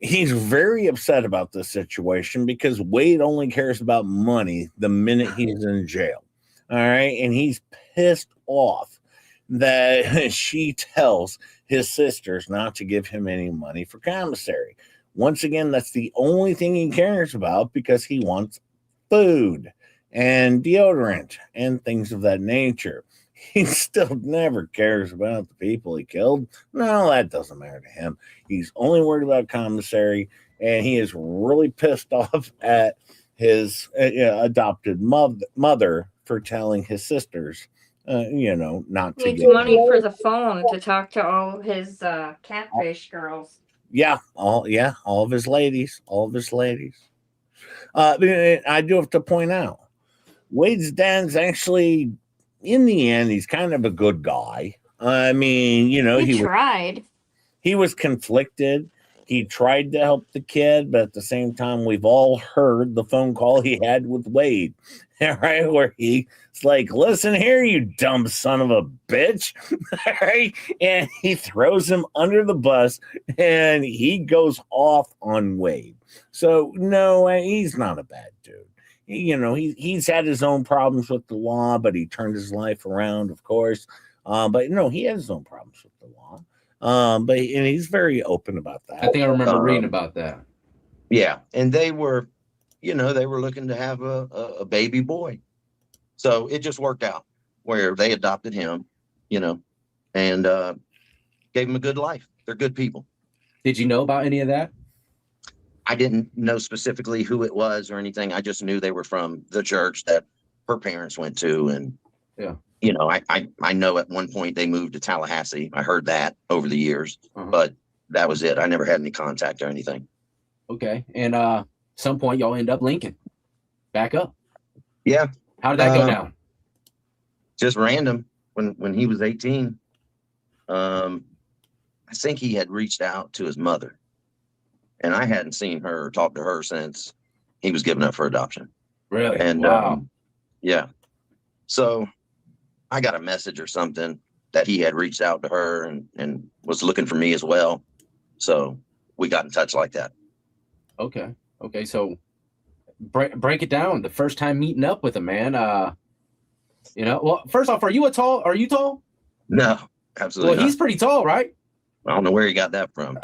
he's very upset about this situation because Wade only cares about money the minute he's in jail. All right. And he's pissed off that she tells his sisters not to give him any money for commissary. Once again, that's the only thing he cares about because he wants food and deodorant and things of that nature. He still never cares about the people he killed. No, that doesn't matter to him. He's only worried about commissary, and he is really pissed off at his adopted mother for telling his sisters, not to Needs get money for the phone to talk to all his catfish girls. Yeah, all of his ladies. I do have to point out, Wade's dad's actually, in the end, he's kind of a good guy. I mean, he tried. He was conflicted. He tried to help the kid, but at the same time, we've all heard the phone call he had with Wade, right? Where he's like, listen here, you dumb son of a bitch, right? And he throws him under the bus and he goes off on Wade. So, no, he's not a bad dude. He's had his own problems with the law, but he turned his life around, of course. But no, he has his own problems with the law. And he's very open about that. I think I remember reading about that. Yeah, and they were looking to have a baby boy, so it just worked out where they adopted him, and gave him a good life. They're good people. Did you know about any of that? I didn't know specifically who it was or anything. I just knew they were from the church that her parents went to, and yeah. I know at one point they moved to Tallahassee. I heard that over the years, but that was it. I never had any contact or anything. Okay. And some point y'all end up linking back up. Yeah. How did that go down? Just random. When he was 18, I think he had reached out to his mother, and I hadn't seen her or talked to her since he was given up for adoption. Really? And wow. Yeah. So I got a message or something that he had reached out to her and was looking for me as well. So we got in touch like that. Okay. So break it down. The first time meeting up with him, man. Well, first off, are you tall? No, absolutely well, not. He's pretty tall, right? I don't know where he got that from.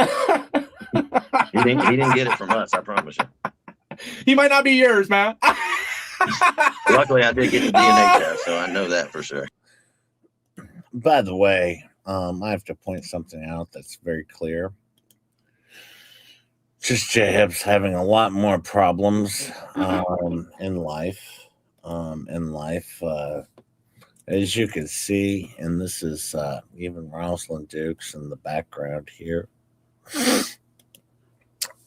He didn't get it from us, I promise you. He might not be yours, man. Luckily, I did get the DNA test, so I know that for sure. By the way, I have to point something out that's very clear. Just J-Hip's having a lot more problems in life. As you can see, and this is even Rosalind Dukes in the background here. This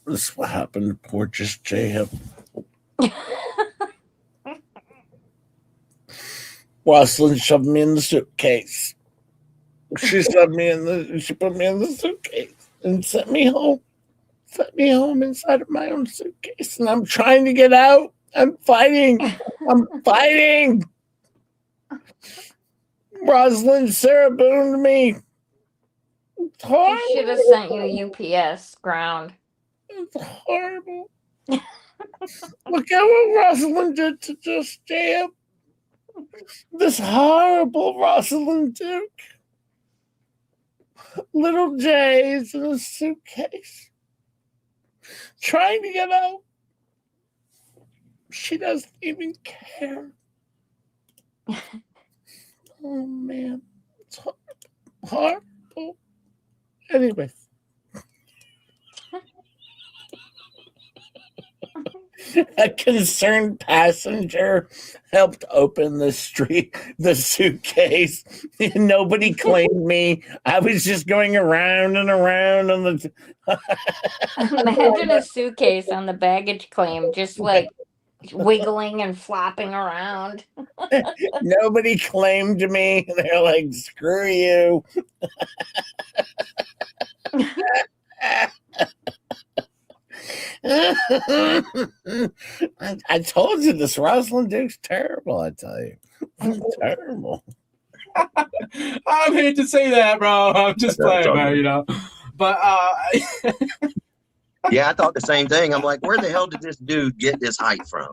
is what happened to poor Just J-Hip. Rosalind shoved me in the suitcase. She put me in the suitcase and sent me home. Sent me home inside of my own suitcase, and I'm trying to get out. I'm fighting. Rosalind Sarah booned me. It's horrible. She should have sent you UPS ground. It's horrible. Look at what Rosalind did to Just Jam. This horrible Rosalind Duke. Little J's in a suitcase. Trying to get out. She doesn't even care. Oh, man. It's horrible. Anyways. A concerned passenger helped open the suitcase. Nobody claimed me. I was just going around and around on the. Imagine a suitcase on the baggage claim, just like wiggling and flopping around. Nobody claimed me. They're like, screw you. I told you this Rosalind Duke's terrible, I tell you. Terrible. I hate to say that, bro. I'm just playing, man, you know. But yeah, I thought the same thing. I'm like, where the hell did this dude get this height from?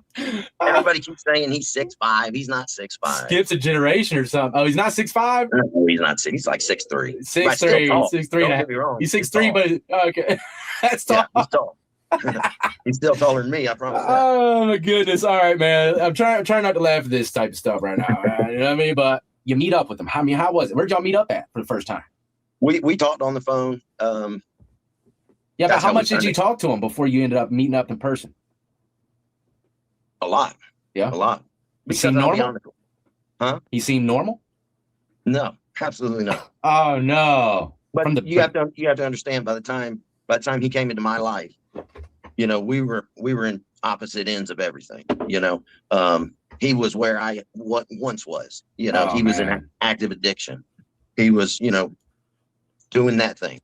Everybody keeps saying he's 6'5". He's not 6'5". Skips a generation or something. Oh, he's not 6'5"? No, he's not 6'. He's like 6'3". 6'3". 6'3". Don't get me wrong. He's 6'3", but okay. That's tall. Yeah, he's tall. He's still taller than me, I promise. Oh my goodness! All right, man. I'm trying not to laugh at this type of stuff right now. Right? You know what I mean? But you meet up with him. How was it? Where'd y'all meet up at for the first time? We talked on the phone. Yeah, but how much did you talk to him before you ended up meeting up in person? A lot. Yeah, a lot. He seemed normal. Huh? He seemed normal. No, absolutely not. Oh no! But you have to understand. By the time he came into my life, you know, we were in opposite ends of everything. You know, he was where I once was. You know, he was in active addiction. He was, you know, doing that thing.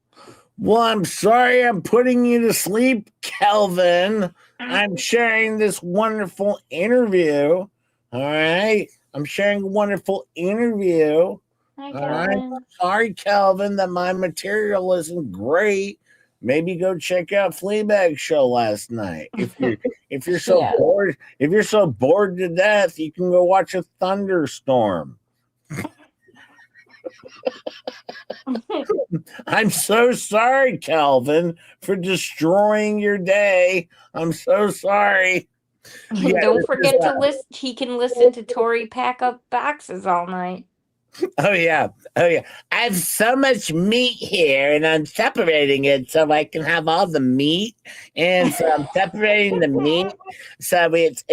Well, I'm sorry I'm putting you to sleep, Kelvin. I'm sharing this wonderful interview. All right. I'm sharing a wonderful interview. Hi, all right. Sorry, Kelvin, that my material isn't great. Maybe go check out Fleabag show last night. If you're so bored, if you're so bored to death, you can go watch a thunderstorm. I'm so sorry, Calvin, for destroying your day. I'm so sorry. Yeah, don't forget to listen. He can listen to Tori pack up boxes all night. Oh yeah. I have so much meat here, and I'm separating it so I can have all the meat. And so I'm separating the meat, so it's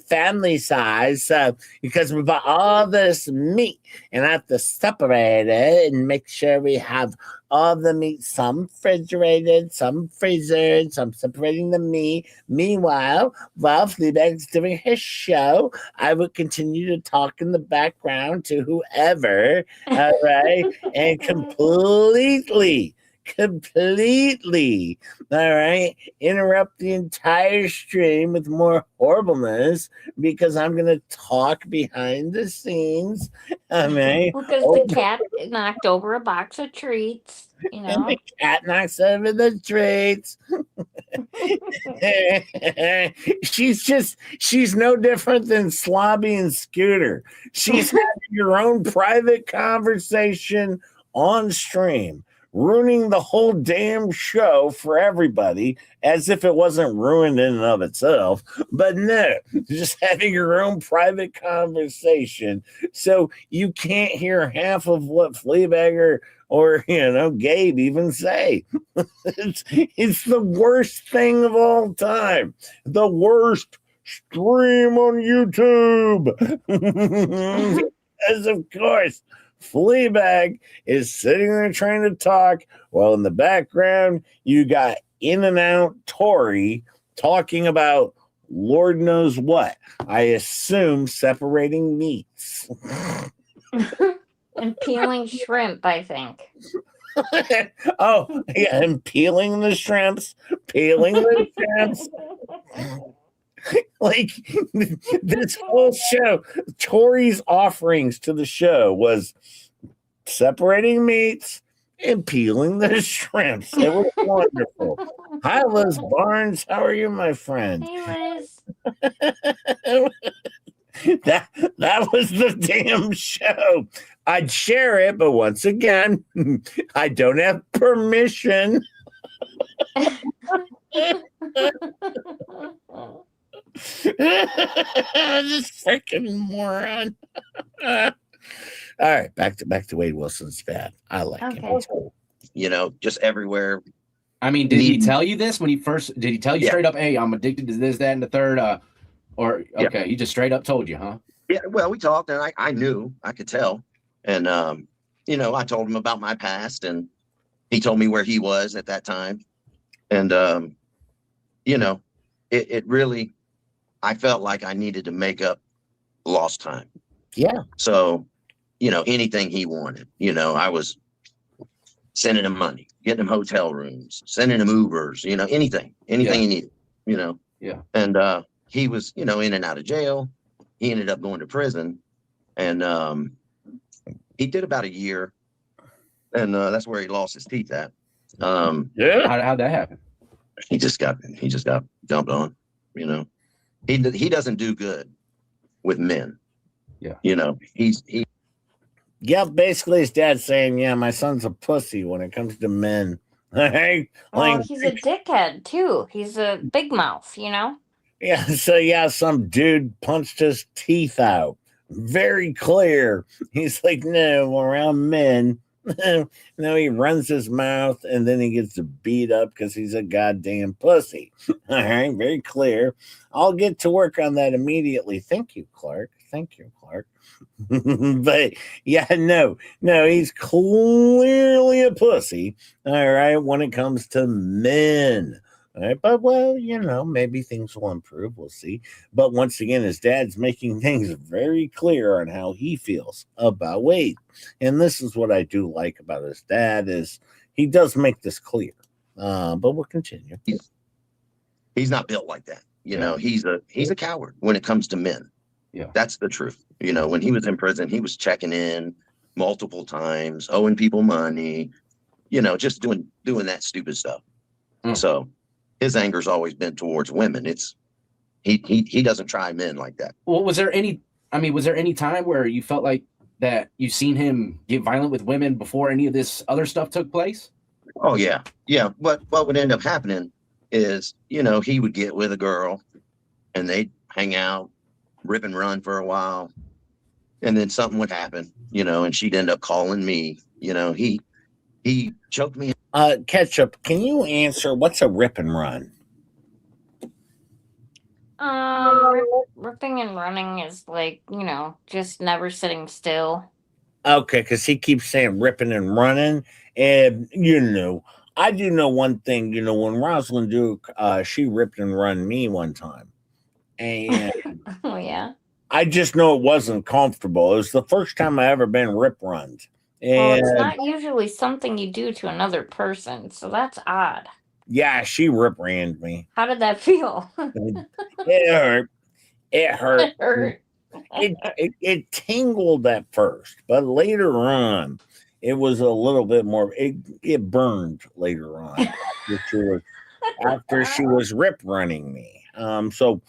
family size. So because we bought all this meat, and I have to separate it and make sure we have all the meat, some refrigerated, some freezered. So I'm separating the meat. Meanwhile, while Fleabag's doing his show, I would continue to talk in the background to whoever, all right, and completely, all right, interrupt the entire stream with more horribleness because I'm going to talk behind the scenes. I mean, because the cat knocked over a box of treats, you know. And the cat knocks over the treats. she's no different than Slobby and Scooter. She's having your own private conversation on stream ruining the whole damn show for everybody as if it wasn't ruined in and of itself. But no, just having your own private conversation. So you can't hear half of what Fleabag or Gabe even say. It's the worst thing of all time. The worst stream on YouTube. Because of course, Fleabag is sitting there trying to talk while in the background you got In and Out Tori talking about Lord knows what. I assume separating meats. And peeling shrimp, I think. Oh, yeah, and peeling the shrimps. Like this whole show, Tori's offerings to the show was separating meats and peeling the shrimps. It was wonderful. Hi, Liz Barnes. How are you, my friend? Hey, Liz. That was the damn show. I'd share it, but once again, I don't have permission. This freaking moron. All right, back to Wade Wilson's dad. I like him. Just everywhere. I mean, did he tell you this when he first? Did he tell you straight up? Hey, I'm addicted to this, that, and the third. Okay, he just straight up told you, huh? Yeah. Well, we talked, and I knew, I could tell, and I told him about my past, and he told me where he was at that time, and it really, I felt like I needed to make up lost time. Yeah. So, anything he wanted, I was sending him money, getting him hotel rooms, sending him Ubers, anything he needed, Yeah. And he was, in and out of jail. He ended up going to prison, and he did about a year, and that's where he lost his teeth at. Yeah. How'd that happen? He just got dumped on. He doesn't do good with men. Yeah. He. Yeah, basically his dad's saying, yeah, my son's a pussy when it comes to men. Right? Well, he's a dickhead too. He's a big mouth, Yeah, so some dude punched his teeth out. Very clear. He's like, no, around men. No, he runs his mouth and then he gets beat up because he's a goddamn pussy. All right, very clear. I'll get to work on that immediately. Thank you, Clark. But yeah, no, he's clearly a pussy. All right, when it comes to men. All right, but maybe things will improve. We'll see. But once again, his dad's making things very clear on how he feels about Wade. And this is what I do like about his dad is he does make this clear. But we'll continue. He's not built like that. He's a coward when it comes to men. Yeah. That's the truth. When he was in prison, he was checking in multiple times, owing people money, just doing that stupid stuff. So his anger's always been towards women. He doesn't try men like that. Well, was there any time where you felt like that you seen him get violent with women before any of this other stuff took place? Oh yeah. Yeah. What would end up happening is, he would get with a girl and they'd hang out, rip and run for a while. And then something would happen, and she'd end up calling me. He choked me. Ketchup, can you answer what's a rip and run? Ripping and running is like, just never sitting still. Okay, because he keeps saying ripping and running. And, I do know one thing, when Rosalind Duke, she ripped and run me one time. And oh, yeah. I just know it wasn't comfortable. It was the first time I ever been rip runned. Well, it's not usually something you do to another person, so that's odd. Yeah, she rip ranned me. How did that feel? It hurt. It hurt. It hurt. It tingled at first, but later on, it was a little bit more. It burned later on, after she was rip running me. So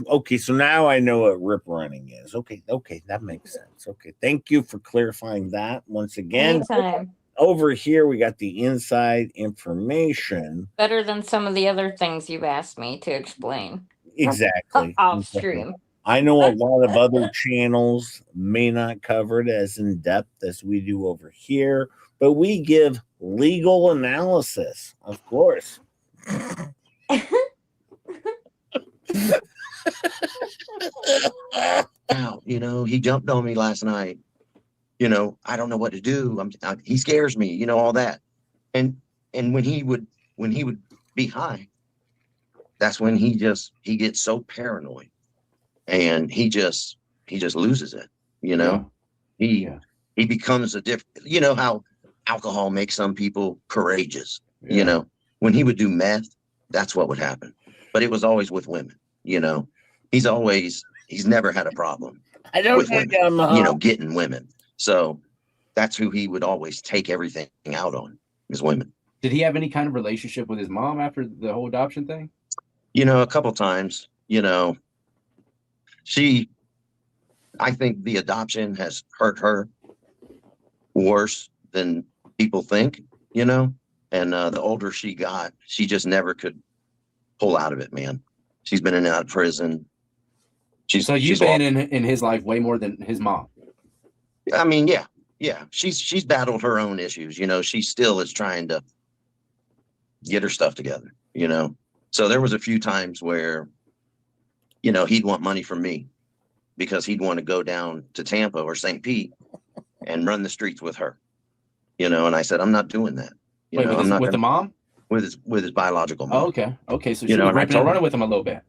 okay. So now I know what rip running is. Okay, that makes sense. Okay, thank you for clarifying that once again. Anytime. over here we got the inside information. Better than some of the other things you've asked me to explain. Exactly. Off stream. I know a lot of other channels may not cover it as in depth as we do over here, but we give legal analysis, of course. Now, he jumped on me last night. I don't know what to do. He scares me, all that. And when he would be high, that's when he gets so paranoid, and he just loses it. He becomes a different. How alcohol makes some people courageous. When he would do meth, that's what would happen. But it was always with women. He's never had a problem. I don't with think women, getting women. So that's who he would always take everything out on, is women. Did he have any kind of relationship with his mom after the whole adoption thing? A couple times, I think the adoption has hurt her worse than people think, and the older she got, she just never could pull out of it, man. She's been in and out of prison. You've been in his life way more than his mom. I mean, yeah. She's battled her own issues. She still is trying to get her stuff together. So there was a few times where, he'd want money from me because he'd want to go down to Tampa or St. Pete and run the streets with her. And I said, I'm not doing that. Wait, with the mom? With his biological mom. Oh, okay. So she was ripping and running with him a little bit.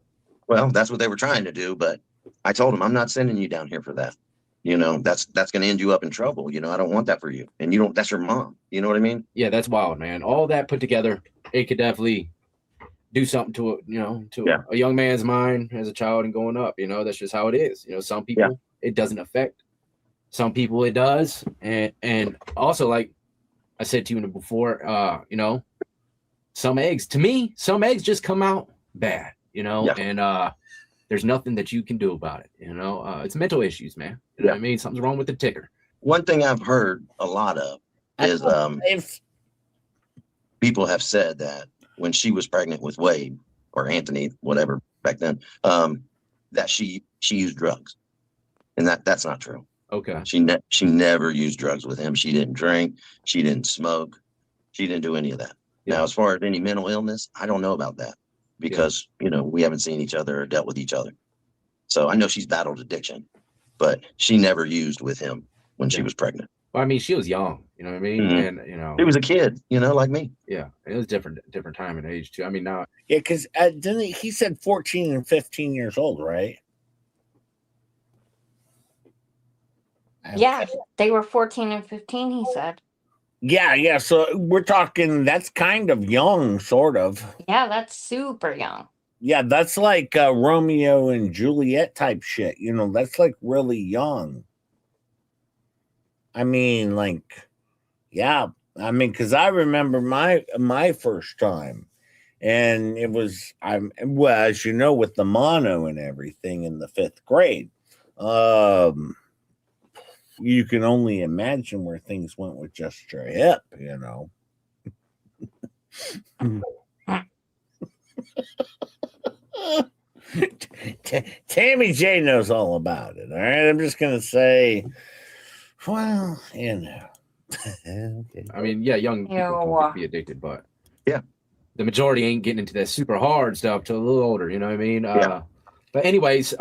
Well, that's what they were trying to do, but I told him, I'm not sending you down here for that. That's going to end you up in trouble. I don't want that for you. And that's your mom. You know what I mean? Yeah, that's wild, man. All that put together, it could definitely do something to a young man's mind as a child and going up. That's just how it is. Some people it doesn't affect. Some people it does. And also, like I said to you before, some eggs just come out bad, and there's nothing that you can do about it. It's mental issues, man. You know what I mean? Something's wrong with the ticker. One thing I've heard a lot of is people have said that when she was pregnant with Wade or Anthony, whatever back then, that she used drugs, and that's not true. Okay. She never used drugs with him. She didn't drink. She didn't smoke. She didn't do any of that. Now, as far as any mental illness, I don't know about that because, we haven't seen each other or dealt with each other. So I know she's battled addiction, but she never used with him when she was pregnant. Well, I mean, she was young, you know what I mean? Mm-hmm. And, he was a kid, like me. Yeah. It was different time and age too. I mean, now. Yeah. Cause didn't he said 14 and 15 years old, right? Yeah, they were 14 and 15, he said. Yeah. So we're talking, that's kind of young, sort of. Yeah, that's super young. Yeah, that's like Romeo and Juliet type shit. That's like really young. I mean, because I remember my first time, and it was as you know, with the mono and everything in the 5th grade. You can only imagine where things went with just your hip, Tammy J knows all about it. All right, I'm just gonna say, well, I mean, young people can be addicted, but the majority ain't getting into that super hard stuff till a little older. You know what I mean? But anyways,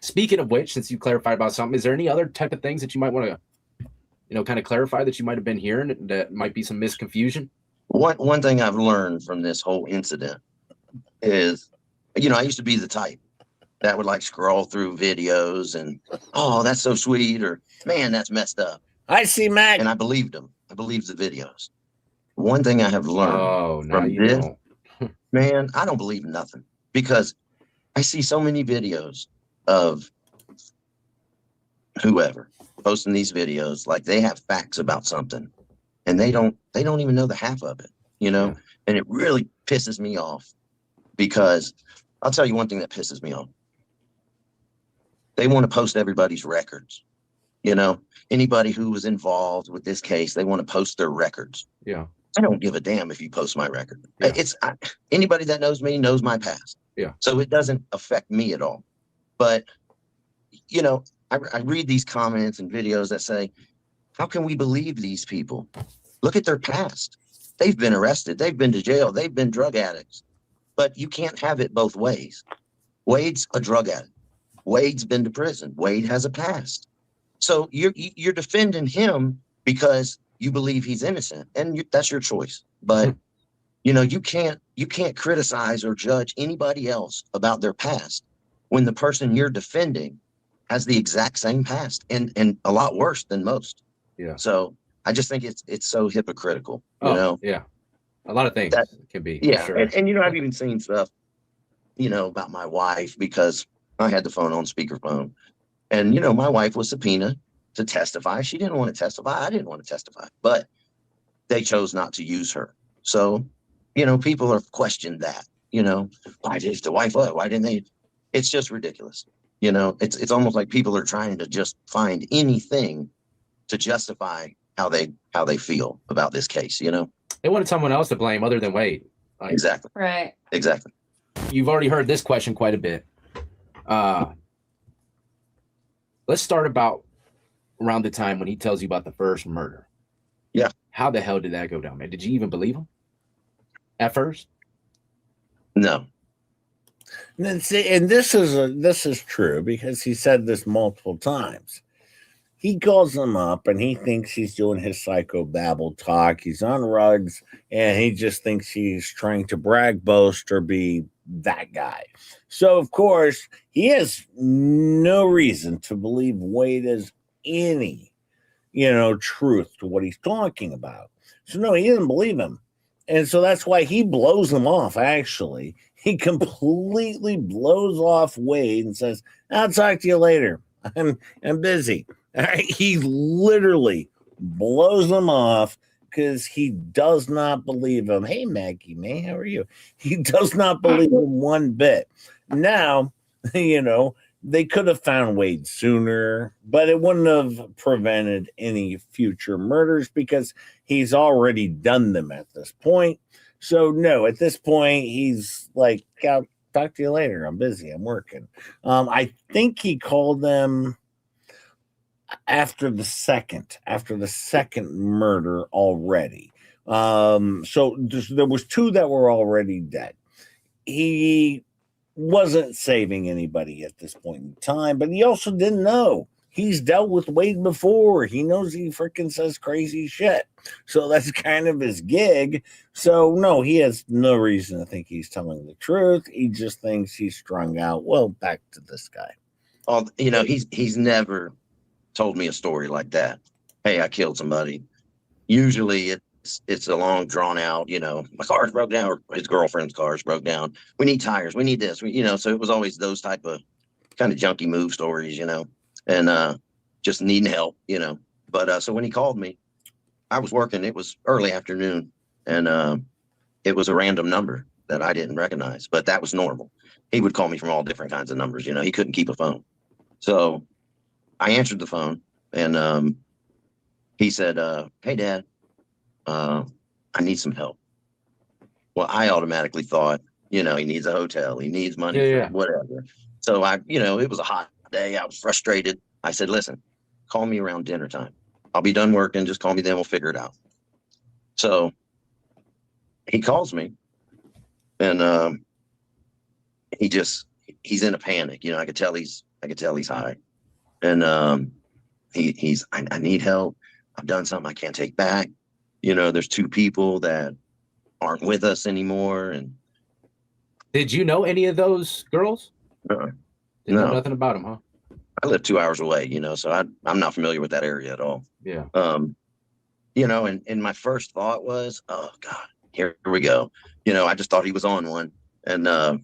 speaking of which, since you clarified about something, is there any other type of things that you might want to, kind of clarify that you might have been hearing that might be some misconfusion? One thing I've learned from this whole incident is, I used to be the type that would scroll through videos and, oh, that's so sweet, or man, that's messed up. I see, Mac. And I believed him. I believed the videos. One thing I have learned from this, man, I don't believe nothing because I see so many videos of whoever posting these videos like they have facts about something and they don't even know the half of it, and it really pisses me off because I'll tell you one thing that pisses me off. They want to post everybody's records You know, anybody who was involved with this case, they want to post their records. Yeah. I don't give a damn if you post my record. Yeah. Anybody that knows me knows my past. Yeah. So it doesn't affect me at all. But, you know, I read these comments and videos that say, how can we believe these people? Look at their past. They've been arrested. They've been to jail. They've been drug addicts. But you can't have it both ways. Wade's a drug addict. Wade's been to prison. Wade has a past. So you're defending him because you believe he's innocent, and that's your choice. But you know, you can't criticize or judge anybody else about their past when the person you're defending has the exact same past and a lot worse than most. Yeah. So I just think it's so hypocritical. You know? Yeah. A lot of things That can be. Yeah. For sure. And you know, I've even seen stuff, you know, about my wife, because I had the phone on speakerphone, and you know, my wife was subpoenaed to testify. She didn't want to testify. I didn't want to testify, but they chose not to use her. So, you know, people have questioned that, you know, why did the wife, why didn't they? It's just ridiculous. You know, it's almost like people are trying to just find anything to justify how they feel about this case, you know? They wanted someone else to blame other than Wade. Like, Exactly. Right. Exactly. You've already heard this question quite a bit. Let's start about around the time when he tells you about the first murder. Yeah. How the hell did that go down, man? Did you even believe him at first? No. And this is true because he said this multiple times. He calls him up and he thinks he's doing his psychobabble talk. He's on rugs and he just thinks he's trying to brag, boast, or be that guy. So, of course, he has no reason to believe Wade has any, you know, truth to what he's talking about. So, no, he didn't believe him. And so that's why he blows him off, actually. He completely blows off Wade and says, I'll talk to you later. I'm busy. All right? He literally blows him off because he does not believe him. Hey, Maggie May, how are you? He does not believe him one bit. Now, you know, they could have found Wade sooner, but it wouldn't have prevented any future murders because he's already done them at this point. So, no, at this point, he's like, I'll talk to you later. I'm busy. I'm working. I think he called them after the second murder already. So there was two that were already dead. He wasn't saving anybody at this point in time, but he also didn't know. He's dealt with Wade before. He knows he freaking says crazy shit. So that's kind of his gig. So no, he has no reason to think he's telling the truth. He just thinks he's strung out. Well, back to this guy. Oh, you know, he's never told me a story like that. Hey, I killed somebody. Usually it's a long drawn out, you know, my car's broke down, or his girlfriend's car's broke down. We need tires. We need this. You know, so it was always those type of kind of junky move stories, you know, and just needing help, you know. But so when he called me, I was working. It was early afternoon, and it was a random number that I didn't recognize, but that was normal. He would call me from all different kinds of numbers. You know, he couldn't keep a phone. So I answered the phone, and he said, hey, Dad, I need some help. Well, I automatically thought, you know, he needs a hotel. He needs money for whatever. So you know, it was a hot day. I was frustrated. I said, listen, call me around dinner time. I'll be done working. Just call me then. We'll figure it out. So he calls me, and he's in a panic. You know, I could tell he's high, and I need help. I've done something I can't take back. You know, there's two people that aren't with us anymore. And did you know any of those girls? No. Didn't know nothing about them, huh? I live 2 hours away, you know, so I'm not familiar with that area at all. Yeah. You know, and my first thought was, oh God, here we go. You know, I just thought he was on one. And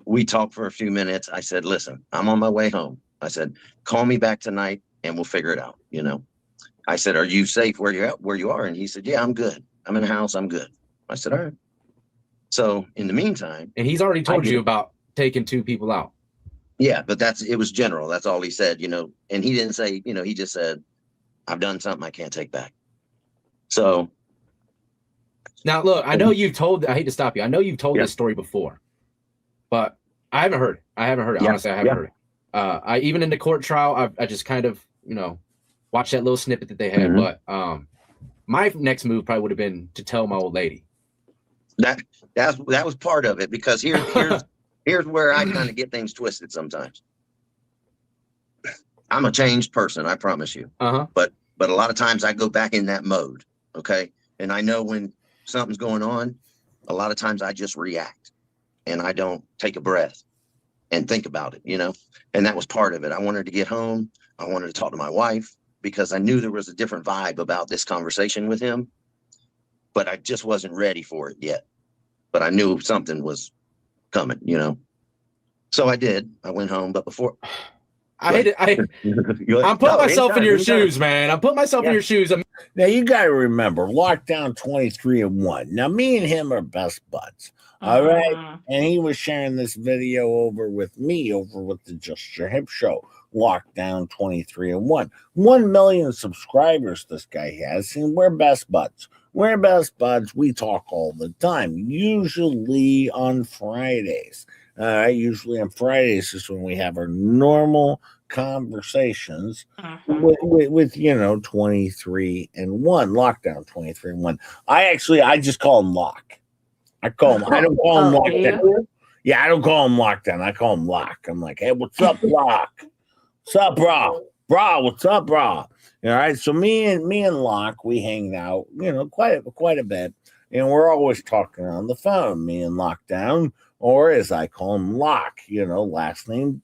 we talked for a few minutes. I said, listen, I'm on my way home. I said, call me back tonight and we'll figure it out. You know, I said, are you safe where you are? And he said, yeah, I'm good. I'm in the house. I'm good. I said, all right. So in the meantime. And he's already told you about taking two people out. Yeah, but it was general. That's all he said, and he didn't say, he just said, I've done something I can't take back. So now look, I know you've told, I hate to stop you. I know you've told this story before, but I haven't heard it. Yeah, Honestly, I haven't heard it. I even in the court trial, I just kind of, watched that little snippet that they had. But my next move probably would have been to tell my old lady. That was part of it, because here's where I kind of get things twisted sometimes. I'm a changed person, I promise you. But a lot of times I go back in that mode, okay? And I know when something's going on, a lot of times I just react and I don't take a breath and think about it, And that was part of it. I wanted to get home. I wanted to talk to my wife because I knew there was a different vibe about this conversation with him, but I just wasn't ready for it yet. But I knew something was coming, So I did. I went home, but before I'm putting myself in your shoes, man. I'm putting myself in your shoes. Now you got to remember, Lockdown 23-1. Now me and him are best buds. All right. And he was sharing this video over with the Just Your Hip show. Lockdown 23-1. 1 million subscribers this guy has, and we're best buds. We're best buds. We talk all the time, usually on Fridays. Usually on Fridays is when we have our normal conversations with 23-1, Lockdown 23-1. I just call him Lock. I don't call him Lockdown. Yeah, I don't call him Lockdown. I call him Lock. I'm like, hey, what's up, Lock? What's up, bro? Bro, what's up, bro? All right. So me and Lock, we hang out, quite a bit. And we're always talking on the phone, me and Lockdown, or as I call him, Lock, last name,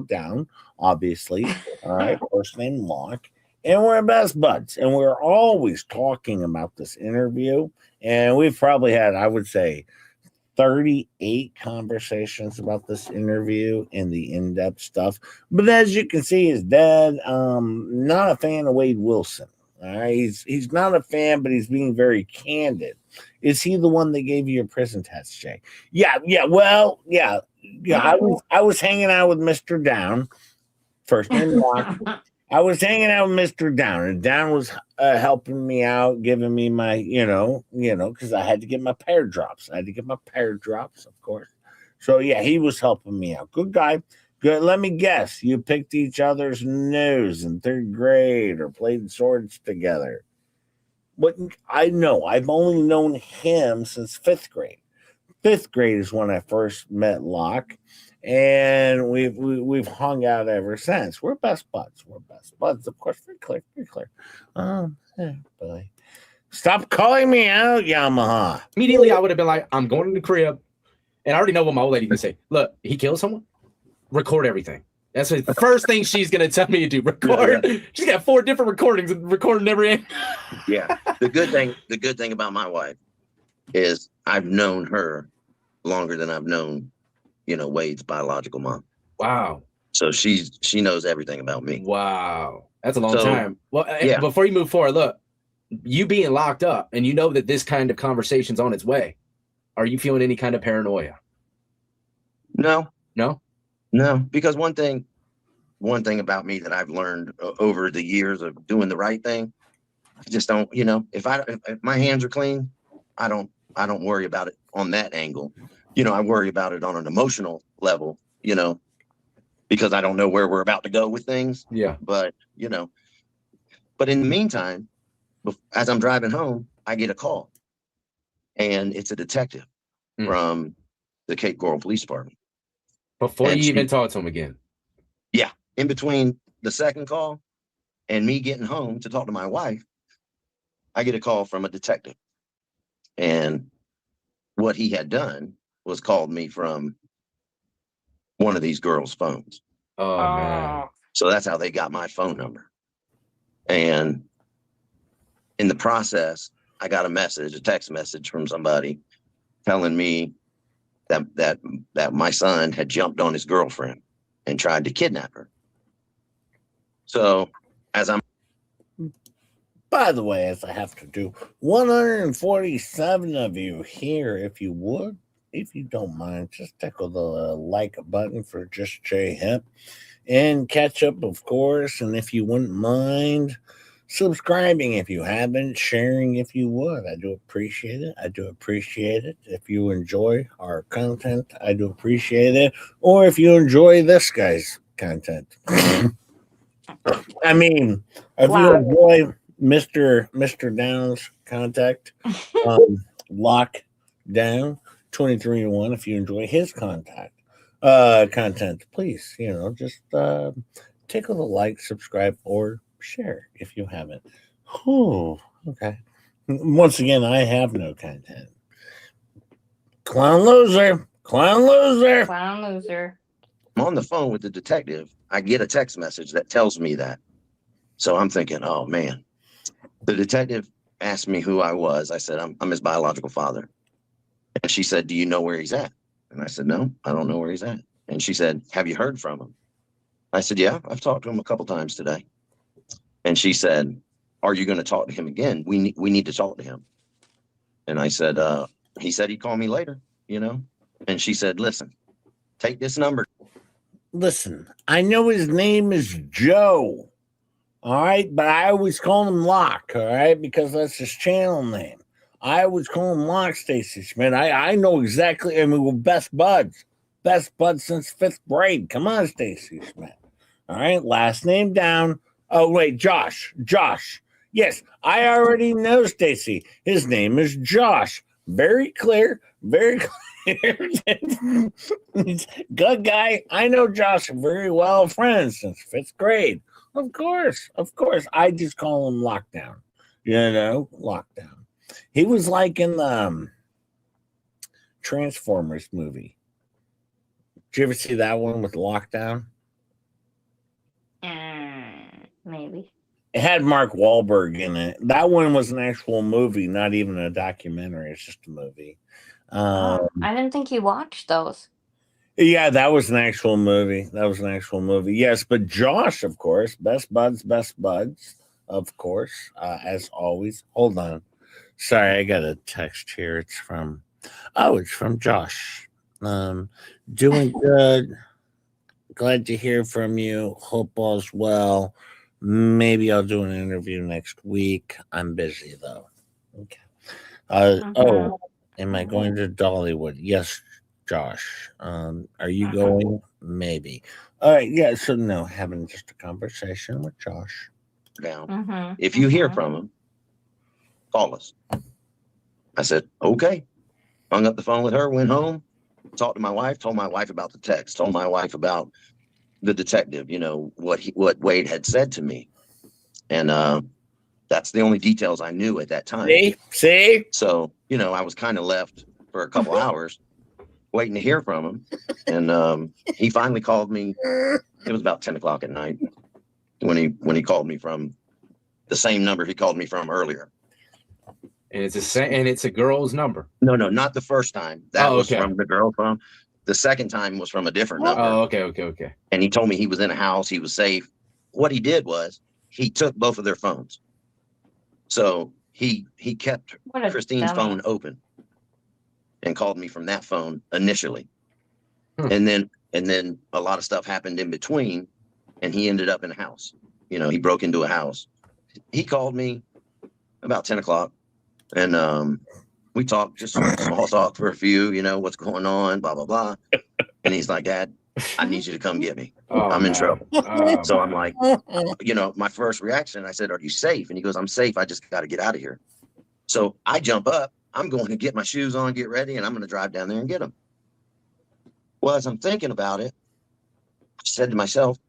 down, obviously. All right. First name Lock. And we're best buds. And we're always talking about this interview. And we've probably had, I would say, 38 conversations about this interview and the in-depth stuff. But as you can see, his dad, not a fan of Wade Wilson. All right, he's not a fan, but he's being very candid. Is he the one that gave you your prison test, Jay? Yeah. Well, yeah. I was hanging out with Mr. Down, first name Lock. I was hanging out with Mr. Down, and Down was helping me out, giving me my, because I had to get my pair drops. Of course. So, yeah, he was helping me out. Good guy. Good. Let me guess. You picked each other's nose in 3rd grade or played swords together. But I know. I've only known him since 5th grade. 5th grade is when I first met Locke. And we've hung out ever since. We're best buds. Of course, very clear. Boy. Stop calling me out, Yamaha. Immediately, I would have been like, I'm going to the crib. And I already know what my old lady can say. Look, he killed someone. Record everything. That's the first thing she's going to tell me to do. Record. Yeah. She's got 4 different recordings and recording every end. Yeah. The good thing about my wife is I've known her longer than I've known Wade's biological mom. Wow. So she knows everything about me. Wow. That's a long time. Well, yeah. Before you move forward, look, you being locked up and you know that this kind of conversation's on its way. Are you feeling any kind of paranoia? No. No, because one thing about me that I've learned over the years of doing the right thing, I just don't, if my hands are clean, I don't worry about it on that angle. I worry about it on an emotional level, because I don't know where we're about to go with things. Yeah. But in the meantime, as I'm driving home, I get a call, and it's a detective from the Cape Coral Police Department. Before you even talk to him again. Yeah. In between the second call and me getting home to talk to my wife, I get a call from a detective. And what he had done was called me from one of these girls' phones. Oh, man. So that's how they got my phone number. And in the process, I got a text message from somebody telling me that my son had jumped on his girlfriend and tried to kidnap her. So by the way, as I have to do, 147 of you here, if you would, if you don't mind, just tickle the like button for Just J Hip and Ketchup, of course. And if you wouldn't mind subscribing if you haven't, sharing if you would. I do appreciate it. I do appreciate it. If you enjoy our content, I do appreciate it. Or if you enjoy this guy's content. I mean, if you enjoy Mr. Down's contact, Lockdown 23-1, if you enjoy his content, please, just tickle the like, subscribe, or share if you haven't. Oh, okay. Once again, I have no content. Clown loser. Clown loser. Clown loser. I'm on the phone with the detective. I get a text message that tells me that. So I'm thinking, oh man. The detective asked me who I was. I said, I'm his biological father. And she said, do you know where he's at? And I said, no, I don't know where he's at. And she said, have you heard from him? I said, yeah, I've talked to him a couple times today. And she said, are you going to talk to him again? We need to talk to him. And I said, he said he'd call me later, And she said, listen, take this number. Listen, I know his name is Joe. All right, but I always call him Locke, all right, because that's his channel name. I always call him Locke, Stacy Schmidt. I know exactly. I mean, we're best buds since 5th grade. Come on, Stacy Schmidt. All right, last name down. Oh, wait, Josh. Yes, I already know, Stacy. His name is Josh. Very clear, very clear. Good guy. I know Josh very well, friends since 5th grade. Of course. I just call him Lockdown. Lockdown. He was like in the Transformers movie. Did you ever see that one with Lockdown? Maybe. It had Mark Wahlberg in it. That one was an actual movie, not even a documentary. It's just a movie. I didn't think you watched those. Yeah, that was an actual movie. Yes, but Josh, of course, best buds, of course, as always. Hold on. Sorry, I got a text here. It's from Josh. Doing good. Glad to hear from you. Hope all's well. Maybe I'll do an interview next week. I'm busy though. Okay. Oh, am I going to Dollywood? Yes, Josh. Are you going? Maybe. All right. Yeah. So no, having just a conversation with Josh. Down. If you hear from him, call us. I said, okay. Hung up the phone with her, went home, talked to my wife, told my wife about the text, told my wife about the detective, what Wade had said to me. And that's the only details I knew at that time. See? So, I was kind of left for a couple hours waiting to hear from him. And he finally called me. It was about 10 o'clock at night when he called me from the same number he called me from earlier. And it's a girl's number. No, not the first time. That was from the girl phone. The second time was from a different number. Oh, okay. And he told me he was in a house, he was safe. What he did was he took both of their phones. So he kept Christine's phone open and called me from that phone initially. And then a lot of stuff happened in between, and he ended up in a house. He broke into a house. He called me about 10 o'clock. And we talked, just small talk for a few, what's going on, blah, blah, blah. And he's like, Dad, I need you to come get me. I'm in trouble. So I'm like, my first reaction, I said, are you safe? And he goes, I'm safe. I just got to get out of here. So I jump up. I'm going to get my shoes on, get ready, and I'm going to drive down there and get him. Well, as I'm thinking about it, I said to myself,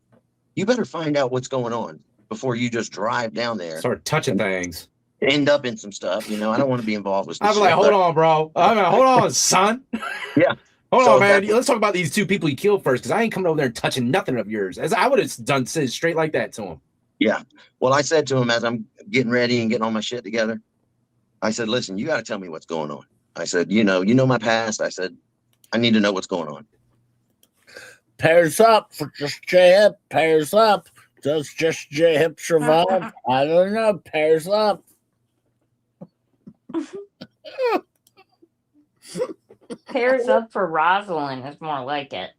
you better find out what's going on before you just drive down there. Start touching things. End up in some stuff, I don't want to be involved with. I'm like, hold on, bro. Hold on, son. Yeah. Hold on, man. Let's talk about these two people you killed first, because I ain't coming over there and touching nothing of yours. As I would have done said straight like that to him. Yeah. Well, I said to him as I'm getting ready and getting all my shit together, I said, listen, you got to tell me what's going on. I said, you know my past. I said, I need to know what's going on. Pairs up for Just J Hip. Pairs up. Does Just J Hip survive? I don't know. Pairs up. Pairs up for Rosalind is more like it.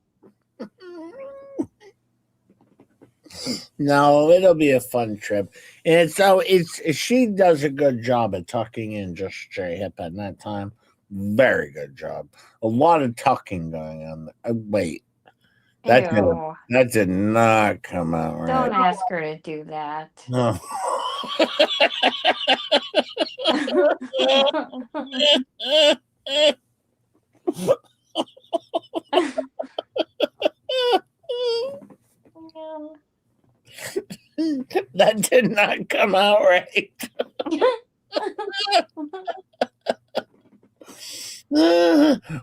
No, it'll be a fun trip. And she does a good job at tucking in just J Hip at that time. Very good job. A lot of tucking going on. Wait. That did not come out right. Don't ask her to do that. No. That did not come out right.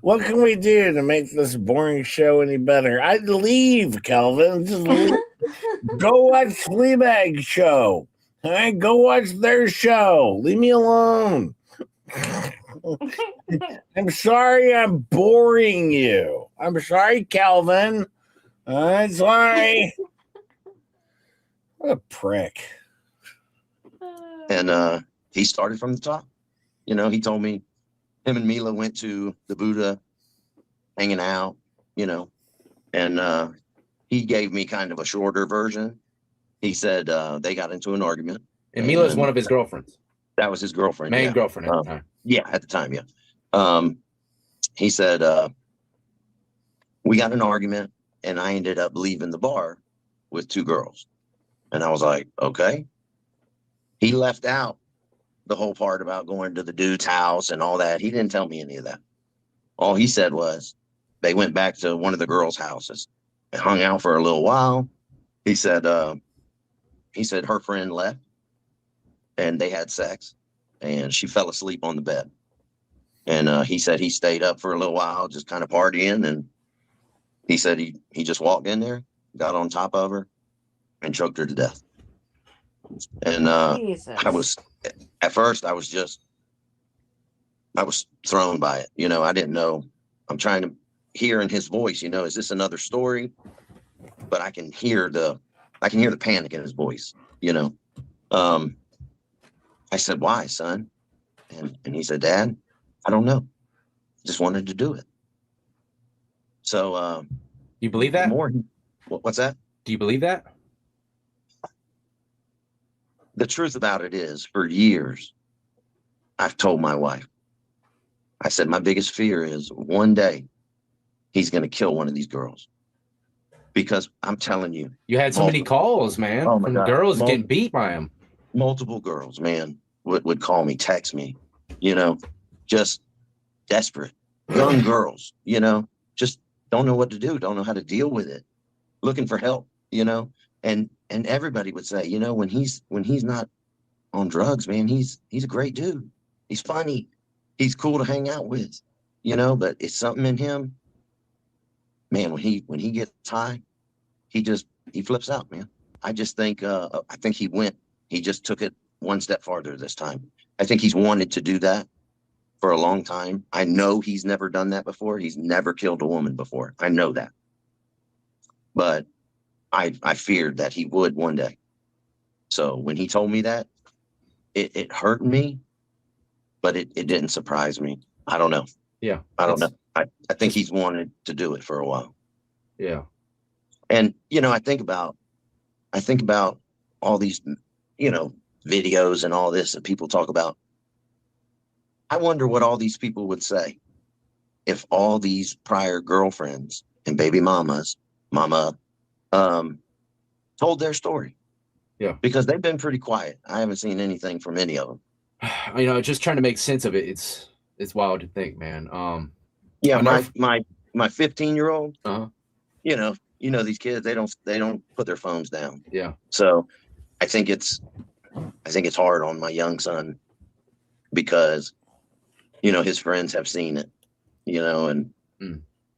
What can we do to make this boring show any better? I'd leave, Calvin. Just leave. Go watch Fleabag show. All right, go watch their show. Leave me alone. I'm sorry I'm boring you. I'm sorry, Calvin. I'm sorry. What a prick. And he started from the top. You know, he told me him and Mila went to the Buddha, hanging out, you know, and he gave me kind of a shorter version. He said they got into an argument. And Mila's one of his girlfriends. That was his girlfriend. Main girlfriend at the time. Yeah, at the time, yeah. He said, we got an argument, and I ended up leaving the bar with 2 girls. And I was like, okay. He left out the whole part about going to the dude's house and all that. He didn't tell me any of that. All he said was they went back to one of the girls' houses and hung out for a little while. He said her friend left and they had sex and she fell asleep on the bed. And he said he stayed up for a little while, just kind of partying. And he said he just walked in there, got on top of her and choked her to death. And I was, at first I was thrown by it. You know, I didn't know. I'm trying to hear in his voice, you know, is this another story? But I can hear the panic in his voice, you know. I said, why, son? And he said, Dad, I don't know. Just wanted to do it. So you believe that? What's that? Do you believe that? The truth about it is, for years, I've told my wife, I said, my biggest fear is one day he's going to kill one of these girls. Because I'm telling you. You had so many calls, man, from girls getting beat by him. Multiple girls, man, would call me, text me, you know, just desperate. Young girls, you know, just don't know what to do, don't know how to deal with it, looking for help, you know. And everybody would say, you know, when he's not on drugs, man, he's a great dude. He's funny. He's cool to hang out with, you know, but it's something in him. Man, when he gets high, he flips out, man. I just think, he just took it one step farther this time. I think he's wanted to do that for a long time. I know he's never done that before. He's never killed a woman before. I know that. But I feared that he would one day. So when he told me that, it hurt me, but it didn't surprise me. I don't know. Yeah. I don't know. I think he's wanted to do it for a while. Yeah. And, you know, I think about all these, you know, videos and all this that people talk about. I wonder what all these people would say if all these prior girlfriends and baby mama, told their story. Yeah. Because they've been pretty quiet. I haven't seen anything from any of them. You know, just trying to make sense of it. It's wild to think, man. Yeah, my 15-year-old, you know, these kids, they don't put their phones down. Yeah. So I think it's hard on my young son because, you know, his friends have seen it, you know, and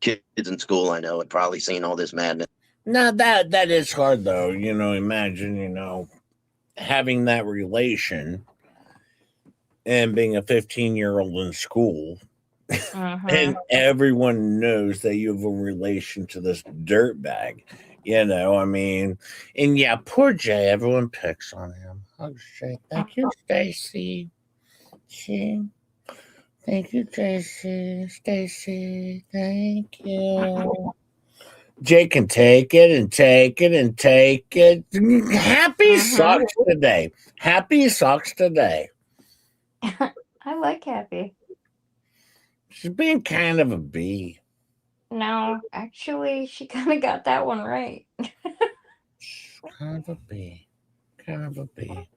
kids in school, I know, had probably seen all this madness. No, that is hard though. You know, imagine, you know, having that relation and being a 15-year-old in school. And everyone knows that you have a relation to this dirtbag. You know, I mean, and yeah, poor Jay. Everyone picks on him. Hugs Jay. Thank you, Stacy. See, Thank you, Tracy. Stacy. Thank you. Jay can take it and take it and take it. Happy sucks today. Happy sucks today. I like Happy. She's being kind of a bee. No, actually, she kind of got that one right. Kind of a bee. Kind of a bee.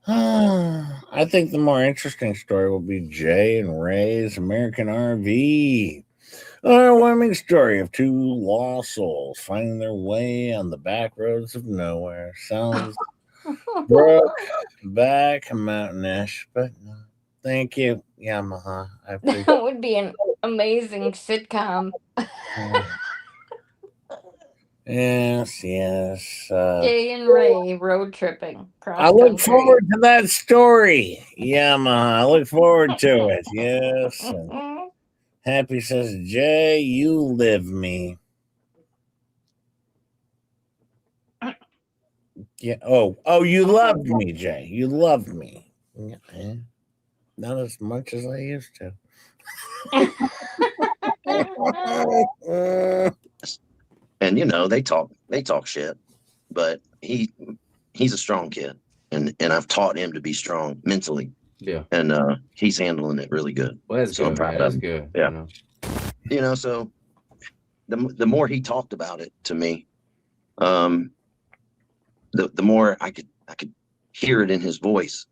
I think the more interesting story will be Jay and Ray's American RV. A heartwarming story of two lost souls finding their way on the back roads of nowhere. Sounds broke back mountainish, but no. Thank you, Yamaha. I appreciate That would be an amazing sitcom. Yes. Jay and Ray road tripping cross I look country. forward to that story, Yamaha. I look forward to it. Yes. And Happy says, Jay, you live me. Yeah. Oh, you loved me, Jay. You loved me. Yeah. Not as much as I used to. And they talk shit, but he's a strong kid, and I've taught him to be strong mentally. Yeah. And he's handling it really good. Well, that's so good. I'm proud That's of him. good. Yeah. So the more he talked about it to me, the more I could hear it in his voice.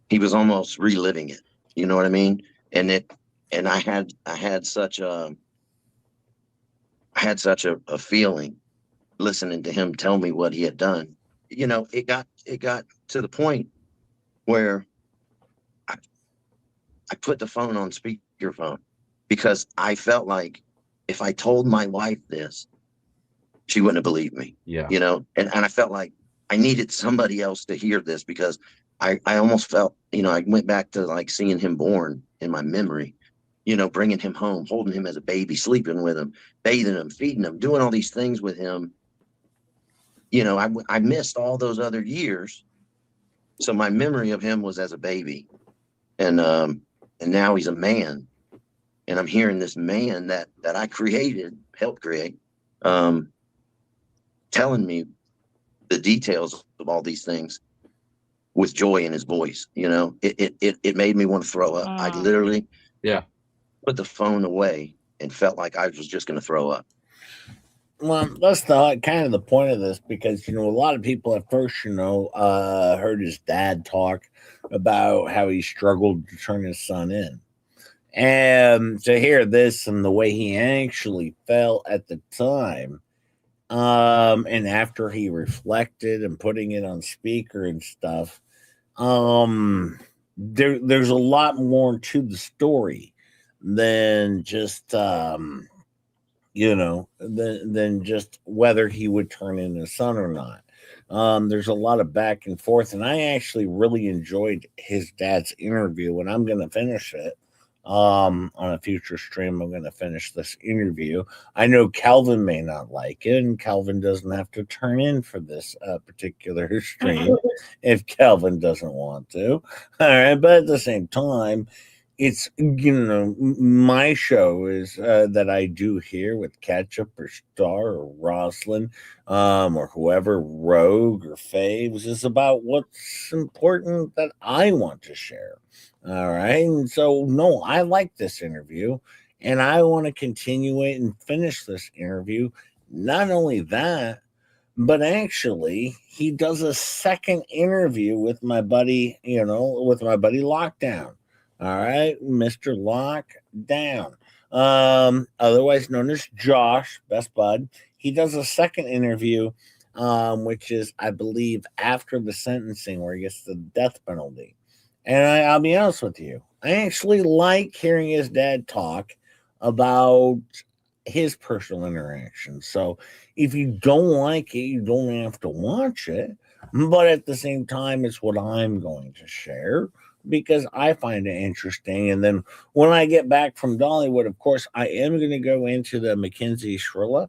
He was almost reliving it. You know what I mean? And I had such a feeling listening to him tell me what he had done. It got to the point where I put the phone on speakerphone because I felt like if I told my wife this, she wouldn't have believed me. Yeah. And I felt like I needed somebody else to hear this because I almost felt, I went back to like seeing him born in my memory, bringing him home, holding him as a baby, sleeping with him, bathing him, feeding him, doing all these things with him. I missed all those other years. So my memory of him was as a baby. And now he's a man. And I'm hearing this man that I helped create, telling me the details of all these things with joy in his voice. It made me want to throw up. I literally put the phone away and felt like I was just going to throw up. Well, that's kind of the point of this because a lot of people at first heard his dad talk about how he struggled to turn his son in, and to hear this and the way he actually felt at the time, and after he reflected and putting it on speaker and stuff, there's a lot more to the story than just than just whether he would turn in his son or not. There's a lot of back and forth, and I actually really enjoyed his dad's interview, and I'm going to finish it on a future stream. I'm going to finish this interview. I know Calvin may not like it, and Calvin doesn't have to turn in for this particular stream if Calvin doesn't want to. All right, but at the same time, it's my show is that I do here with Ketchup or Star or Roslyn or whoever, Rogue or Faves, is about what's important that I want to share. All right, and so no, I like this interview, and I want to continue it and finish this interview. Not only that, but actually, he does a second interview with my buddy, Lockdown. All right, Mr. Lockdown, otherwise known as Josh, best bud. He does a second interview, which is, I believe, after the sentencing where he gets the death penalty. And I'll be honest with you, I actually like hearing his dad talk about his personal interactions. So if you don't like it, you don't have to watch it. But at the same time, it's what I'm going to share because I find it interesting. And then when I get back from Dollywood, of course, I am going to go into the Mackenzie Shirilla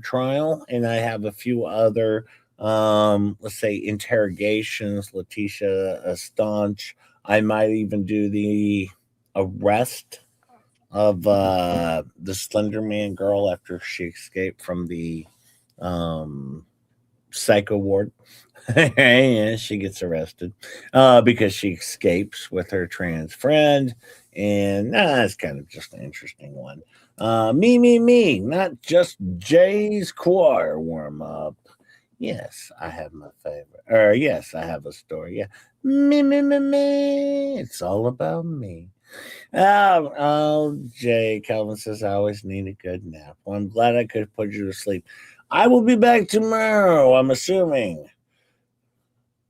trial, and I have a few other let's say interrogations. Letitia Staunch, I might even do the arrest of the Slender Man girl after she escaped from the psycho ward. Yeah, she gets arrested because she escapes with her trans friend. And it's kind of just an interesting one. Me, not just Jay's choir warm up. Yes, I have my favorite. Or yes, I have a story. Yeah. Me. It's all about me. Jay, Calvin says I always need a good nap. Well, I'm glad I could put you to sleep. I will be back tomorrow, I'm assuming.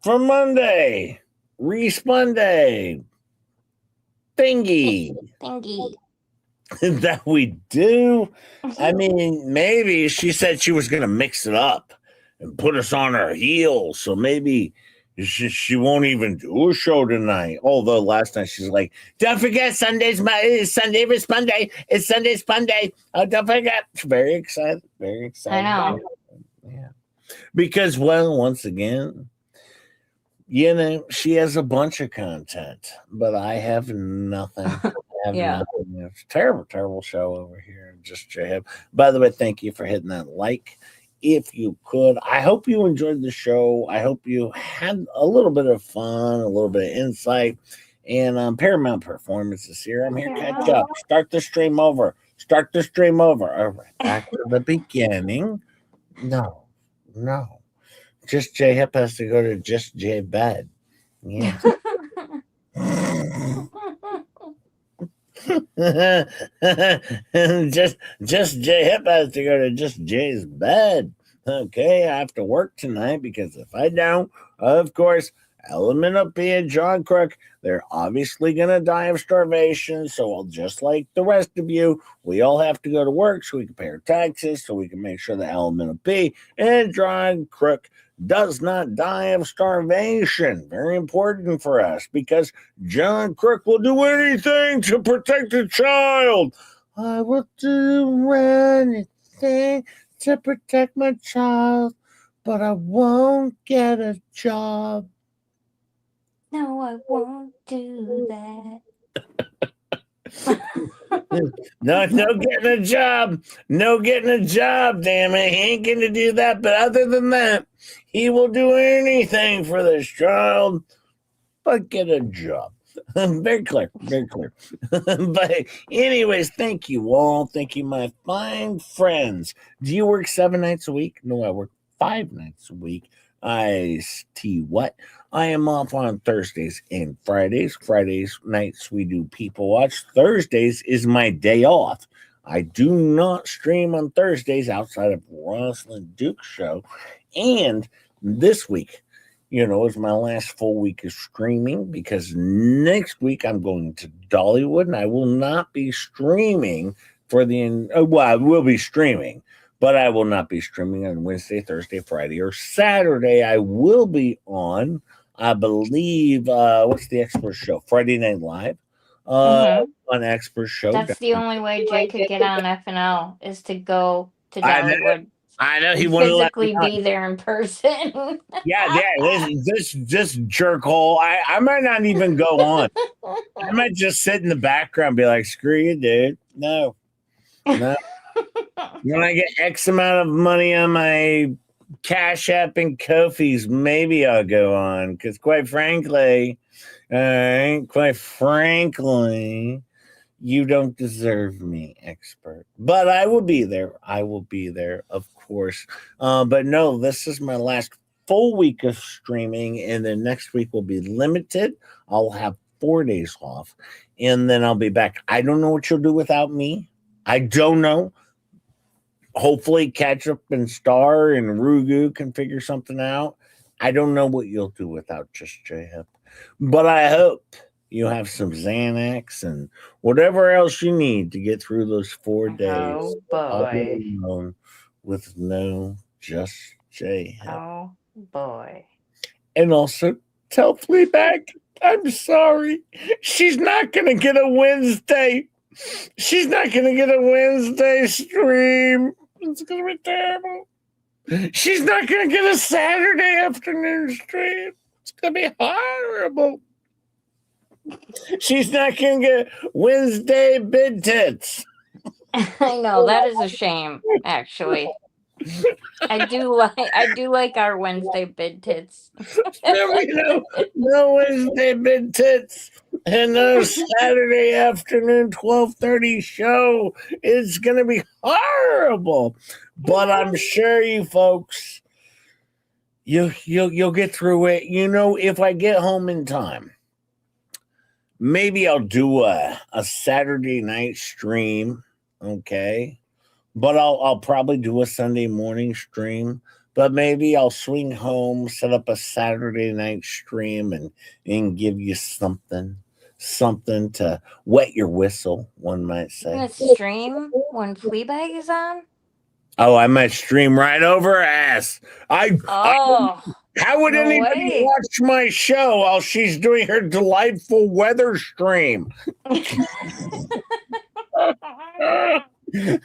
For Monday. Responday. Thingy. Thingy. That we do. I mean, maybe she said she was going to mix it up and put us on our heels. So maybe she won't even do a show tonight. Although last night she's like, don't forget Sunday is Fun Day. It's Sunday's Fun Day. Oh, don't forget. Very excited. Very excited. I know. Yeah. Because, well, once again, you know, she has a bunch of content, but I have nothing. Yeah. Nothing. It's a terrible show over here. Just Jay. By the way, thank you for hitting that like. If you could, I hope you enjoyed the show. I hope you had a little bit of fun, a little bit of insight, and Paramount Performances here. I'm here to catch up. Start the stream over. All right, back to the beginning. No. Just J Hip has to go to Just J bed. Yeah. just J Hip has to go to Just Jay's bed. Okay, I have to work tonight because if I don't, of course, Elemental P and John Crook, they're obviously going to die of starvation. So, just like the rest of you, we all have to go to work so we can pay our taxes, so we can make sure that Elemental P and John Crook does not die of starvation. Very important for us because John Crook will do anything to protect a child. I will do anything to protect my child, but I won't get a job. No, I won't do that. No getting a job. No getting a job, damn it. He ain't going to do that. But other than that, he will do anything for this child but get a job. Very clear. But anyways, thank you all. Thank you, my fine friends. Do you work 7 nights a week? No, I work 5 nights a week. I tell you what, I am off on Thursdays and Fridays. Fridays nights we do People Watch. Thursdays is my day off. I do not stream on Thursdays outside of Rosalind Duke's show. And this week, you know, is my last full week of streaming because next week I'm going to Dollywood and I will not be streaming for I will be streaming, but I will not be streaming on Wednesday, Thursday, Friday, or Saturday. I will be on, I believe, what's the Expert Show? Friday Night Live on Expert Show. That's the only way Jay could get on FNL is to go to Dollywood. I know he and wanted physically be there in person. This jerkhole. I might not even go on. I might just sit in the background and be like, screw you, dude. No. When I get X amount of money on my Cash App and Kofi's, maybe I'll go on. Because quite frankly, you don't deserve me, Expert. But I will be there. Of course. But no, this is my last full week of streaming, and then next week will be limited. I'll have 4 days off, and then I'll be back. I don't know what you'll do without me. I don't know. Hopefully, Ketchup and Star and Rugu can figure something out. I don't know what you'll do without Just J-Hip, but I hope you have some Xanax and whatever else you need to get through those 4 days. Oh boy. With no Just J-Hip. Oh boy. And also tell Fleabag, I'm sorry. She's not going to get a Wednesday. She's not going to get a Wednesday stream. It's going to be terrible. She's not going to get a Saturday afternoon stream. It's going to be horrible. She's not gonna get Wednesday bid tits. I know that is a shame, actually. I do like our Wednesday bid tits. No Wednesday bid tits. And no Saturday afternoon 12:30 show. It's gonna be horrible. But I'm sure you folks, you'll get through it. If I get home in time, maybe I'll do a Saturday night stream, okay? But I'll probably do a Sunday morning stream. But maybe I'll swing home, set up a Saturday night stream, and give you something to wet your whistle, one might say. You're gonna stream when Fleabag is on? Oh, I might stream right over her ass. How would no anybody way. watch my show while she's doing her delightful weather stream? I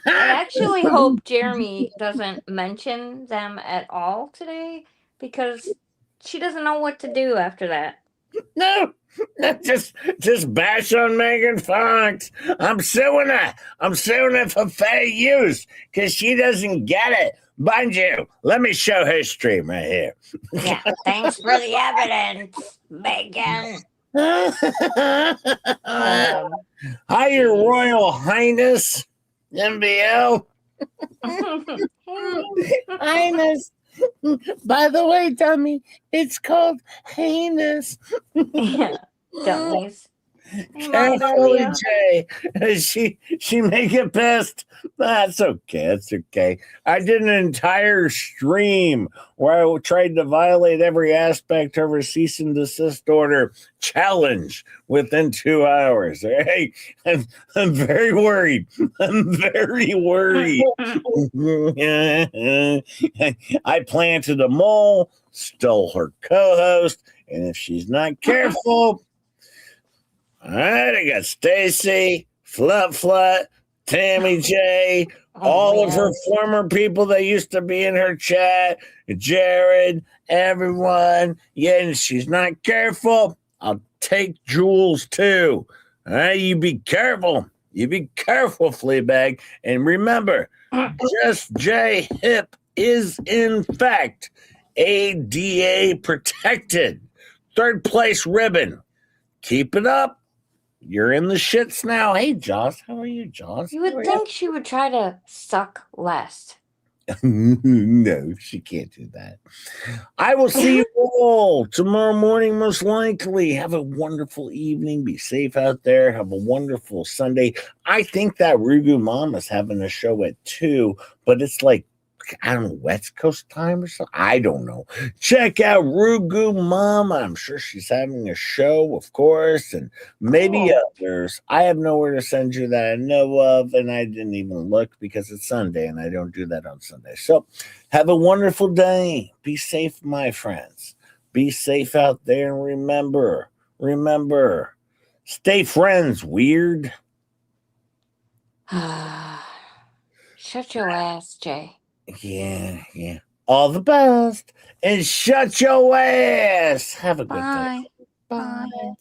actually hope Jeremy doesn't mention them at all today because she doesn't know what to do after that. No, just bash on Megan Fox. I'm suing her for fair use because she doesn't get it. Mind you, let me show her stream right here. Yeah, thanks for the evidence, Megan. Hi, Your Royal Highness, MBL. Highness. By the way, dummy, it's called heinous. Yeah, dummies. Carefully, Jay. She may get pissed. That's okay. That's okay. I did an entire stream where I tried to violate every aspect of her cease and desist order challenge within 2 hours. Hey, I'm very worried. I'm very worried. I planted a mole, stole her co-host, and if she's not careful. All right, I got Stacy, Flut, Tammy J, all of her former people that used to be in her chat, Jared, everyone. Yeah, and she's not careful, I'll take Jules too. All right, you be careful. You be careful, Fleabag. And remember, Just J Hip is in fact ADA protected. 3rd place ribbon. Keep it up. You're in the shits now. Hey, Joss. How are you, Joss? You would think she would try to suck less. No, she can't do that. I will see you all tomorrow morning, most likely. Have a wonderful evening. Be safe out there. Have a wonderful Sunday. I think that Rugu Mama's having a show at 2, but it's like, I don't know, West Coast time or something. I don't know. Check out Rugu Mama. I'm sure she's having a show, of course, and maybe others. I have nowhere to send you that I know of, and I didn't even look because it's Sunday, and I don't do that on Sunday. So have a wonderful day. Be safe, my friends. Be safe out there, and remember, stay friends, weird. Shut your ass, Jay. Yeah. All the best. And shut your ass. Have a good day. Bye.